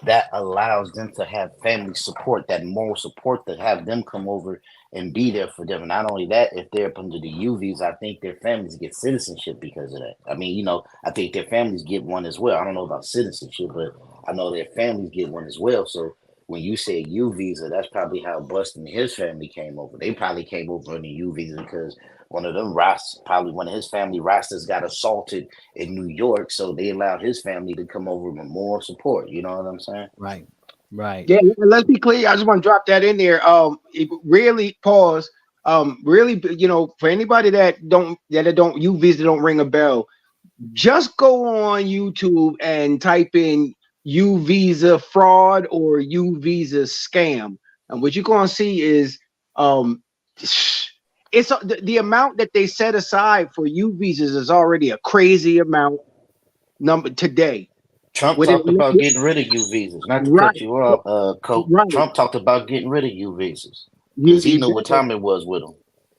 that allows them to have family support, that moral support, to have them come over and be there for them. And not only that, if they're up under the UVs, I think their families get citizenship because of that. I mean, you know, I think their families get one as well. I don't know about citizenship, but I know their families get one as well. So when you say U visa, that's probably how Busta and his family came over. They probably came over on the U visa because one of them probably one of his family Rastas got assaulted in New York, so they allowed his family to come over with more support. You know what I'm saying? Right. Right. Yeah, let's be clear. I just want to drop that in there. Really pause. Really, you know, for anybody that don't U visa don't ring a bell, just go on YouTube and type in U visa fraud or U visa scam, and what you're gonna see is it's the amount that they set aside for U visas is already a crazy amount number today. Trump talked about getting rid of U visas. Not to cut you off, Coach. Right. Trump talked about getting rid of U visas because he knew what time it was with them.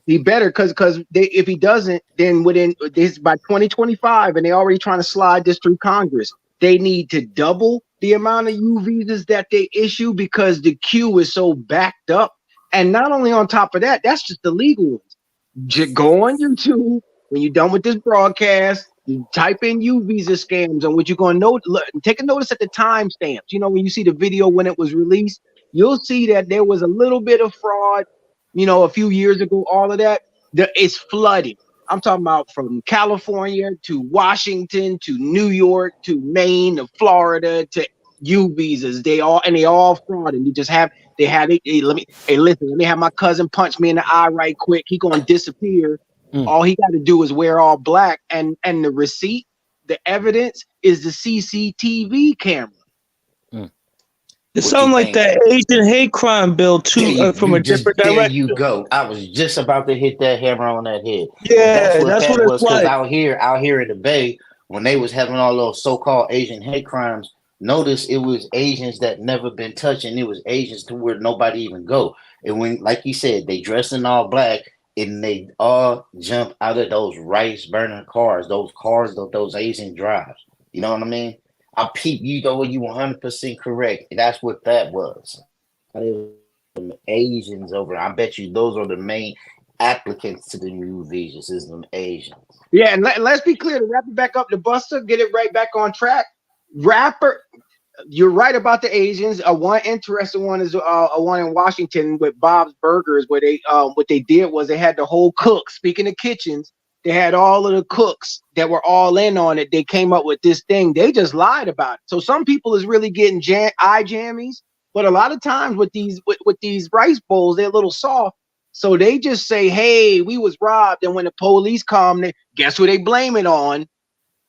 He better, because if he doesn't, then within this by 2025, and they're already trying to slide this through Congress, they need to double the amount of U visas that they issue because the queue is so backed up. And not only on top of that, that's just the legal ones. Just go on YouTube when you're done with this broadcast. You type in U visa scams, and what you're going to take a notice at the timestamps. You know, when you see the video when it was released, you'll see that there was a little bit of fraud. You know, a few years ago, all of that, it's flooded. I'm talking about from California to Washington to New York to Maine to Florida to U visas. They all fraud, and let me have my cousin punch me in the eye right quick. He gonna disappear. All he got to do is wear all black, and the receipt, the evidence is the CCTV camera. It sounds like that Asian hate crime bill too, from a different direction. There you go. I was just about to hit that hammer on that head. Yeah, that's what was. it's like. Out here in the Bay, when they was having all those so-called Asian hate crimes, notice it was Asians that never been touched, and it was Asians to where nobody even go. And when, like you said, they dress in all black, and they all jump out of those rice burning cars, those Asian drives. You know what I mean? I peep, you 100% correct. That's what that was. Asians over. I bet you those are the main applicants to the new visas, is them Asians. Yeah, and let's be clear, to wrap it back up to Busta, get it right back on track. You're right about the Asians. One interesting one is one in Washington with Bob's Burgers, where they what they did was they had the whole cook. Speaking of kitchens, they had all of the cooks that were all in on it. They came up with this thing. They just lied about it. So some people is really getting eye jammies, but a lot of times with these rice bowls, they're a little soft. So they just say, "Hey, we was robbed," and when the police come, guess who they blame it on?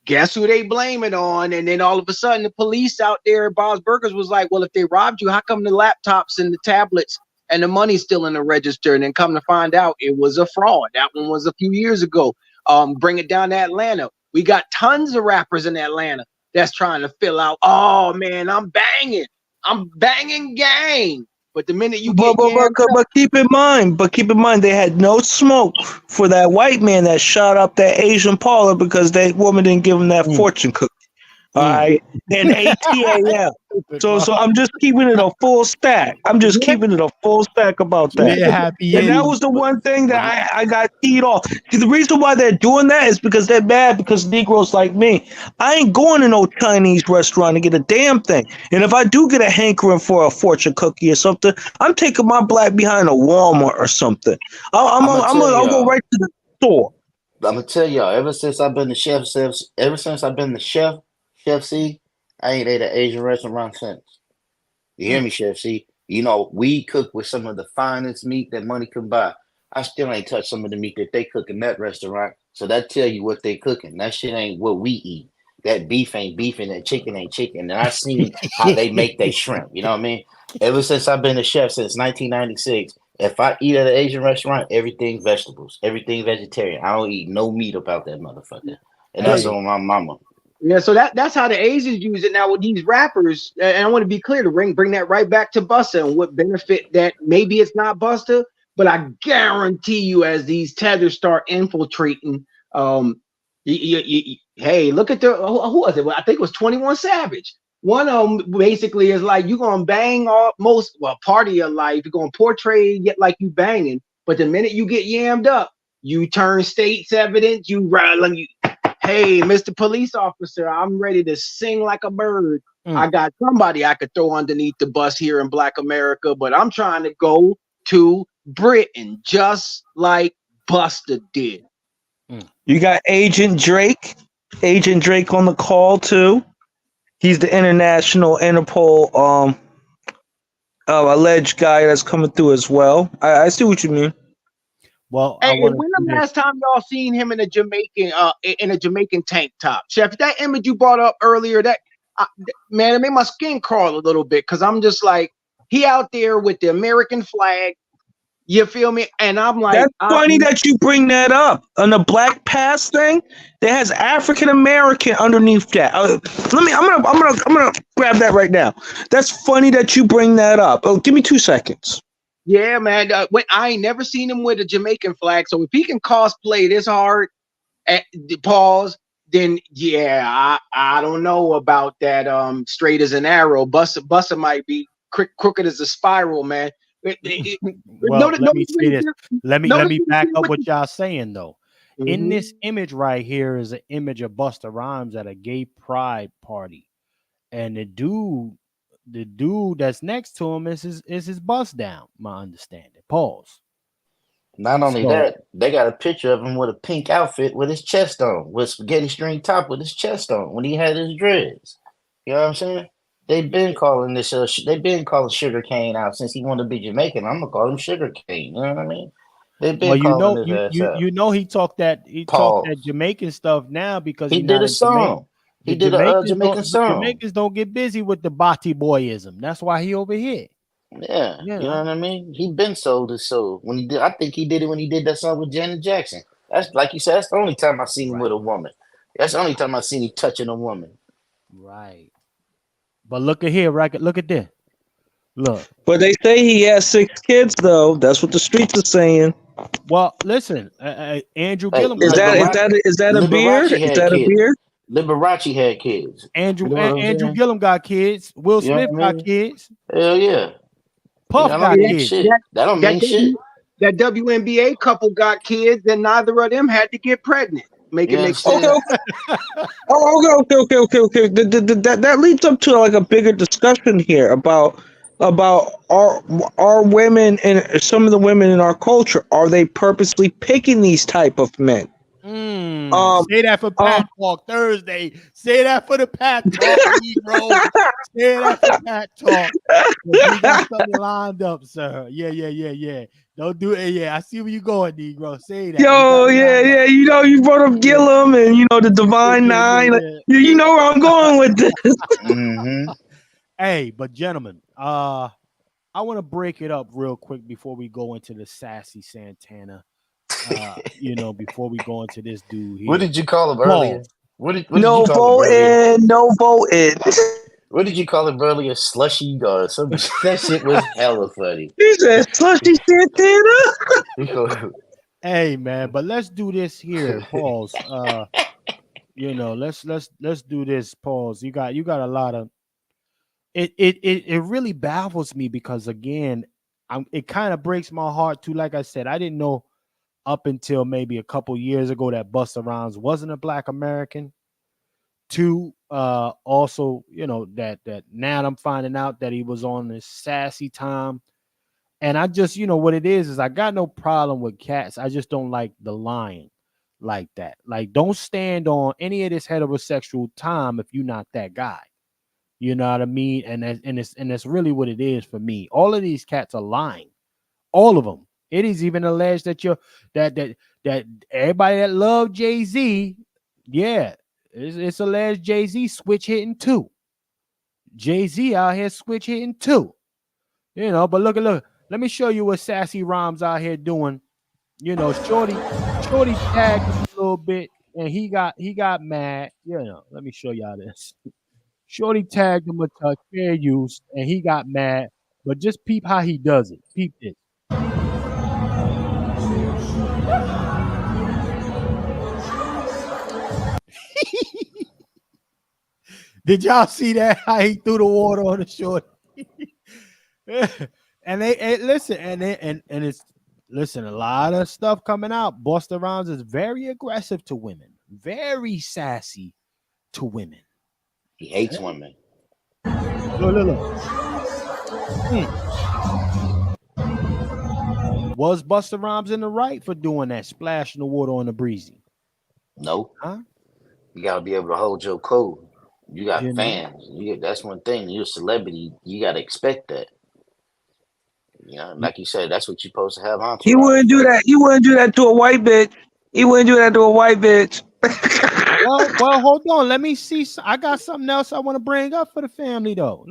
Guess who they blame it on? And then all of a sudden, the police out there at Bob's Burgers was like, well, if they robbed you, how come the laptops and the tablets and the money's still in the register? And then come to find out it was a fraud. That one was a few years ago. Bring it down to Atlanta. We got tons of rappers in Atlanta that's trying to fill out, oh, man, I'm banging gang. But the minute you get but keep in mind, they had no smoke for that white man that shot up that Asian parlor because that woman didn't give him that fortune cookie. All right, and ATAL. So I'm just keeping it a full stack. I'm just keeping it a full stack about that. And that was the one thing that I got teed off. The reason why they're doing that is because they're mad because Negroes like me. I ain't going to no Chinese restaurant to get a damn thing. And if I do get a hankering for a fortune cookie or something, I'm taking my black behind a Walmart or something. I'll go right to the store. I'm gonna tell y'all. Ever since I've been the Chef C, I ain't ate an Asian restaurant since. You hear me, Chef C? You know, we cook with some of the finest meat that money can buy. I still ain't touched some of the meat that they cook in that restaurant. So that tell you what they cooking. That shit ain't what we eat. That beef ain't beef and that chicken ain't chicken. And I seen how they make their shrimp. You know what I mean? Ever since I've been a chef since 1996, if I eat at an Asian restaurant, everything vegetables, everything vegetarian. I don't eat no meat about that motherfucker. And that's on my mama. Yeah, so that's how the Asians use it now with these rappers. And I want to be clear to bring that right back to Busta and what benefit that maybe it's not Busta, but I guarantee you as these tethers start infiltrating, hey, look at who was it? I think it was 21 Savage. One of them basically is like you gonna bang part of your life. You're gonna portray it like you banging, but the minute you get yammed up, you turn state's evidence. You rattle you. Hey, Mr. Police Officer, I'm ready to sing like a bird. I got somebody I could throw underneath the bus here in Black America, but I'm trying to go to Britain just like Busta did. You got Agent Drake on the call too. He's the international Interpol alleged guy that's coming through as well. I see what you mean. Well, hey, when the last time y'all seen him in a Jamaican tank top, Chef? That image you brought up earlier, man, it made my skin crawl a little bit because I'm just like, he out there with the American flag. You feel me? And I'm like, that's funny that you bring that up on the Black Pass thing. That has African American underneath that. I'm gonna grab that right now. That's funny that you bring that up. Oh, give me 2 seconds. Yeah, man. I ain't never seen him with a Jamaican flag. So if he can cosplay this hard, pause. Then yeah, I don't know about that. Straight as an arrow. Busta might be crooked as a spiral, man. Well, let me say this. Let me back up what y'all saying though. In this image right here is an image of Busta Rhymes at a gay pride party, and the dude that's next to him is his bust down. My understanding. Pause. Not only that, they got a picture of him with a pink outfit with his chest on, with spaghetti string top with his chest on when he had his dreads. You know what I'm saying? They've been calling this. They've been calling Sugar Cane out since he wanted to be Jamaican. I'm gonna call him Sugar Cane. You know what I mean? They've been calling his ass out. You know he talked that Jamaican stuff now because he did a song. He did a Jamaican song. Jamaicans don't get busy with the Bati boyism. That's why he over here. Yeah, you know what I mean. He been sold his soul when he did. I think he did it when he did that song with Janet Jackson. That's like you said. That's the only time I seen him with a woman. That's the only time I seen him touching a woman. Right. But look at here, right? Look at this. Look. But they say he has 6 kids, though. That's what the streets are saying. Well, listen, Andrew Gillum. Is that a beard? Is that a beard? Liberace had kids. Andrew Gillum got kids. Will Smith got kids. Hell yeah. Puff got kids. That don't mean shit. That WNBA couple got kids, and neither of them had to get pregnant. Make it make sense. Okay. That leads up to like a bigger discussion here about our women and some of the women in our culture. Are they purposely picking these type of men? Say that for Pat Talk Thursday. Say that for the Pat Talk, Negro. Say that for Pat Talk. We got something lined up, sir. Yeah. Don't do it. Yeah, I see where you going, Negro. Say that. Yo, yeah. You know, you brought up Gillum and you know the Divine Nine. You know where I'm going with this. Hey, but gentlemen, I want to break it up real quick before we go into the Sassy Santana. Before we go into this dude here. What did you call him earlier? No voting. What did you call him earlier? Slushy or something? That shit was hella funny. He said Slushy Santana. Hey man, but let's do this here. Pause. Let's do this. Pause. You got a lot of it really baffles me because again, it kind of breaks my heart too. Like I said, I didn't know up until maybe a couple years ago that Busta Rhymes wasn't a Black American. Two, also, that now I'm finding out that he was on this sassy time. And I just, what it is I got no problem with cats. I just don't like the lying like that. Like, don't stand on any of this heterosexual time if you're not that guy. You know what I mean? And that's really what it is for me. All of these cats are lying. All of them. It is even alleged that that everybody that loved Jay-Z, yeah, it's alleged Jay-Z switch hitting too. Jay-Z out here switch hitting too. But look. Let me show you what Sassy Rhymes out here doing. Shorty tagged him a little bit, and he got mad. Let me show y'all this. Shorty tagged him a touch, fair use, and he got mad. But just peep how he does it. Peep this. Did y'all see that? How he threw the water on the short? And listen, and it's listen, a lot of stuff coming out. Busta Rhymes is very aggressive to women, very sassy to women. He hates women. Look. Was Busta Rhymes in the right for doing that, splashing the water on the breezy? No. Huh? You gotta be able to hold your code. You got You know? fans. That's one thing. You're a celebrity. You gotta expect that. You know, like you said, that's what you're supposed to have on. He wouldn't do that. He wouldn't do that to a white bitch. He wouldn't do that to a white bitch. well, hold on. Let me see. I got something else I want to bring up for the family, though.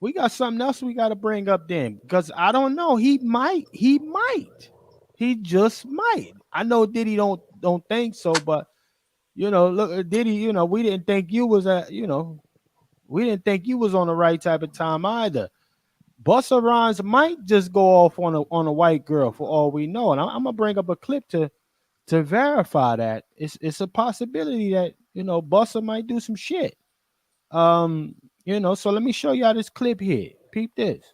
We got something else we got to bring up then, because I don't know. He might. He just might. I know Diddy don't think so, but you know, look, Diddy. You know, we didn't think you was we didn't think you was on the right type of time either. Busta Rhymes might just go off on a white girl for all we know, and I'm gonna bring up a clip to verify that. It's a possibility that Busta might do some shit. So let me show y'all this clip here. Peep this.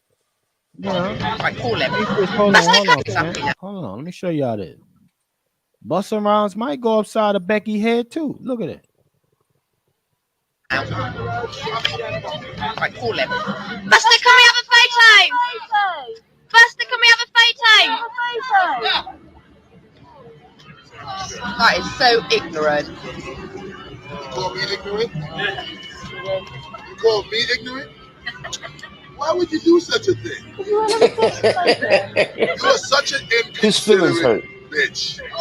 Right, call him. Hold on. Let me show y'all this. Busta Rhymes might go upside of Becky head too. Look at it. Right, call him. Busta, can we have a photo? Busta, can we have a photo? That is so ignorant. You call me ignorant? You call me ignorant? Why would you do such a thing? You're such an inconsiderate bitch. I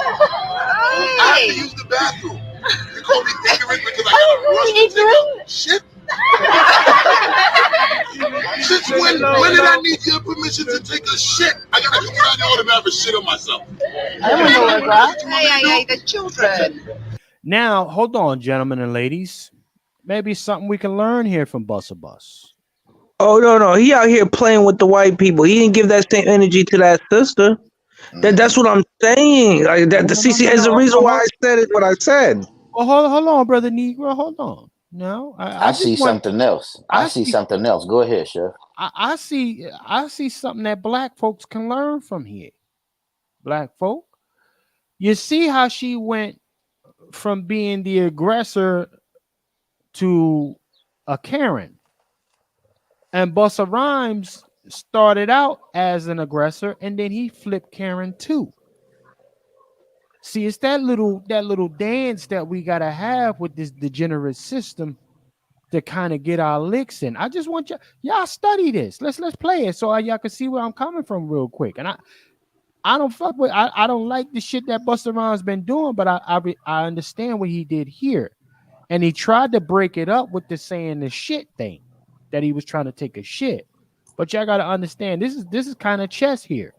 have to use the bathroom. You call me ignorant because I gotta rush to take a shit? Since when did I need your permission to take a shit? I gotta come down the order to have a shit on myself. Hey, the children. Now, hold on, gentlemen and ladies. Maybe something we can learn here from Busta Bus. Oh no, he out here playing with the white people. He didn't give that same energy to that sister. That's what I'm saying. Like that, the CC is the reason why I said it. What I said. Well, hold on, brother Negro. Hold on. No, I see something else. I see something else. Go ahead, Chef. I see something that black folks can learn from here. Black folk, you see how she went from being the aggressor to a Karen, and Busta Rhymes started out as an aggressor, and then he flipped Karen too. See, it's that little dance that we gotta have with this degenerate system to kind of get our licks in. I just want y'all study this. Let's play it so y'all can see where I'm coming from real quick. And I don't fuck with. I don't like the shit that Busta Rhymes been doing, but I understand what he did here, and he tried to break it up with the saying the shit thing, that he was trying to take a shit. But y'all gotta understand this is kind of chess here.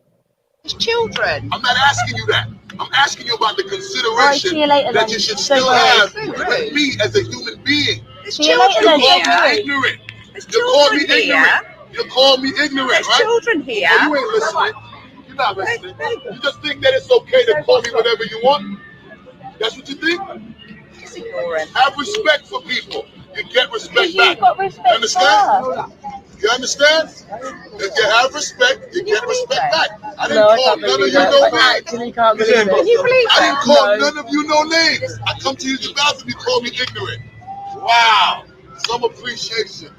It's children. I'm not asking you that. I'm asking you about the consideration that you should still have with me as a human being. It's children You call me here. ignorant. There's You call me children here. ignorant. You call me ignorant, There's right? children here. Oh, you ain't listening. You're not listening. You just think that it's okay to call me whatever you want? That's what you think? It's ignorant. Have respect for people. You get respect You back. got respect You understand? You understand? If you have respect, you get respect back. I didn't call none of you no names. Can you believe I didn't call none of you no names. I come to you the bathroom, you call me ignorant. Wow. Some appreciation.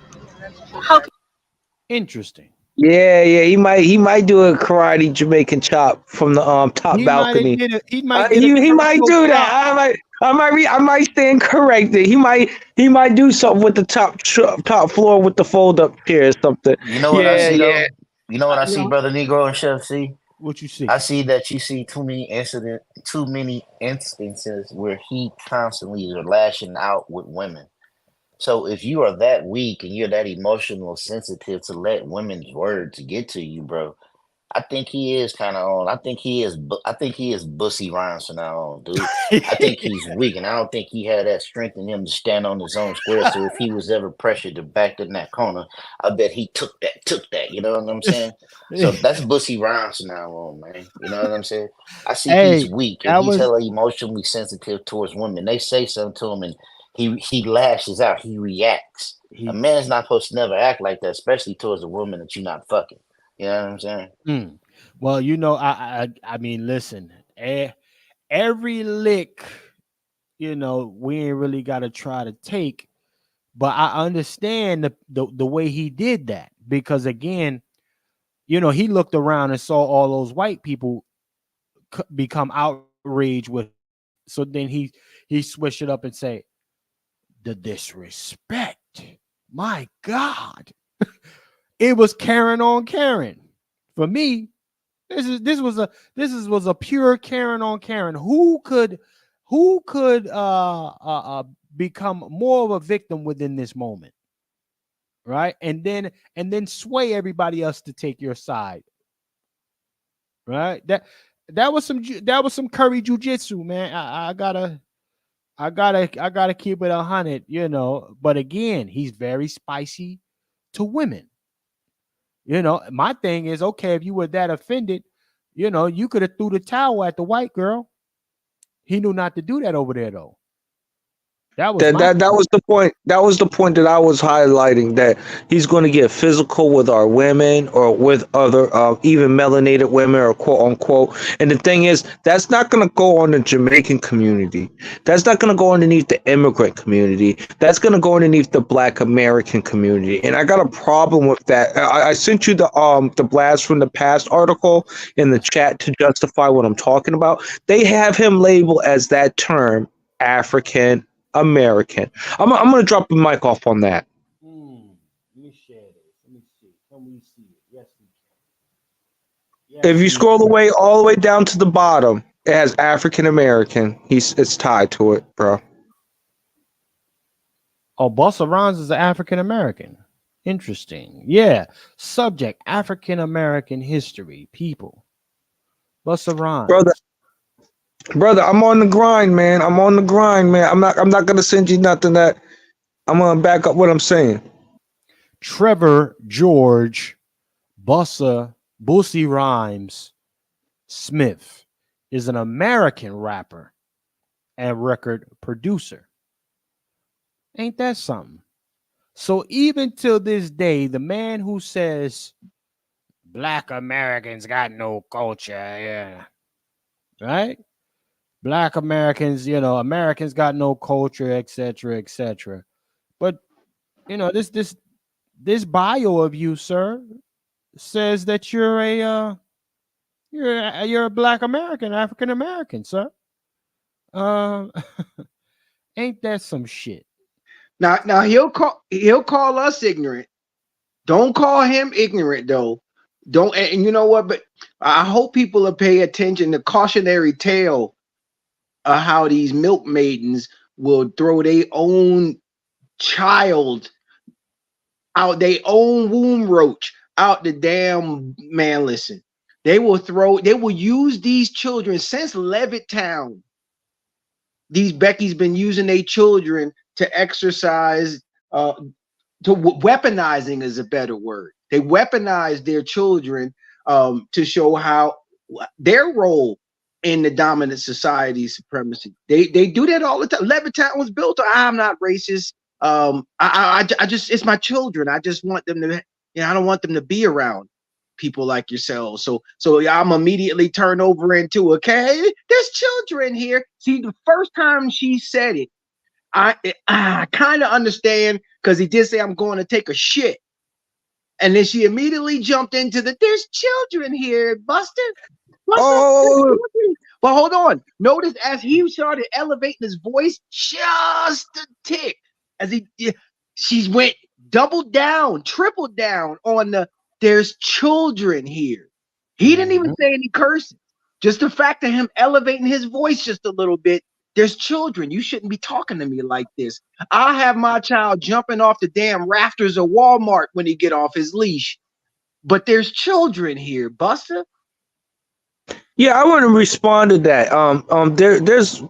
Interesting. Yeah, he might do a karate Jamaican chop from the top balcony. He might do that. I might stand corrected. He might do something with the top floor with the fold up chair or something. You know what I see though? You know what I see, brother Negro and Chef C? What you see? I see that you see too many instances where he constantly is lashing out with women. So if you are that weak and you're that emotional sensitive to let women's words get to you, bro, I think he is kind of on. I think he is Bussy Rhymes from now on, dude. I think he's weak, and I don't think he had that strength in him to stand on his own square. So if he was ever pressured to back in that corner, I bet he took that. You know what I'm saying? So that's Bussy Rhymes from now on, man. You know what I'm saying? I see he's weak and he's hella emotionally sensitive towards women. They say something to him, and he lashes out. He reacts. A man's not supposed to never act like that, especially towards a woman that you're not fucking. You know what I'm saying? Well, you know, I mean, listen, every lick, you know, we ain't really got to try to take, but I understand the way he did that, because again, you know, he looked around and saw all those white people become outraged with, so then he switched it up and say, the disrespect, my God. It was Karen on Karen. For me, this was a pure Karen on Karen. Who could become more of a victim within this moment, right? And then sway everybody else to take your side, right? That was some curry jujitsu, man. I gotta keep it 100, you know. But again, he's very spicy to women. You know, my thing is, okay, if you were that offended, you know, you could have threw the towel at the white girl. He knew not to do that over there, though. That was That was the point. That was the point that I was highlighting, that he's going to get physical with our women or with other even melanated women, or quote unquote. And the thing is, that's not going to go on the Jamaican community. That's not going to go underneath the immigrant community. That's going to go underneath the Black American community. And I got a problem with that. I sent you the Blast from the Past article in the chat to justify what I'm talking about. They have him labeled as that term, African American. I'm gonna drop the mic off on that. Let me share this. Let me see. Can we see it? Yes, we can. Yes, If you scroll away all the way down to the bottom, it has African American. It's tied to it, bro. Oh, Busta Rhymes is an African American. Interesting. Yeah. Subject: African American history. People. Busta Rhymes. Brother, I'm on the grind, man. I'm on the grind, man. I'm not gonna send you nothing that I'm gonna back up what I'm saying. Trevor George Bussy Rhymes Smith is an American rapper and record producer. Ain't that something? So even till this day, the man who says Black Americans got no culture, yeah, right? Black Americans, you know, Americans got no culture, etc., etc. But you know, this bio of you, sir, says that you're a Black American, African American, sir. Ain't that some shit? Now he'll call us ignorant. Don't call him ignorant though. Don't, and you know what? But I hope people will pay attention to cautionary tale of how these milk maidens will throw their own child out, their own womb roach out the damn, man. Listen, they will use these children since Levittown. These Becky's been using their children to exercise, weaponizing is a better word. They weaponize their children to show how their role in the dominant society supremacy. They do that all the time. Levittown was built. I'm not racist. I just, it's my children. I just want them to, I don't want them to be around people like yourselves. So I'm immediately turned over into, okay, there's children here. See, the first time she said it, I kind of understand, because he did say, I'm going to take a shit. And then she immediately jumped into there's children here, Buster. Oh, but hold on. Notice as he started elevating his voice just a tick, as she went double down, triple down on there's children here. He didn't even say any curses. Just the fact of him elevating his voice just a little bit. There's children. You shouldn't be talking to me like this. I'll have my child jumping off the damn rafters of Walmart when he get off his leash. But there's children here, Buster. Yeah, I want to respond to that.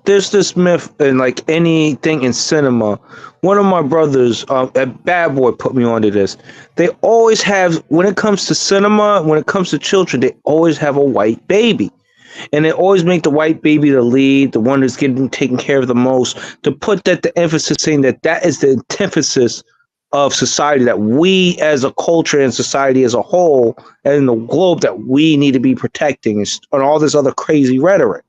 There's this myth in like anything in cinema. One of my brothers, a Bad Boy, put me onto this. They always have, when it comes to cinema, when it comes to children, they always have a white baby. and they always make the white baby the lead, the one that's getting taken care of the most, to put that the emphasis saying that is the antithesis of society, that we as a culture and society as a whole and the globe that we need to be protecting, and all this other crazy rhetoric.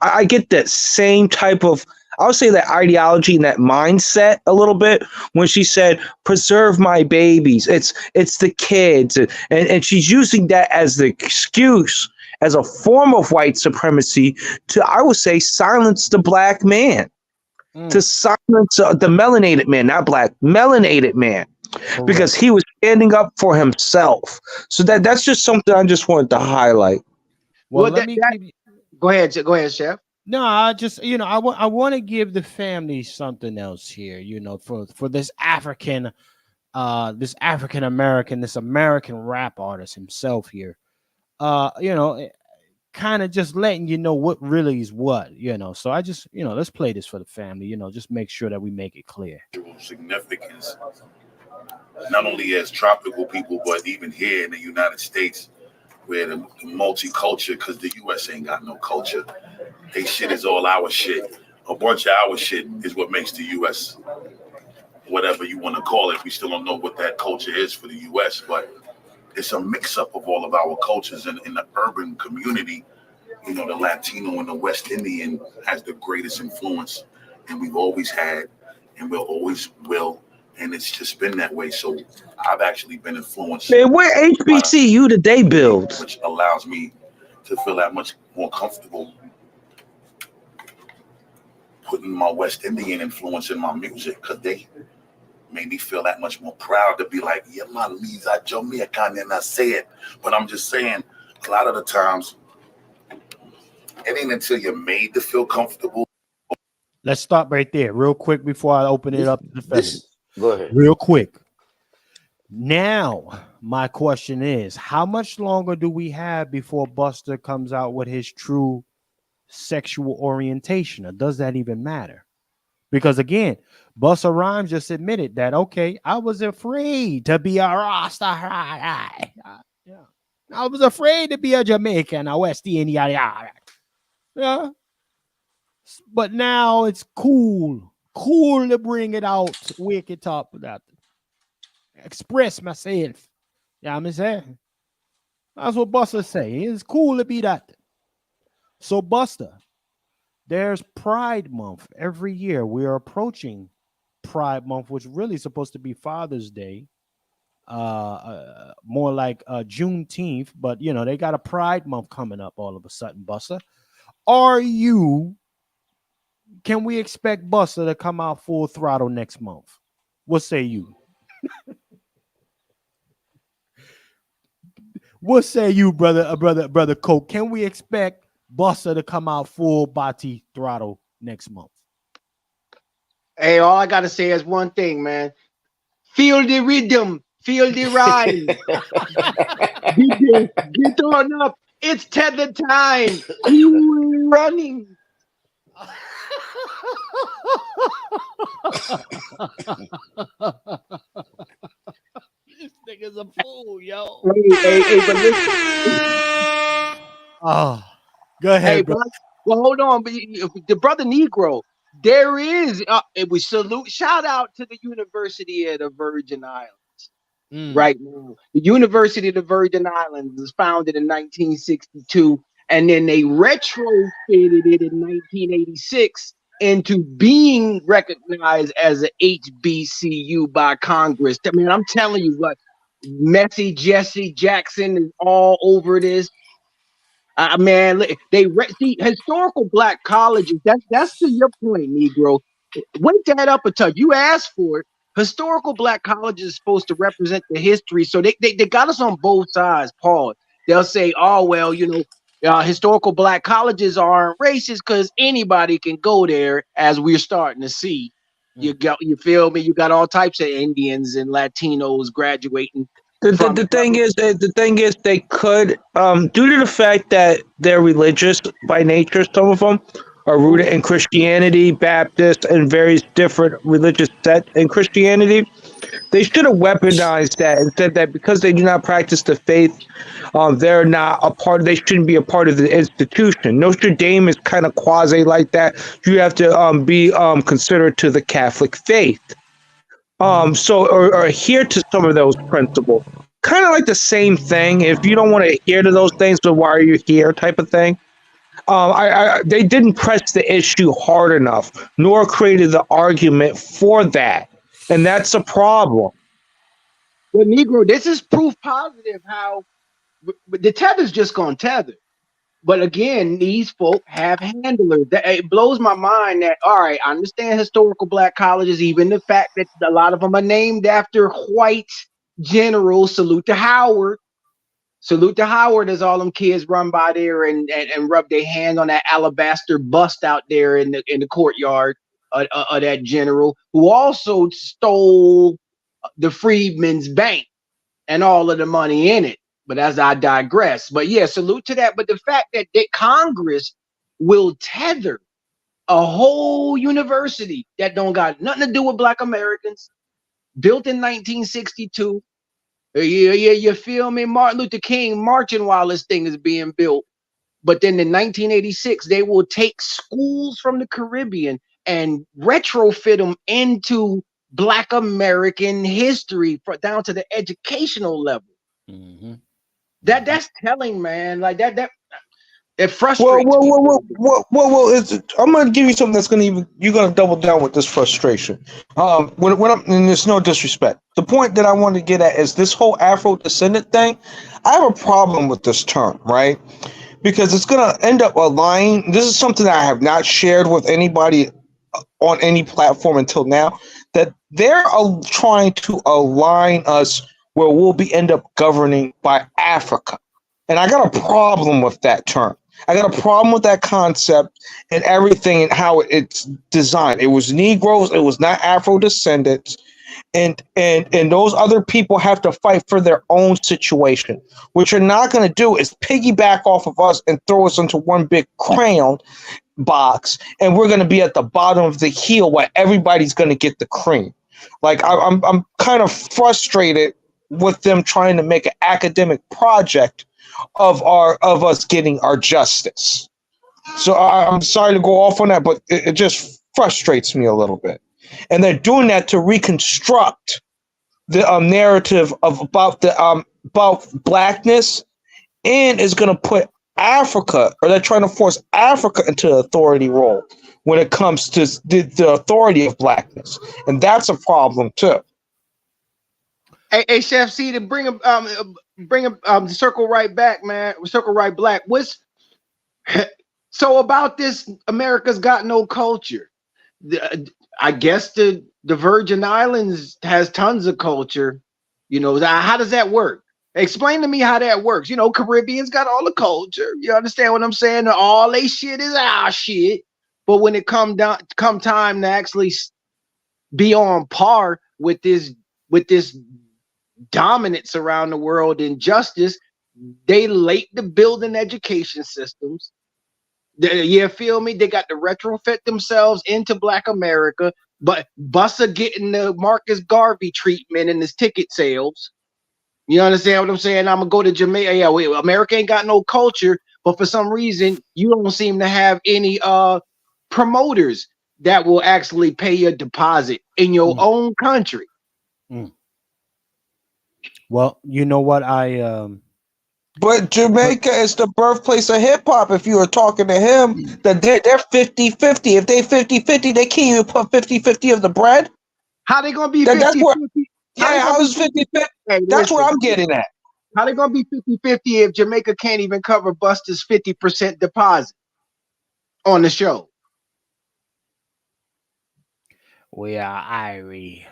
I get that same type of, I would say, that ideology and that mindset a little bit when she said, preserve my babies. It's the kids. And she's using that as the excuse, as a form of white supremacy to, I would say, silence the black man. To silence the melanated man, not black, melanated man, because he was standing up for himself. So that's just something I just wanted to highlight. Well, let me give you. Go ahead, Chef. No, I just, I want to give the family something else here, for this African American, this American rap artist himself here. Kind of just letting you know what really is what, So I just, let's play this for the family, just make sure that we make it clear. Significance, not only as tropical people, but even here in the United States, where the multicultural, because the U.S. ain't got no culture. They shit is all our shit. A bunch of our shit is what makes the U.S. whatever you want to call it. We still don't know what that culture is for the U.S., but it's a mix-up of all of our cultures. In the urban community, the Latino and the West Indian has the greatest influence, and we've always had, and we'll always will, and it's just been that way. So I've actually been influenced. Man, where HBCU did they build? Which allows me to feel that much more comfortable putting my West Indian influence in my music, because they made me feel that much more proud to be like, yeah, my Lisa Jamaican, and I say it. But I'm just saying, a lot of the times, it ain't until you're made to feel comfortable. Let's stop right there real quick before I open it up to the family. Go ahead. Real quick. Now, my question is, how much longer do we have before Busta comes out with his true sexual orientation, or does that even matter? Because again, Busta Rhymes just admitted that, okay, I was afraid to be a Rasta. I was afraid to be a Jamaican, a West Indian. Yeah. But now it's cool to bring it out, wake it up, that express myself. Yeah, I'm saying. That's what Busta say. It's cool to be that. So Busta, there's Pride Month every year. We are approaching Pride Month, which really is supposed to be Father's Day, more like Juneteenth, but they got a Pride Month coming up all of a sudden. Busta, can we expect Busta to come out full throttle next month? What say you? What say you, brother Coke? Can we expect Busta to come out full body throttle next month? Hey, all I gotta say is one thing, man. Feel the rhythm, feel the rhyme. Get on up. It's tether time. Cool running. This nigga's a fool, yo. Hey, but listen. Oh, go ahead, Hey, bro. well, hold on. But the brother Negro, there is. It was shout out to the University of the Virgin Islands. Right now, the University of the Virgin Islands was founded in 1962, and then they retrofitted it in 1986 into being recognized as an HBCU by Congress. I mean, I'm telling you what, Messi, Jesse Jackson is all over this. Man, they see historical black colleges. That's to your point, Negro. Wake that up until you asked for it. Historical black colleges is supposed to represent the history, so they got us on both sides. Paul, they'll say, "Oh well, historical black colleges aren't racist because anybody can go there." As we're starting to see, you feel me? You got all types of Indians and Latinos graduating. The thing is, they could, due to the fact that they're religious by nature, some of them, are rooted in Christianity, Baptist, and various different religious sects in Christianity. They should have weaponized that and said that because they do not practice the faith, they're not a part. They shouldn't be a part of the institution. Notre Dame is kind of quasi like that. You have to be considered to the Catholic faith. So or adhere to some of those principles. Kind of like the same thing. If you don't want to adhere to those things, then why are you here? Type of thing. They didn't press the issue hard enough, nor created the argument for that, and that's a problem. Well, Negro, this is proof positive how the tether's just gonna tether. But again, these folk have handlers. It blows my mind that, all right, I understand historical black colleges, even the fact that a lot of them are named after white generals. Salute to Howard. Salute to Howard as all them kids run by there and rub their hand on that alabaster bust out there in the courtyard of that general, who also stole the Freedmen's Bank and all of the money in it. But as I digress, but yeah, salute to that. But the fact that Congress will tether a whole university that don't got nothing to do with Black Americans, built in 1962. Yeah, you feel me? Martin Luther King marching while this thing is being built. But then in 1986, they will take schools from the Caribbean and retrofit them into Black American history down to the educational level. Mm-hmm. That's telling, man. Like that it frustrates me. I'm gonna give you something that's you're gonna double down with this frustration. When and there's no disrespect. The point that I want to get at is this whole Afro descendant thing. I have a problem with this term, right? Because it's gonna end up aligning. This is something that I have not shared with anybody on any platform until now. That they're trying to align us where we'll end up governing by Africa. And I got a problem with that term. I got a problem with that concept and everything and how it's designed. It was Negroes, it was not Afro descendants, and those other people have to fight for their own situation. What you're not going to do is piggyback off of us and throw us into one big crayon box, and we're going to be at the bottom of the hill where everybody's going to get the cream. Like I'm kind of frustrated with them trying to make an academic project of us getting our justice. So I'm sorry to go off on that, but it just frustrates me a little bit. And they're doing that to reconstruct the narrative about blackness, and is going to put Africa, or they're trying to force Africa into the authority role when it comes to the authority of blackness, and that's a problem too. Hey, Chef C, to bring him circle right back, man. Circle right black. What's so about this? America's got no culture. I guess the Virgin Islands has tons of culture. You know, how does that work? Explain to me how that works. You know, Caribbean's got all the culture. You understand what I'm saying? All they shit is our shit. But when it come time to actually be on par with this dominance around the world in justice, they late to building education systems. You feel me? They got to retrofit themselves into Black America, but Busta getting the Marcus Garvey treatment in his ticket sales. You understand what I'm saying? I'm gonna go to Jamaica. Yeah, America ain't got no culture, but for some reason you don't seem to have any promoters that will actually pay your deposit in your own country. Well, you know what But Jamaica is the birthplace of hip hop. If you were talking to him, that they're 50-50. If they 50-50, they can't even put 50-50 of the bread. How they gonna be 50-50? How is 50-50? That's what I'm getting at. How they gonna be 50-50 if Jamaica can't even cover Busta's 50% deposit on the show? We are Irie.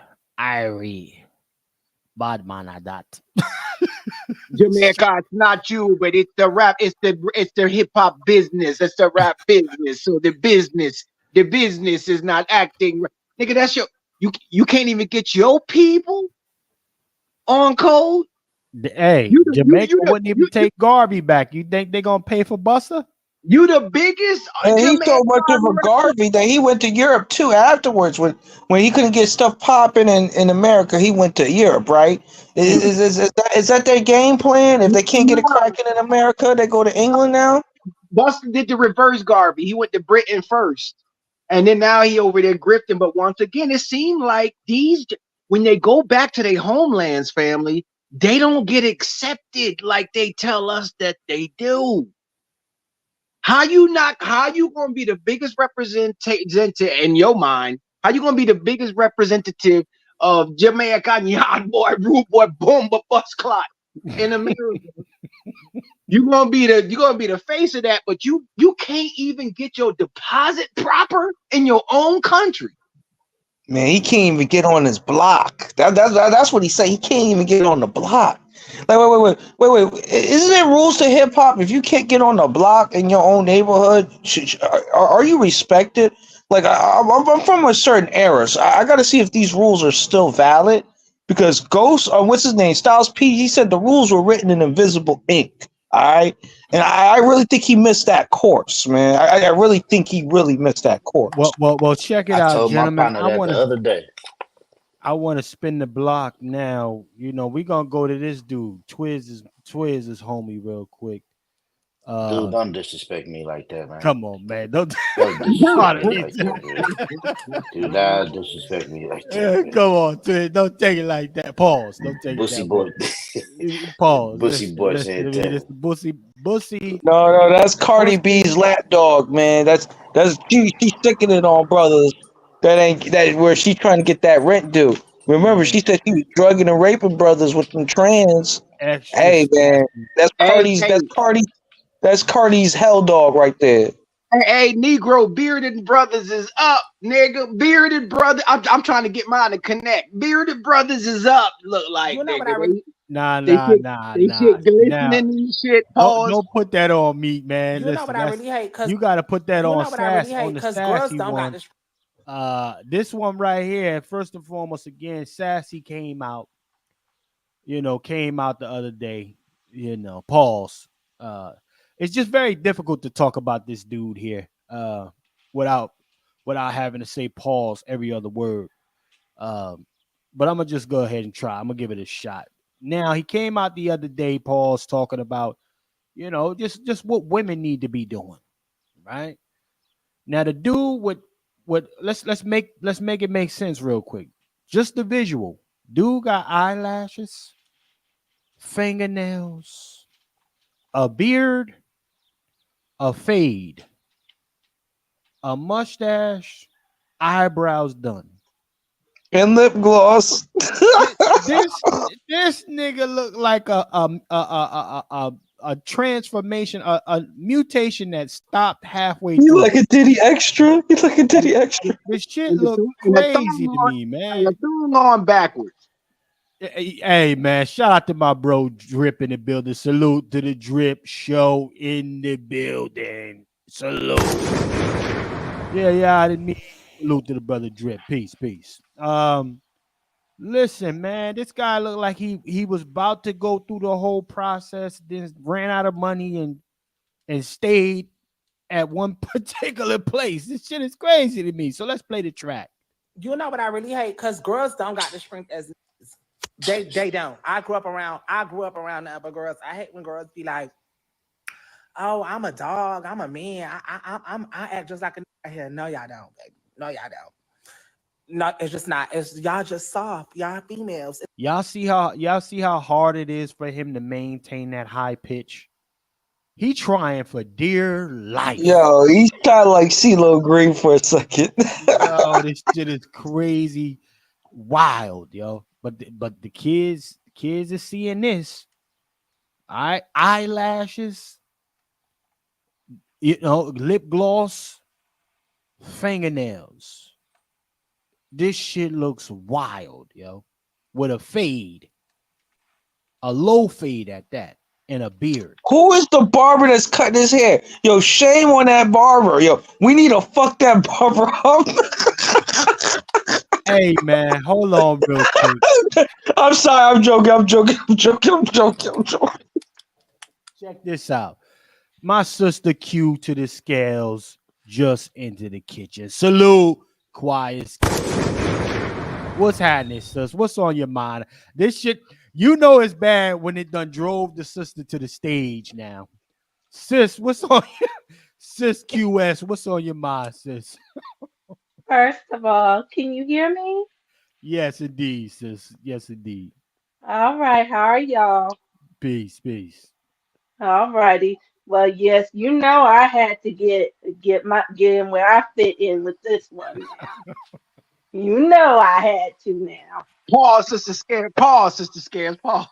Bad man at that. Jamaica, it's not you, but it's the rap, it's the hip hop business, it's the rap business. So the business is not acting. Nigga, that's you can't even get your people on code. Hey, Jamaica wouldn't even take Garvey back. You think they're gonna pay for Busta? You the biggest And he's Jamaican so much of a Garvey that he went to Europe too afterwards. When he couldn't get stuff popping in America, he went to Europe, right? Is that their game plan? If they can't get it cracking in America, they go to England now? Buster did the reverse Garvey. He went to Britain first. And then now he over there grifting. But once again, it seemed like when they go back to their homelands, family, they don't get accepted like they tell us that they do. How you gonna be the biggest representative in your mind? How you gonna be the biggest representative of Jamaican yard boy, rude boy, boom, but bust clot in America? You're gonna be the face of that, but you can't even get your deposit proper in your own country. Man, he can't even get on his block. That's what he said. He can't even get on the block. Like, wait. Isn't there rules to hip hop? If you can't get on the block in your own neighborhood, are you respected? Like, I'm from a certain era, so I got to see if these rules are still valid. Because Ghost, what's his name, Styles P, he said the rules were written in invisible ink. All right, and I really think he missed that course, man. I really think he really missed that course. Well, check it out, gentlemen. I want the other day. I want to spin the block now. You know, we're gonna go to this dude. Twiz is homie real quick. Dude, don't disrespect me like that, man. Come on, man. Don't disrespect me like that, dude, don't disrespect me like that. Come on, Twiz. Don't take it like that. Pause. Don't take Bussy it boy. Pause. Bussy boy said that. Bussy. No, that's Cardi B's lap dog, man. That's she's sticking it on brothers. That where she's trying to get that rent due. Remember, she said she was drugging and raping brothers with them trans. Hey, man, that's Cardi's hell dog right there. Hey, Negro, bearded brothers is up, nigga. Bearded brother, I'm trying to get mine to connect. Bearded brothers is up. Look like nigga. Nah. Shit glistening and shit. Don't put that on me, man. You know what I really hate? You got to put that on Sassy. on the Because Sassy girls don't one. got this. This one right here, first and foremost, again, Sassy came out the other day, pause. It's just very difficult to talk about this dude here without having to say pause every other word. But I'm gonna just go ahead and try. I'm gonna give it a shot. Now, he came out the other day, pause, talking about, just what women need to be doing, right? Now, the dude let's make it make sense real quick. Just the visual. Dude got eyelashes, fingernails, a beard, a fade, a mustache, eyebrows done, and lip gloss. this nigga look like a transformation, a mutation that stopped halfway He's through. like a Diddy extra. He's like a Diddy extra. This shit look crazy to me, man. The thumb on backwards. Hey, man, shout out to my bro Drip in the building. Salute to the Drip show in the building. Salute. Yeah, I didn't mean salute to the brother Drip. Peace. Listen, man, this guy looked like he was about to go through the whole process, then ran out of money and stayed at one particular place. This shit is crazy to me. So let's play the track. You know what I really hate? Because girls don't got the strength as they don't. I grew up around the other girls. I hate when girls be like, "Oh, I'm a dog. I'm a man. I act just like a here." No, y'all don't, baby. No, y'all don't. No, it's just not. It's y'all just soft. Y'all females. Y'all see how hard it is for him to maintain that high pitch. He trying for dear life. Yo, he's kind of like CeeLo Green for a second. Yo, this shit is crazy, wild, yo. But the kids are seeing this. All right, eyelashes, lip gloss, fingernails. This shit looks wild, yo. With a fade, a low fade at that, and a beard. Who is the barber that's cutting his hair? Yo, shame on that barber. Yo, we need to fuck that barber up. Hey, man, hold on real quick. I'm sorry, I'm joking. Check this out. My sister Q to the scales just into the kitchen. Salute, quiet. What's happening, sis? What's on your mind? This shit, you know it's bad when it done drove the sister to the stage now. Sis, what's on your sis QS? What's on your mind, sis? First of all, can you hear me? Yes, indeed, sis. Yes, indeed. All right, how are y'all? Peace, peace. All righty. Well, yes, you know I had to get in where I fit in with this one now. You know I had to now. Pause, Sister Scares. Pause, Sister Scares. Pause.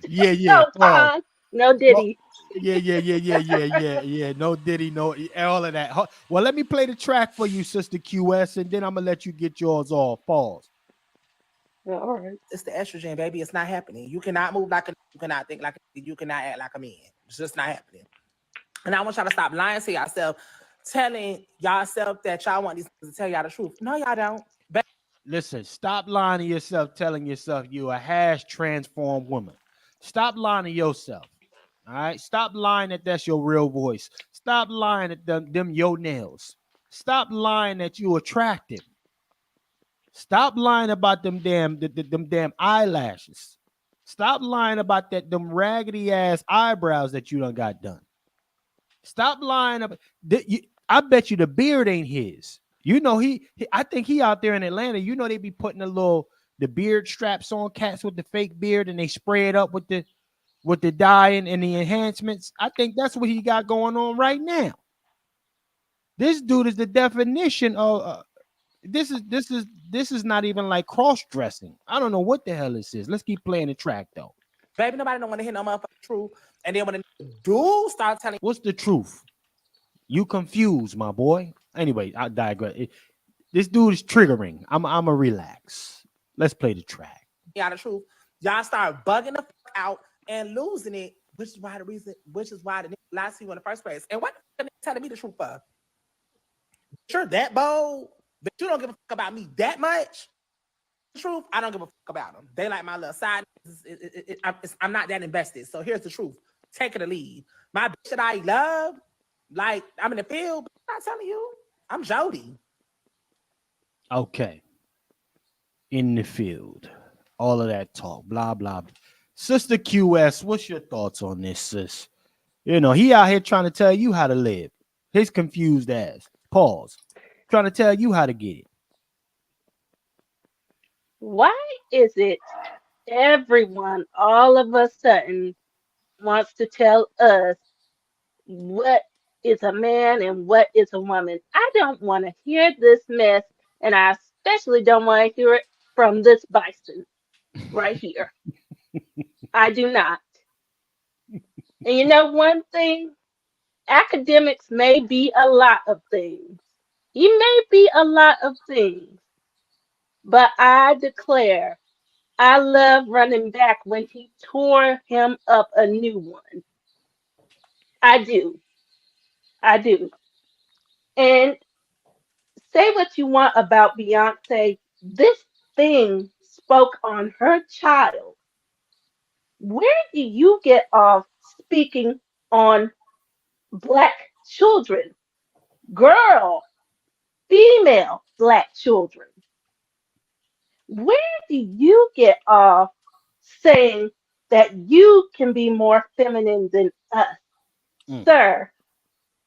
Yeah, No pause. pause, no diddy. Yeah. No Diddy, no all of that. Well, let me play the track for you, Sister QS, and then I'm gonna let you get yours off. Pause. All right. It's the estrogen, baby. It's not happening. You cannot move like a, you cannot think like a, you cannot act like a man. It's just not happening. And I want y'all to stop lying to yourself, telling yourself that y'all want these to tell y'all the truth. No, y'all don't. Listen, stop lying to yourself, telling yourself you a hash transformed woman. Stop lying to yourself. All right. Stop lying that that's your real voice. Stop lying that them your nails. Stop lying that you attractive. Stop lying about them damn eyelashes. Stop lying about them raggedy ass eyebrows that you done got done. Stop lying about. I bet you the beard ain't his. You know I think he out there in Atlanta. You know they be putting the beard straps on cats with the fake beard and they spray it up with the dye and the enhancements. I think that's what he got going on right now. This dude is the definition of this is not even like cross dressing. I don't know what the hell this is. Let's keep playing the track though. Baby, nobody don't want to hear no motherfucking truth. And then when the dude start telling, what's the truth? You confused, my boy. Anyway, I digress. This dude is triggering. I'm a relax. Let's play the track. y'all the truth, y'all start bugging the fuck out and losing it, which is why the nigga lied to you in the first place. And what the nigga telling me the truth for? You're that bold, but you don't give a fuck about me that much. The truth, I don't give a fuck about them. They like my little side. I'm not that invested. So here's the truth. Take it or leave. My bitch that I love, like I'm in the field, but I'm not telling you. I'm Jody. Okay. In the field. All of that talk. Blah, blah. Sister QS, what's your thoughts on this, sis? You know, he out here trying to tell you how to live. His confused ass. Pause. Trying to tell you how to get it. Why is it everyone all of a sudden wants to tell us what is a man and what is a woman? I don't want to hear this mess, and I especially don't want to hear it from this bison right here. I do not. And you know one thing? Academics may be a lot of things. He may be a lot of things. But I declare, I love running back when he tore him up a new one. I do. I do. And say what you want about Beyonce, this thing spoke on her child. Where do you get off speaking on Black children? Girl, female Black children. Where do you get off saying that you can be more feminine than us? Sir,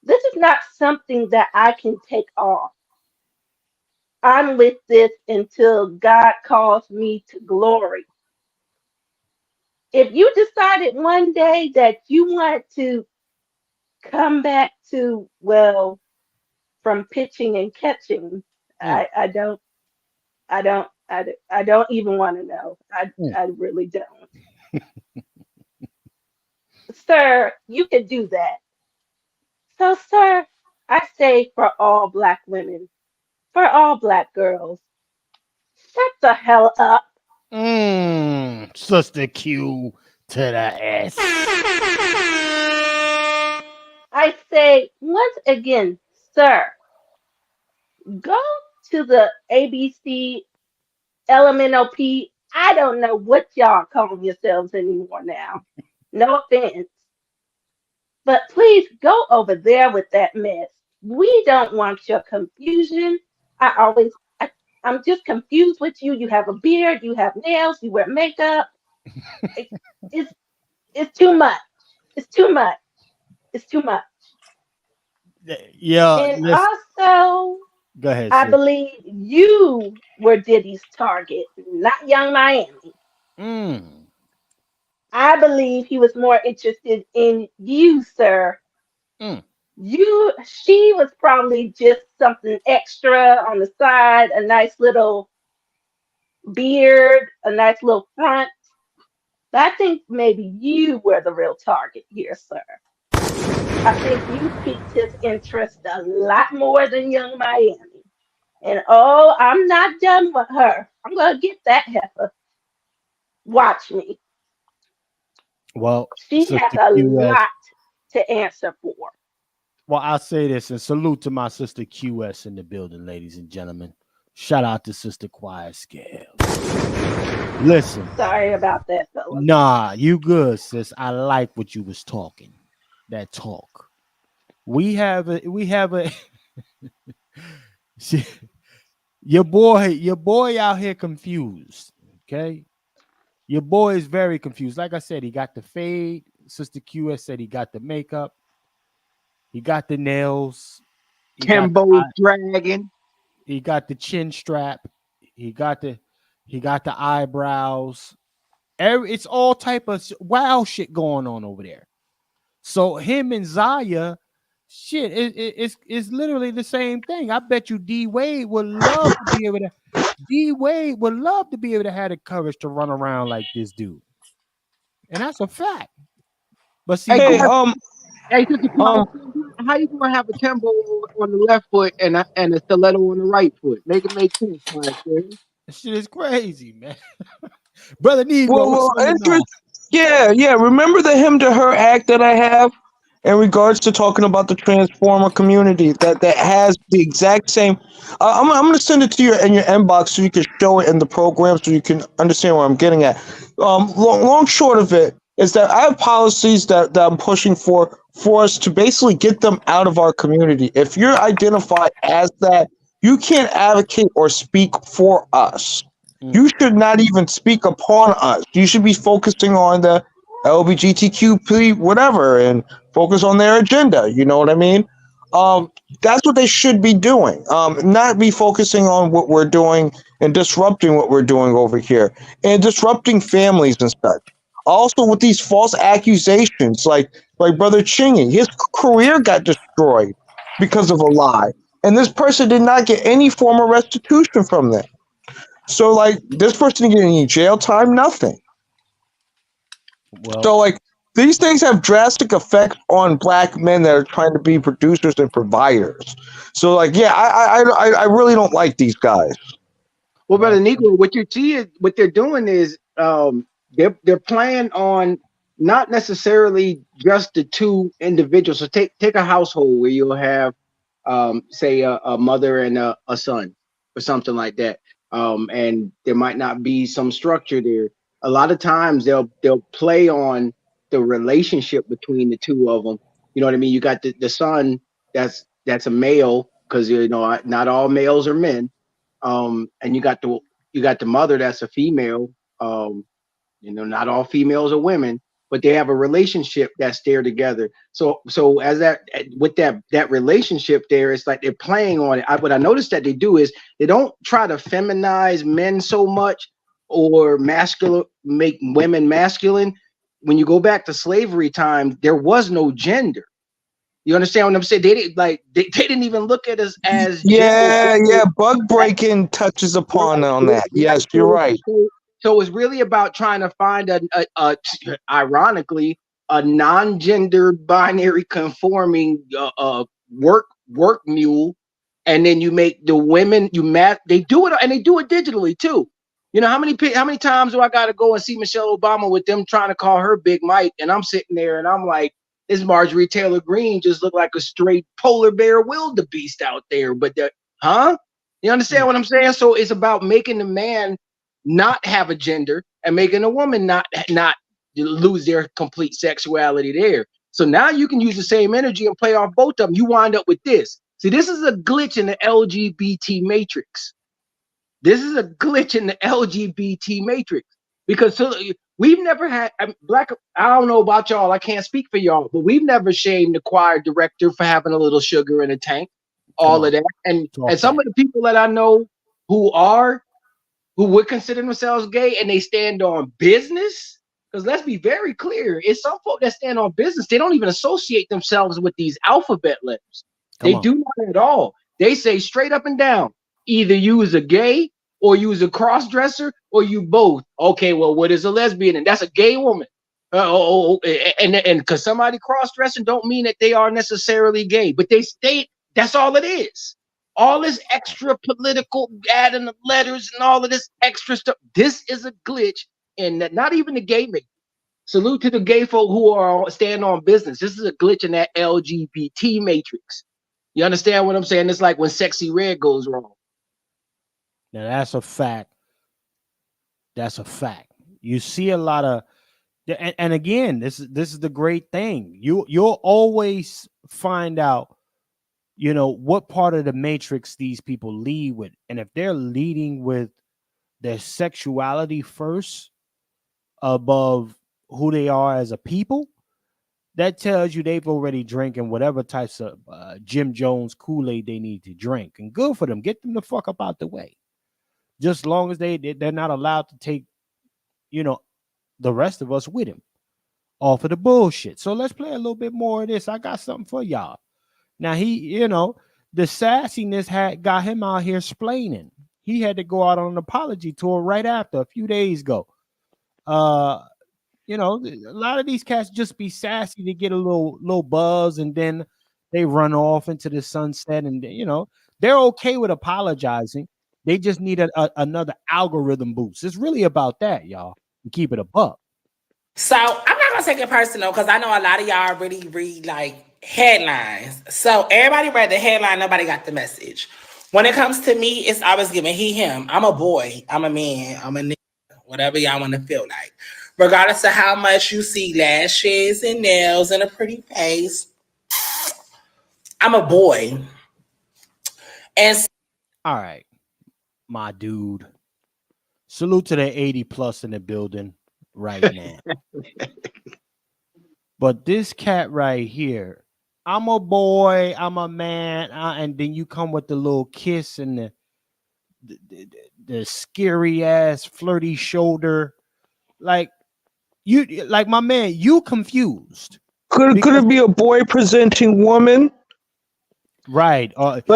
this is not something that I can take off. I'm with this until God calls me to glory. If you decided one day that you want to come back to, well, from pitching and catching, I don't even want to know. I really don't. Sir, you can do that. So, sir, I say for all Black women, for all Black girls, shut the hell up. Sister Q to the S. I say once again, sir, go to the ABC, LMNOP. I don't know what y'all calling yourselves anymore now. No offense. But please go over there with that mess. We don't want your confusion. I always, I, I'm just confused with you. You have a beard, you have nails, you wear makeup. It, it's it's too much. It's too much. It's too much. Yeah, And listen. also, Go ahead, I sis. believe you were Diddy's target, not Young Miami. Mm. I believe he was more interested in you, sir. Mm. She was probably just something extra on the side, a nice little beard, a nice little front. But I think maybe you were the real target here, sir. I think you piqued his interest a lot more than Young Miami. And oh, I'm not done with her. I'm gonna get that heifer. Watch me. Well, She has Sister a QS. lot to answer for. Well, I'll say this and salute to my sister QS in the building, ladies and gentlemen. Shout out to Sister Quiet Scale. Listen. Sorry about that, fellas. Nah, you good, sis. I like what you was talking. That talk. We have a See, your boy out here confused. Okay. Your boy is very confused. Like I said, he got the fade. Sister QS said he got the makeup. He got the nails. Timbo dragon. He got the chin strap. He got the eyebrows. It's all type of wild shit going on over there. So him and Zaya, shit, it's literally the same thing. I bet you D Wade would love to be able to. D Wade would love to be able to have the courage to run around like this dude, and that's a fact. But see, Hey, Sister Quiet, how you gonna have a Timbo on the left foot and a stiletto on the right foot? Make it make sense, Quiet Scale. shit is crazy, man. Brother Negro, what's going on? Yeah. Remember the him to her act that I have in regards to talking about the transformer community that has the exact same. I'm gonna send it to you in your inbox so you can show it in the program so you can understand where I'm getting at. Long short of it is that I have policies that I'm pushing for us to basically get them out of our community. If you're identified as that, you can't advocate or speak for us. You should not even speak upon us. You should be focusing on the LGBTQ whatever and focus on their agenda. You know what I mean? That's what they should be doing. Not be focusing on what we're doing and disrupting what we're doing over here and disrupting families and such. Also, with these false accusations, like Brother Chingy, his career got destroyed because of a lie, and this person did not get any form of restitution from them. So, like, this person didn't get any jail time, nothing. Well, so, these things have drastic effects on black men that are trying to be producers and providers. So, I really don't like these guys. Well, Brother Negro, what you see is what they're doing is they're playing on not necessarily just the two individuals. So take a household where you'll have say a mother and a son or something like that. And there might not be some structure there. A lot of times they'll play on the relationship between the two of them. You know what I mean? You got the son that's a male, because not all males are men. And you got the mother that's a female. Not all females are women, but they have a relationship that's there together. So as that relationship there, it's like they're playing on it. What I noticed that they do is they don't try to feminize men so much or make women masculine. When you go back to slavery time, there was no gender. You understand what I'm saying? They didn't they didn't even look at us as Bug breaking touches upon on that. Yes, you're right. So it's really about trying to find ironically, a non-gender binary conforming work mule, and then you make the women they do it, and they do it digitally too. How many times do I got to go and see Michelle Obama with them trying to call her Big Mike, and I'm sitting there and I'm like, this Marjorie Taylor Greene just looked like a straight polar bear wildebeest out there. But you understand what I'm saying? So it's about making the man not have a gender and making a woman not lose their complete sexuality there. So now you can use the same energy and play off both of them. You wind up with this. See, this is a glitch in the LGBT matrix. This is a glitch in the LGBT matrix because we've never had black. I don't know about y'all. I can't speak for y'all, but we've never shamed the choir director for having a little sugar in a tank. All of that, and some of the people that I know who would consider themselves gay and they stand on business. Because let's be very clear, it's some folk that stand on business. They don't even associate themselves with these alphabet letters. They do not at all. They say straight up and down, either you is a gay or you is a cross-dresser or you both. Okay, well, what is a lesbian? And that's a gay woman. And because somebody cross-dressing don't mean that they are necessarily gay, but they state that's all it is. All this extra political adding the letters and all of this extra stuff. This is a glitch in that, not even the gay matrix. Salute to the gay folk who are stand on business. This is a glitch in that LGBT matrix. You understand what I'm saying? It's like when Sexy Red goes wrong. Now that's a fact. That's a fact. You see a lot of, and again, this is the great thing. You'll always find out, you know, what part of the matrix these people lead with. And if they're leading with their sexuality first above who they are as a people, that tells you they've already drinking whatever types of Jim Jones Kool-Aid they need to drink. And good for them. Get them the fuck up out the way. Just as long as they're not allowed to take, you know, the rest of us with him off of the bullshit. So let's play a little bit more of this. I got something for y'all. Now he, you know, the sassiness had got him out here splaining. He had to go out on an apology tour right after a few days ago. You know, a lot of these cats just be sassy to get a little buzz, and then they run off into the sunset. And you know, they're okay with apologizing. They just need another algorithm boost. It's really about that, y'all. And keep it a buck. So I'm not gonna take it personal because I know a lot of y'all really read like headlines. So everybody read the headline, nobody got the message. When it comes to me, it's always giving he, him. I'm a boy, I'm a man, I'm a nigga, whatever y'all want to feel like. Regardless of how much you see lashes and nails and a pretty face, I'm a boy. And all right, my dude. Salute to the 80 plus in the building right now. But this cat right here, I'm a boy, I'm a man, and then you come with the little kiss and the scary ass flirty shoulder, like my man, you confused. Could it be a boy presenting woman? Right. Let's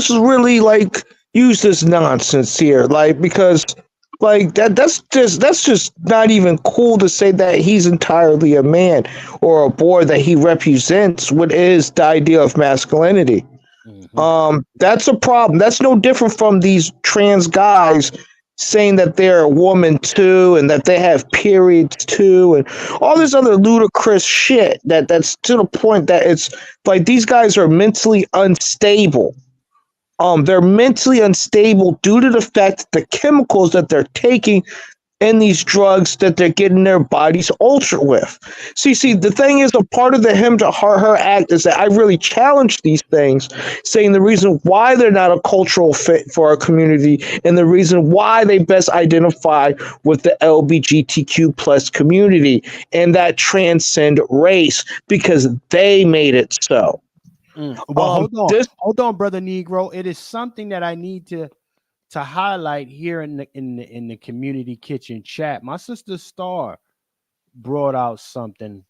really like use this nonsense here, like, because like that's just not even cool to say that he's entirely a man or a boy, that he represents what is the idea of masculinity. That's a problem. That's no different from these trans guys saying that they're a woman too, and that they have periods too, and all this other ludicrous shit that's to the point that it's like these guys are mentally unstable. They're mentally unstable due to the fact that the chemicals that they're taking and these drugs that they're getting their bodies altered with. See, the thing is, a part of the him to her act is that I really challenge these things, saying the reason why they're not a cultural fit for our community and the reason why they best identify with the LGBTQ plus community and that transcend race, because they made it so. Well, hold on, brother Negro. It is something that I need to highlight here in the community kitchen chat. My sister Star brought out something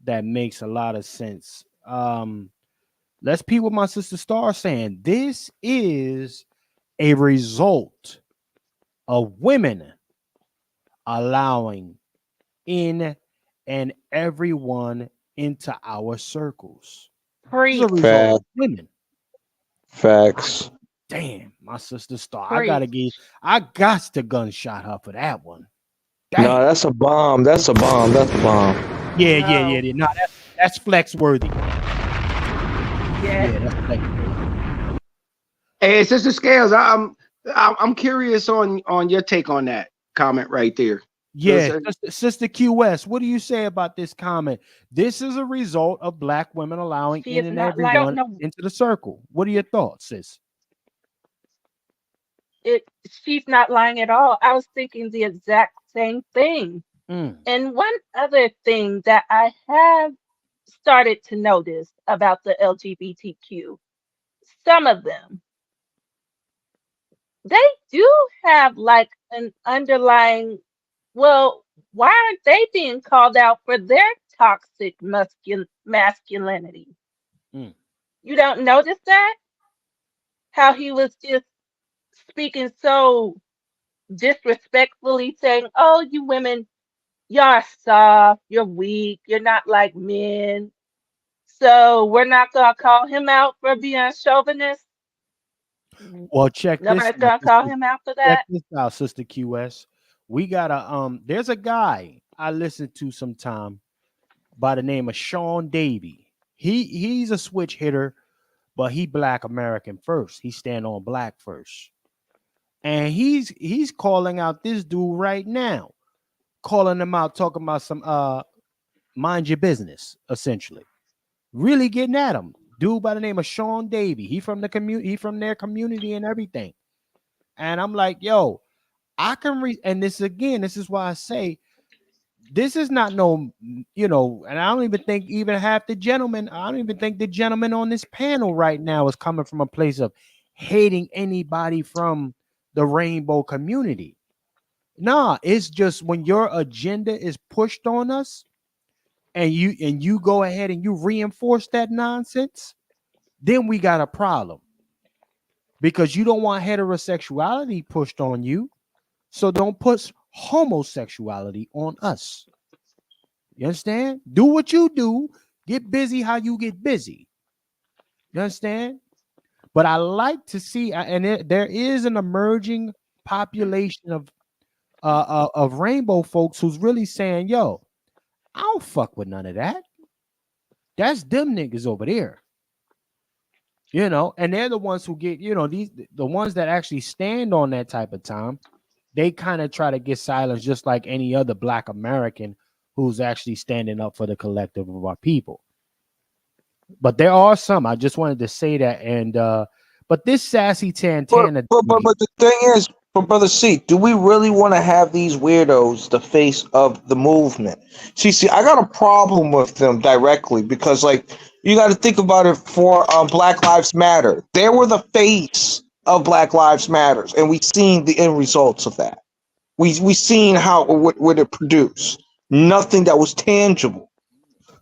that makes a lot of sense. Let's peep what my sister Star saying. This is a result of women allowing in and everyone into our circles. This is a result of women. Facts. Damn, my sister Star. I got to gunshot her for that one. Damn. No, that's a bomb. That's a bomb. Yeah. No, that's flex worthy. Yeah, that's flex worthy. Hey, Sister Scales, I'm curious on your take on that comment right there. Yeah, Sister QS, what do you say about this comment? This is a result of black women allowing She in is and not like everyone no. into the circle. What are your thoughts, sis? She's not lying at all. I was thinking the exact same thing. Mm. And one other thing that I have started to notice about the LGBTQ, some of them, they do have like an underlying, well, why aren't they being called out for their toxic masculinity? Mm. You don't notice that? How he was just speaking so disrespectfully, saying, "Oh, you women, y'all soft, you're weak, you're not like men. So we're not gonna call him out for being chauvinist. Well, check this Nobody's gonna call him out for check that." this out, Sister QS. We got there's a guy I listen to sometime by the name of Sean Davey. He's a switch hitter, but he black American first. He stand on black first. And he's calling out this dude right now, calling him out, talking about some mind your business, essentially. Really getting at him. Dude by the name of Sean Davey. He from the community, he from their community and everything. And I'm like, yo, I can read, and this again, this is why I say this is not no, and I don't even think even half the gentlemen, I don't even think the gentleman on this panel right now is coming from a place of hating anybody from the rainbow community. Nah, it's just when your agenda is pushed on us and you go ahead and you reinforce that nonsense, then we got a problem. Because you don't want heterosexuality pushed on you. So don't push homosexuality on us. You understand? Do what you do. Get busy how you get busy. You understand? But I like to see, there is an emerging population of rainbow folks who's really saying, yo, I don't fuck with none of that. That's them niggas over there. And they're the ones who get, the ones that actually stand on that type of time. They kind of try to get silenced just like any other black American who's actually standing up for the collective of our people. But there are some. I just wanted to say that. And but this sassy Tantana. But the thing is, but Brother C, do we really want to have these weirdos the face of the movement? See, I got a problem with them directly because, like, you got to think about it for Black Lives Matter. They were the face of Black Lives Matters, and we've seen the end results of that. We seen how what it produced. Nothing that was tangible.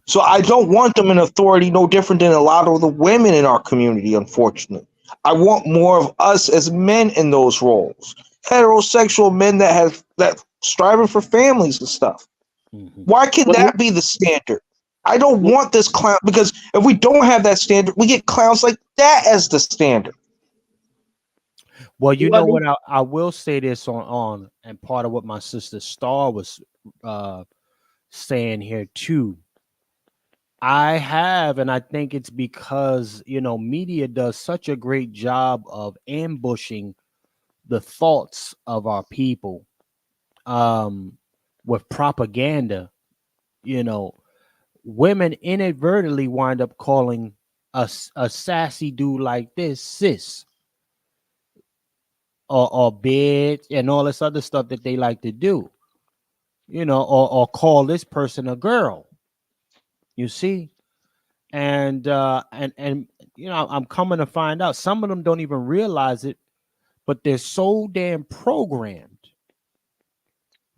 So I don't want them in authority no different than a lot of the women in our community, unfortunately. I want more of us as men in those roles. Heterosexual men that striving for families and stuff. Why can that be the standard? I don't want this clown, because if we don't have that standard, we get clowns like that as the standard. Well, you know what? I will say this on and part of what my sister Star was saying here too. I have, and I think it's because, media does such a great job of ambushing the thoughts of our people with propaganda. Women inadvertently wind up calling a sassy dude like this sis or bitch and all this other stuff that they like to do, or call this person a girl. You see? And I'm coming to find out some of them don't even realize it, but they're so damn programmed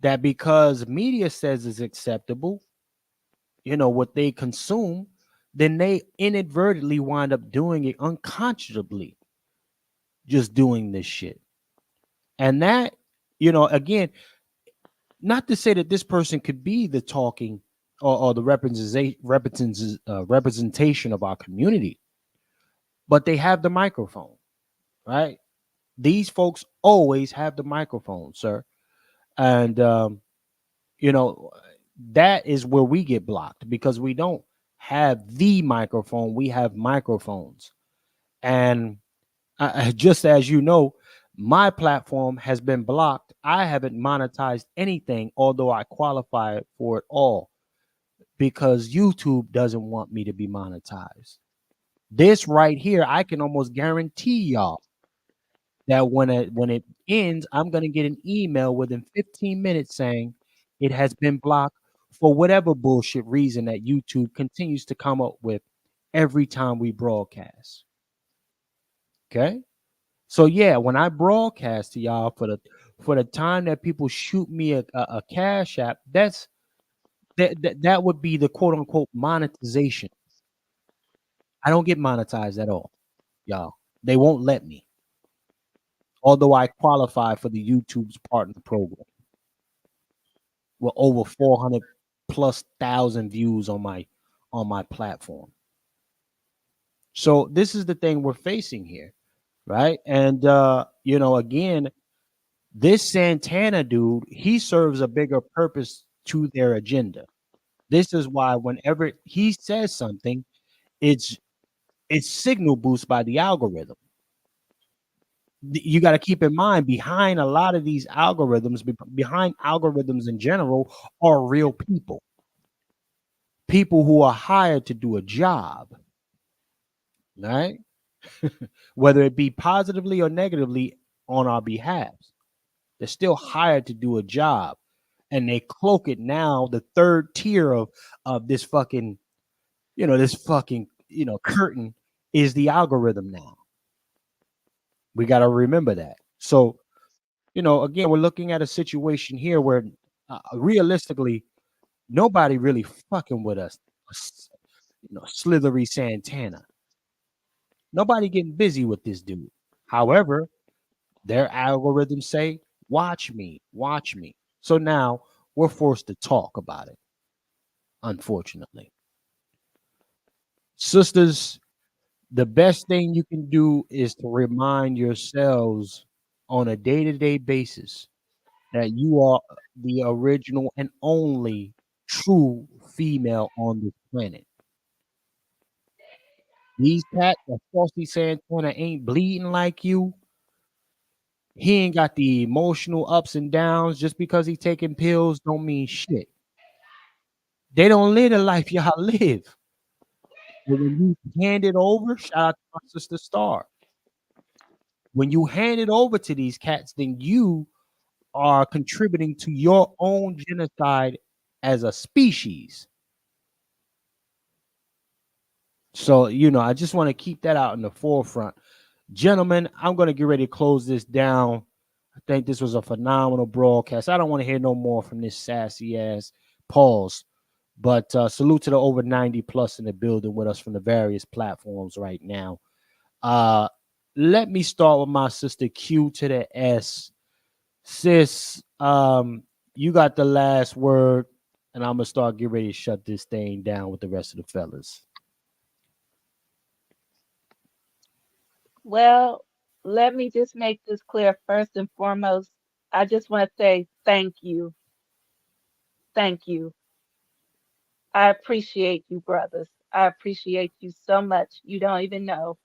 that because media says is acceptable, what they consume, then they inadvertently wind up doing it unconscionably, just doing this shit. And that, again, not to say that this person could be the talking or the representation of our community, but they have the microphone, right? These folks always have the microphone, sir. And, that is where we get blocked because we don't have the microphone. We have microphones. And just as you know, My platform has been blocked. I haven't monetized anything, although I qualify for it all, because YouTube doesn't want me to be monetized. This right here, I can almost guarantee y'all that when it ends, I'm going to get an email within 15 minutes saying it has been blocked for whatever bullshit reason that YouTube continues to come up with every time we broadcast. Okay? So yeah, when I broadcast to y'all for the time that people shoot me a cash app, that would be the quote unquote monetization. I don't get monetized at all, y'all. They won't let me. Although I qualify for the YouTube's partner program with over 400 plus thousand views on my platform. So this is the thing we're facing here, right? And again, this Santana dude, he serves a bigger purpose to their agenda. This is why whenever he says something, it's signal boost by the algorithm. You got to keep in mind, behind a lot of these algorithms, behind algorithms in general, are real people who are hired to do a job, right? Whether it be positively or negatively on our behalf, they're still hired to do a job, and they cloak it now. The third tier of this fucking curtain is the algorithm now. We got to remember that. So, again, we're looking at a situation here where realistically, nobody really fucking with us. Slithery Santana. Nobody getting busy with this dude. However, their algorithms say, watch me. So now we're forced to talk about it, unfortunately. Sisters, the best thing you can do is to remind yourselves on a day-to-day basis that you are the original and only true female on this planet. These cats, especially Santana, ain't bleeding like you. He ain't got the emotional ups and downs. Just because he taking pills don't mean shit. They don't live the life y'all live. But when you hand it over, shout out to my sister Star. When you hand it over to these cats, then you are contributing to your own genocide as a species. So, I just want to keep that out in the forefront. Gentlemen, I'm going to get ready to close this down. I think this was a phenomenal broadcast. I don't want to hear no more from this sassy ass pause. But salute to the over 90 plus in the building with us from the various platforms right now. Let me start with my sister Q to the S. Sis, you got the last word, and I'm going to start getting ready to shut this thing down with the rest of the fellas. Well, let me just make this clear. First and foremost, I just want to say thank you. Thank you. I appreciate you, brothers. I appreciate you so much. You don't even know.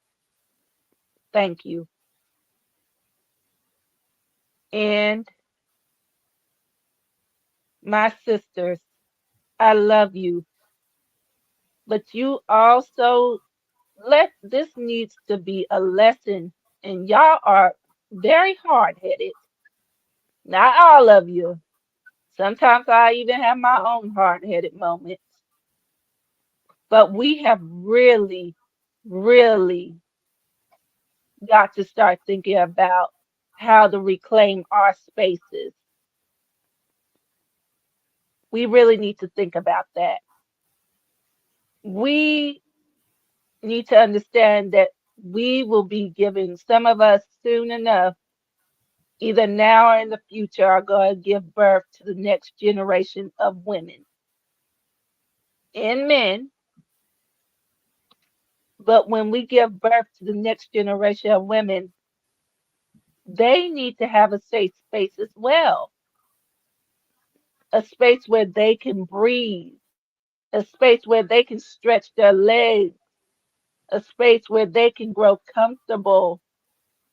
Thank you. And my sisters, I love you. But you also this needs to be a lesson. And y'all are very hard-headed. Not all of you. Sometimes I even have my own hard-headed moments. But we have really, really got to start thinking about how to reclaim our spaces. We really need to think about that. We need to understand that we will be given, some of us soon enough, either now or in the future, are going to give birth to the next generation of women and men. But when we give birth to the next generation of women, they need to have a safe space as well. A space where they can breathe, a space where they can stretch their legs, a space where they can grow comfortable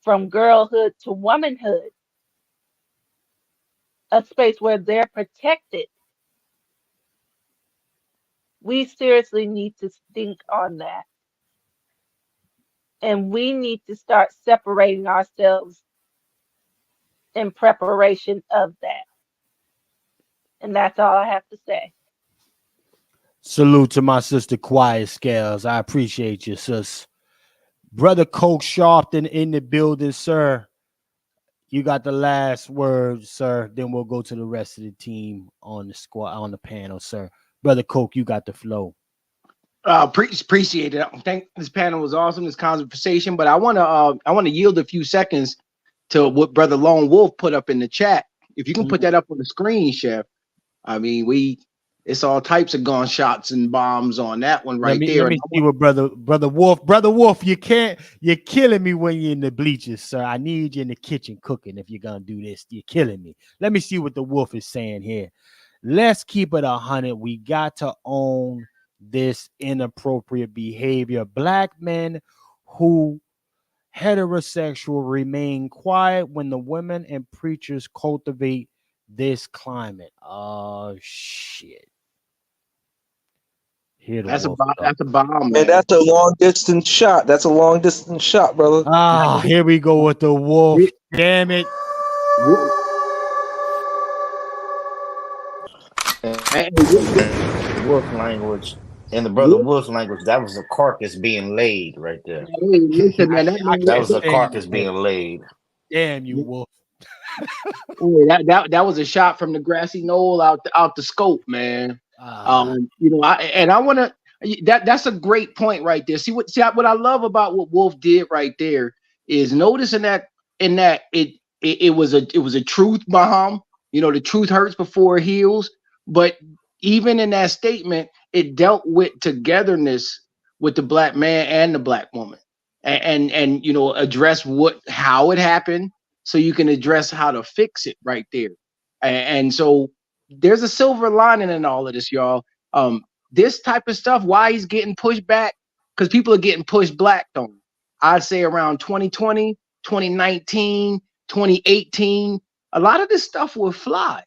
from girlhood to womanhood, a space where they're protected. We seriously need to think on that. And we need to start separating ourselves in preparation of that. And that's all I have to say. Salute to my sister Quiet Scales. I appreciate you, sis. Brother Coke Sharpton in the building, sir. You got the last word, sir. Then we'll go to the rest of the team on the squad, on the panel, sir. Brother Coke, you got the flow. Appreciate it. I think this panel was awesome, this conversation, but I want to yield a few seconds to what Brother Lone Wolf put up in the chat. If you can put that up on the screen, Chef. I mean, it's all types of gunshots and bombs on that one right there. Let me see what brother Wolf, you're killing me when you're in the bleachers, sir. I need you in the kitchen cooking if you're gonna do this. You're killing me. Let me see what the Wolf is saying here. Let's keep it 100. We got to own this inappropriate behavior. Black men who heterosexual remain quiet when the women and preachers cultivate this climate. Oh shit. That's a bomb, man. That's a long distance shot. That's a long distance shot, brother. Ah, here we go with the Wolf. Damn it. Wolf language. In the brother Wolf language, that was a carcass being laid right there. Hey, listen, man, that was a carcass being laid. Damn you, Wolf. that was a shot from the grassy knoll out the scope, man. You know, I want to. That's a great point right there. See what I love about what Wolf did right there is noticing that it was a truth bomb. You know, the truth hurts before it heals. But even in that statement, it dealt with togetherness with the black man and the black woman, and you know, address how it happened, so you can address how to fix it right there. And so there's a silver lining in all of this, y'all. This type of stuff, why he's getting pushed back, because people are getting pushed black on him. I'd say around 2020, 2019, 2018, a lot of this stuff will fly.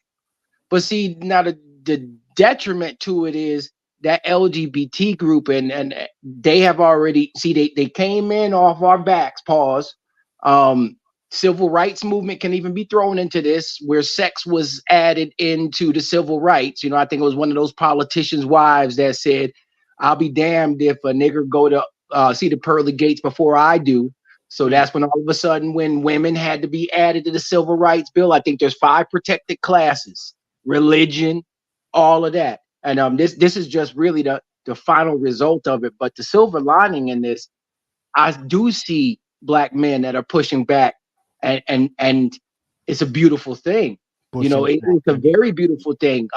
But see, now the detriment to it is that LGBT group, and they have already, they came in off our backs, pause. Civil rights movement can even be thrown into this, where sex was added into the civil rights. You know, I think it was one of those politicians' wives that said, I'll be damned if a nigger go to see the pearly gates before I do. So that's when all of a sudden, when women had to be added to the civil rights bill, I think there's 5 protected classes, religion, all of that. And this is just really the final result of it. But the silver lining in this, I do see black men that are pushing back, and it's a beautiful thing. You know, it's a very beautiful thing.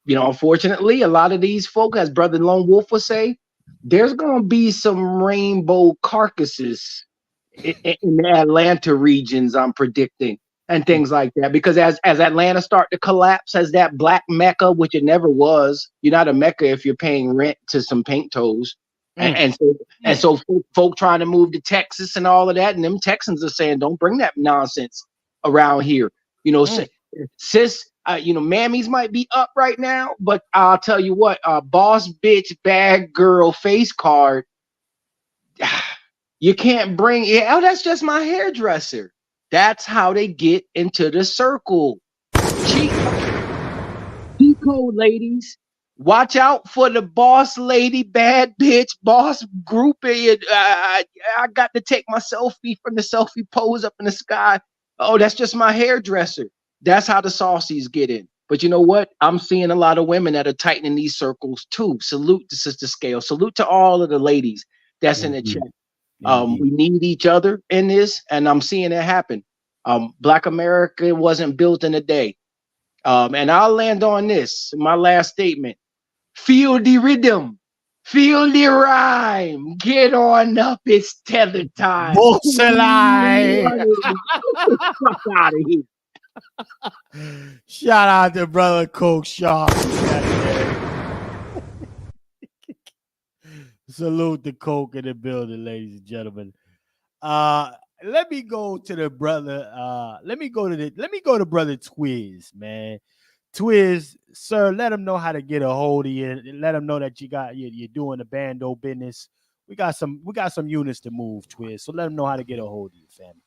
You know, unfortunately, a lot of these folk, as Brother Lone Wolf would say, there's gonna be some rainbow carcasses in the Atlanta regions, I'm predicting, and things like that. Because as Atlanta start to collapse as that black Mecca, which it never was, you're not a Mecca if you're paying rent to some paint toes. And so folk trying to move to Texas and all of that, and them Texans are saying, don't bring that nonsense around here. You know, sis, you know, mammies might be up right now, but I'll tell you what, boss bitch, bad girl face card, you can't bring it. Oh, that's just my hairdresser. That's how they get into the circle. Cheat code, ladies. Watch out for the boss lady, bad bitch, boss groupie. I got to take my selfie from the selfie pose up in the sky. Oh, that's just my hairdresser. That's how the saucies get in. But you know what? I'm seeing a lot of women that are tightening these circles too. Salute to Sister Scale. Salute to all of the ladies that's in the chat. We need each other in this, and I'm seeing it happen. Black America wasn't built in a day. And I'll land on this, my last statement. Feel the rhythm. Feel the rhyme. Get on up. It's tether time. Bullseye. Fuck out of here. Shout out to Brother Coke Sharp. Salute the Coke in the building, ladies and gentlemen. let me go to the brother. Let me go to brother Twiz, man. Twiz, sir, let him know how to get a hold of you. Let him know that you're doing the bando business. We got some units to move, Twiz. So let him know how to get a hold of you, family.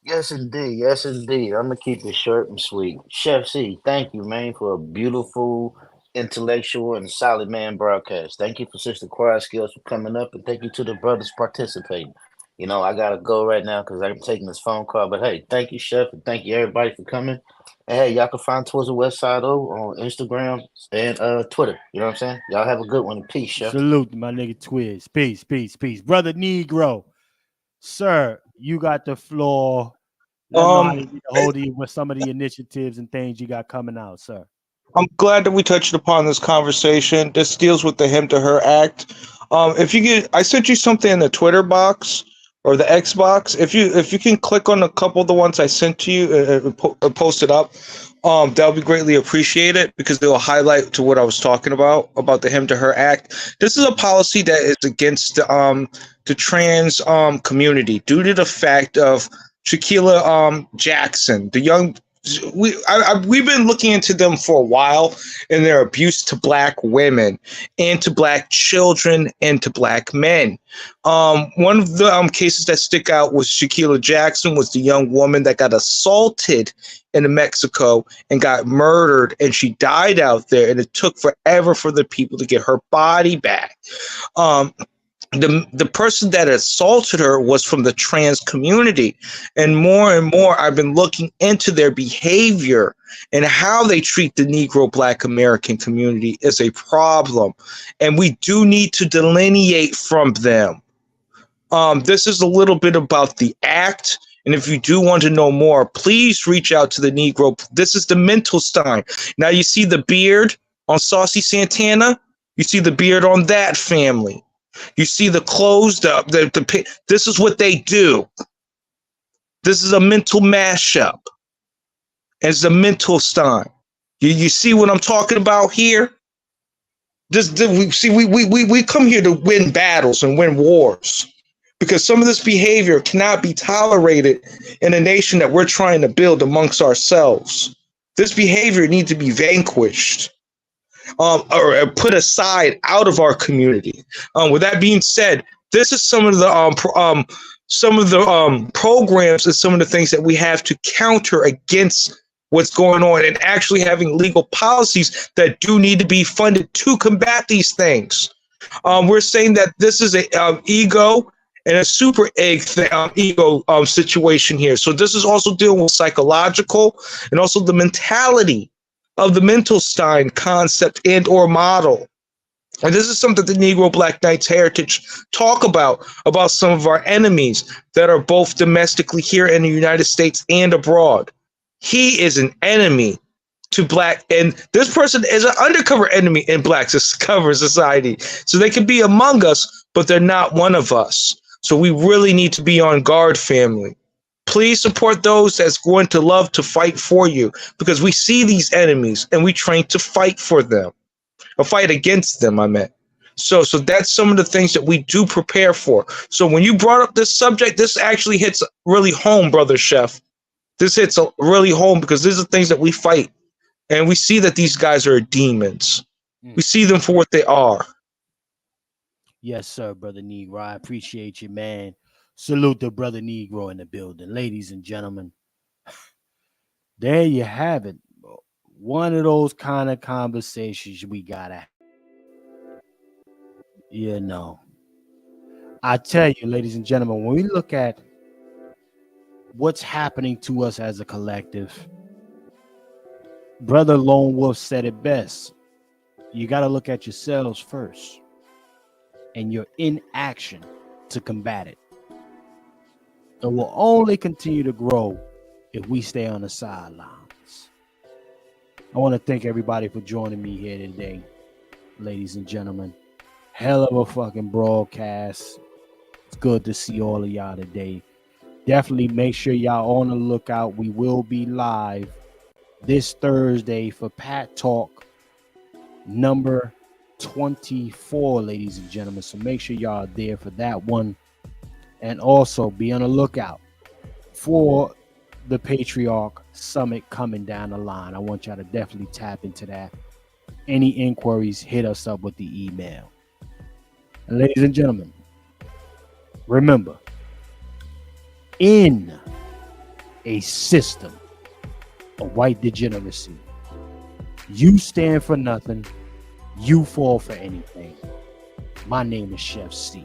Yes, indeed. Yes, indeed. I'm gonna keep it short and sweet. Chef C, thank you, man, for a beautiful, intellectual, and solid man broadcast. Thank you for Sister Quiet Skills for coming up, and thank you to the brothers participating. You know, I gotta go right now because I'm taking this phone call. But hey, thank you, Chef, and thank you everybody for coming. And hey, y'all can find Towards the West Side O on Instagram and Twitter. You know what I'm saying? Y'all have a good one. Peace, Chef. Salute my nigga Twiz. Peace, peace, peace. Brother Negro, sir, you got the floor. Let them know how to get a hold of you with some of the initiatives and things you got coming out, sir. I'm glad that we touched upon this conversation. This deals with the him to her act. If you get, I sent you something in the Twitter box or the Xbox. If you can click on a couple of the ones I sent to you and post it up, that would be greatly appreciated because they will highlight to what I was talking about the him to her act. This is a policy that is against the trans community due to the fact of Shaquilla Jackson, the young. We've been looking into them for a while and their abuse to black women and to black children and to black men. One of the cases that stick out was Shaquilla Jackson was the young woman that got assaulted in Mexico and got murdered, and she died out there, and it took forever for the people to get her body back. The person that assaulted her was from the trans community, and more I've been looking into their behavior and how they treat the Negro Black American community is a problem, and we do need to delineate from them. This is a little bit about the act, and if you do want to know more, please reach out to the Negro. This is the mental stein. Now you see the beard on Saucy Santana, you see the beard on that family. You see the closed up. This is what they do. This is a mental mashup. It's a mental stein. You see what I'm talking about here? We come here to win battles and win wars because some of this behavior cannot be tolerated in a nation that we're trying to build amongst ourselves. This behavior needs to be vanquished. Or put aside out of our community. With that being said, this is some of the programs and some of the things that we have to counter against what's going on, and actually having legal policies that do need to be funded to combat these things. We're saying that this is a ego and a super ego situation here. So this is also dealing with psychological and also the mentality of the mental stein concept and or model. And this is something the Negro Black Knights Heritage talk about some of our enemies that are both domestically here in the United States and abroad. He is an enemy to black, and this person is an undercover enemy in black cover society. So they can be among us, but they're not one of us. So we really need to be on guard, family. Please support those that's going to love to fight for you, because we see these enemies and we train to fight for them, or fight against them, I meant. So that's some of the things that we do prepare for. So when you brought up this subject, this actually hits really home, brother Chef. This hits really home because these are things that we fight. And we see that these guys are demons. We see them for what they are. Yes, sir, brother Negro. I appreciate you, man. Salute the brother Negro in the building. Ladies and gentlemen, there you have it. One of those kind of conversations we gotta, I tell you, ladies and gentlemen, when we look at what's happening to us as a collective, Brother Lone Wolf said it best. You got to look at yourselves first and your inaction to combat it. It will only continue to grow if we stay on the sidelines. I want to thank everybody for joining me here today, ladies and gentlemen. Hell of a fucking broadcast. It's good to see all of y'all today. Definitely make sure y'all on the lookout. We will be live this Thursday for Pat Talk number 24, ladies and gentlemen. So make sure y'all are there for that one. And also be on the lookout for the Patriarch Summit coming down the line. I want y'all to definitely tap into that. Any inquiries, hit us up with the email. And ladies and gentlemen, remember, in a system of white degeneracy, you stand for nothing, you fall for anything. My name is Chef C,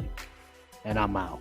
and I'm out.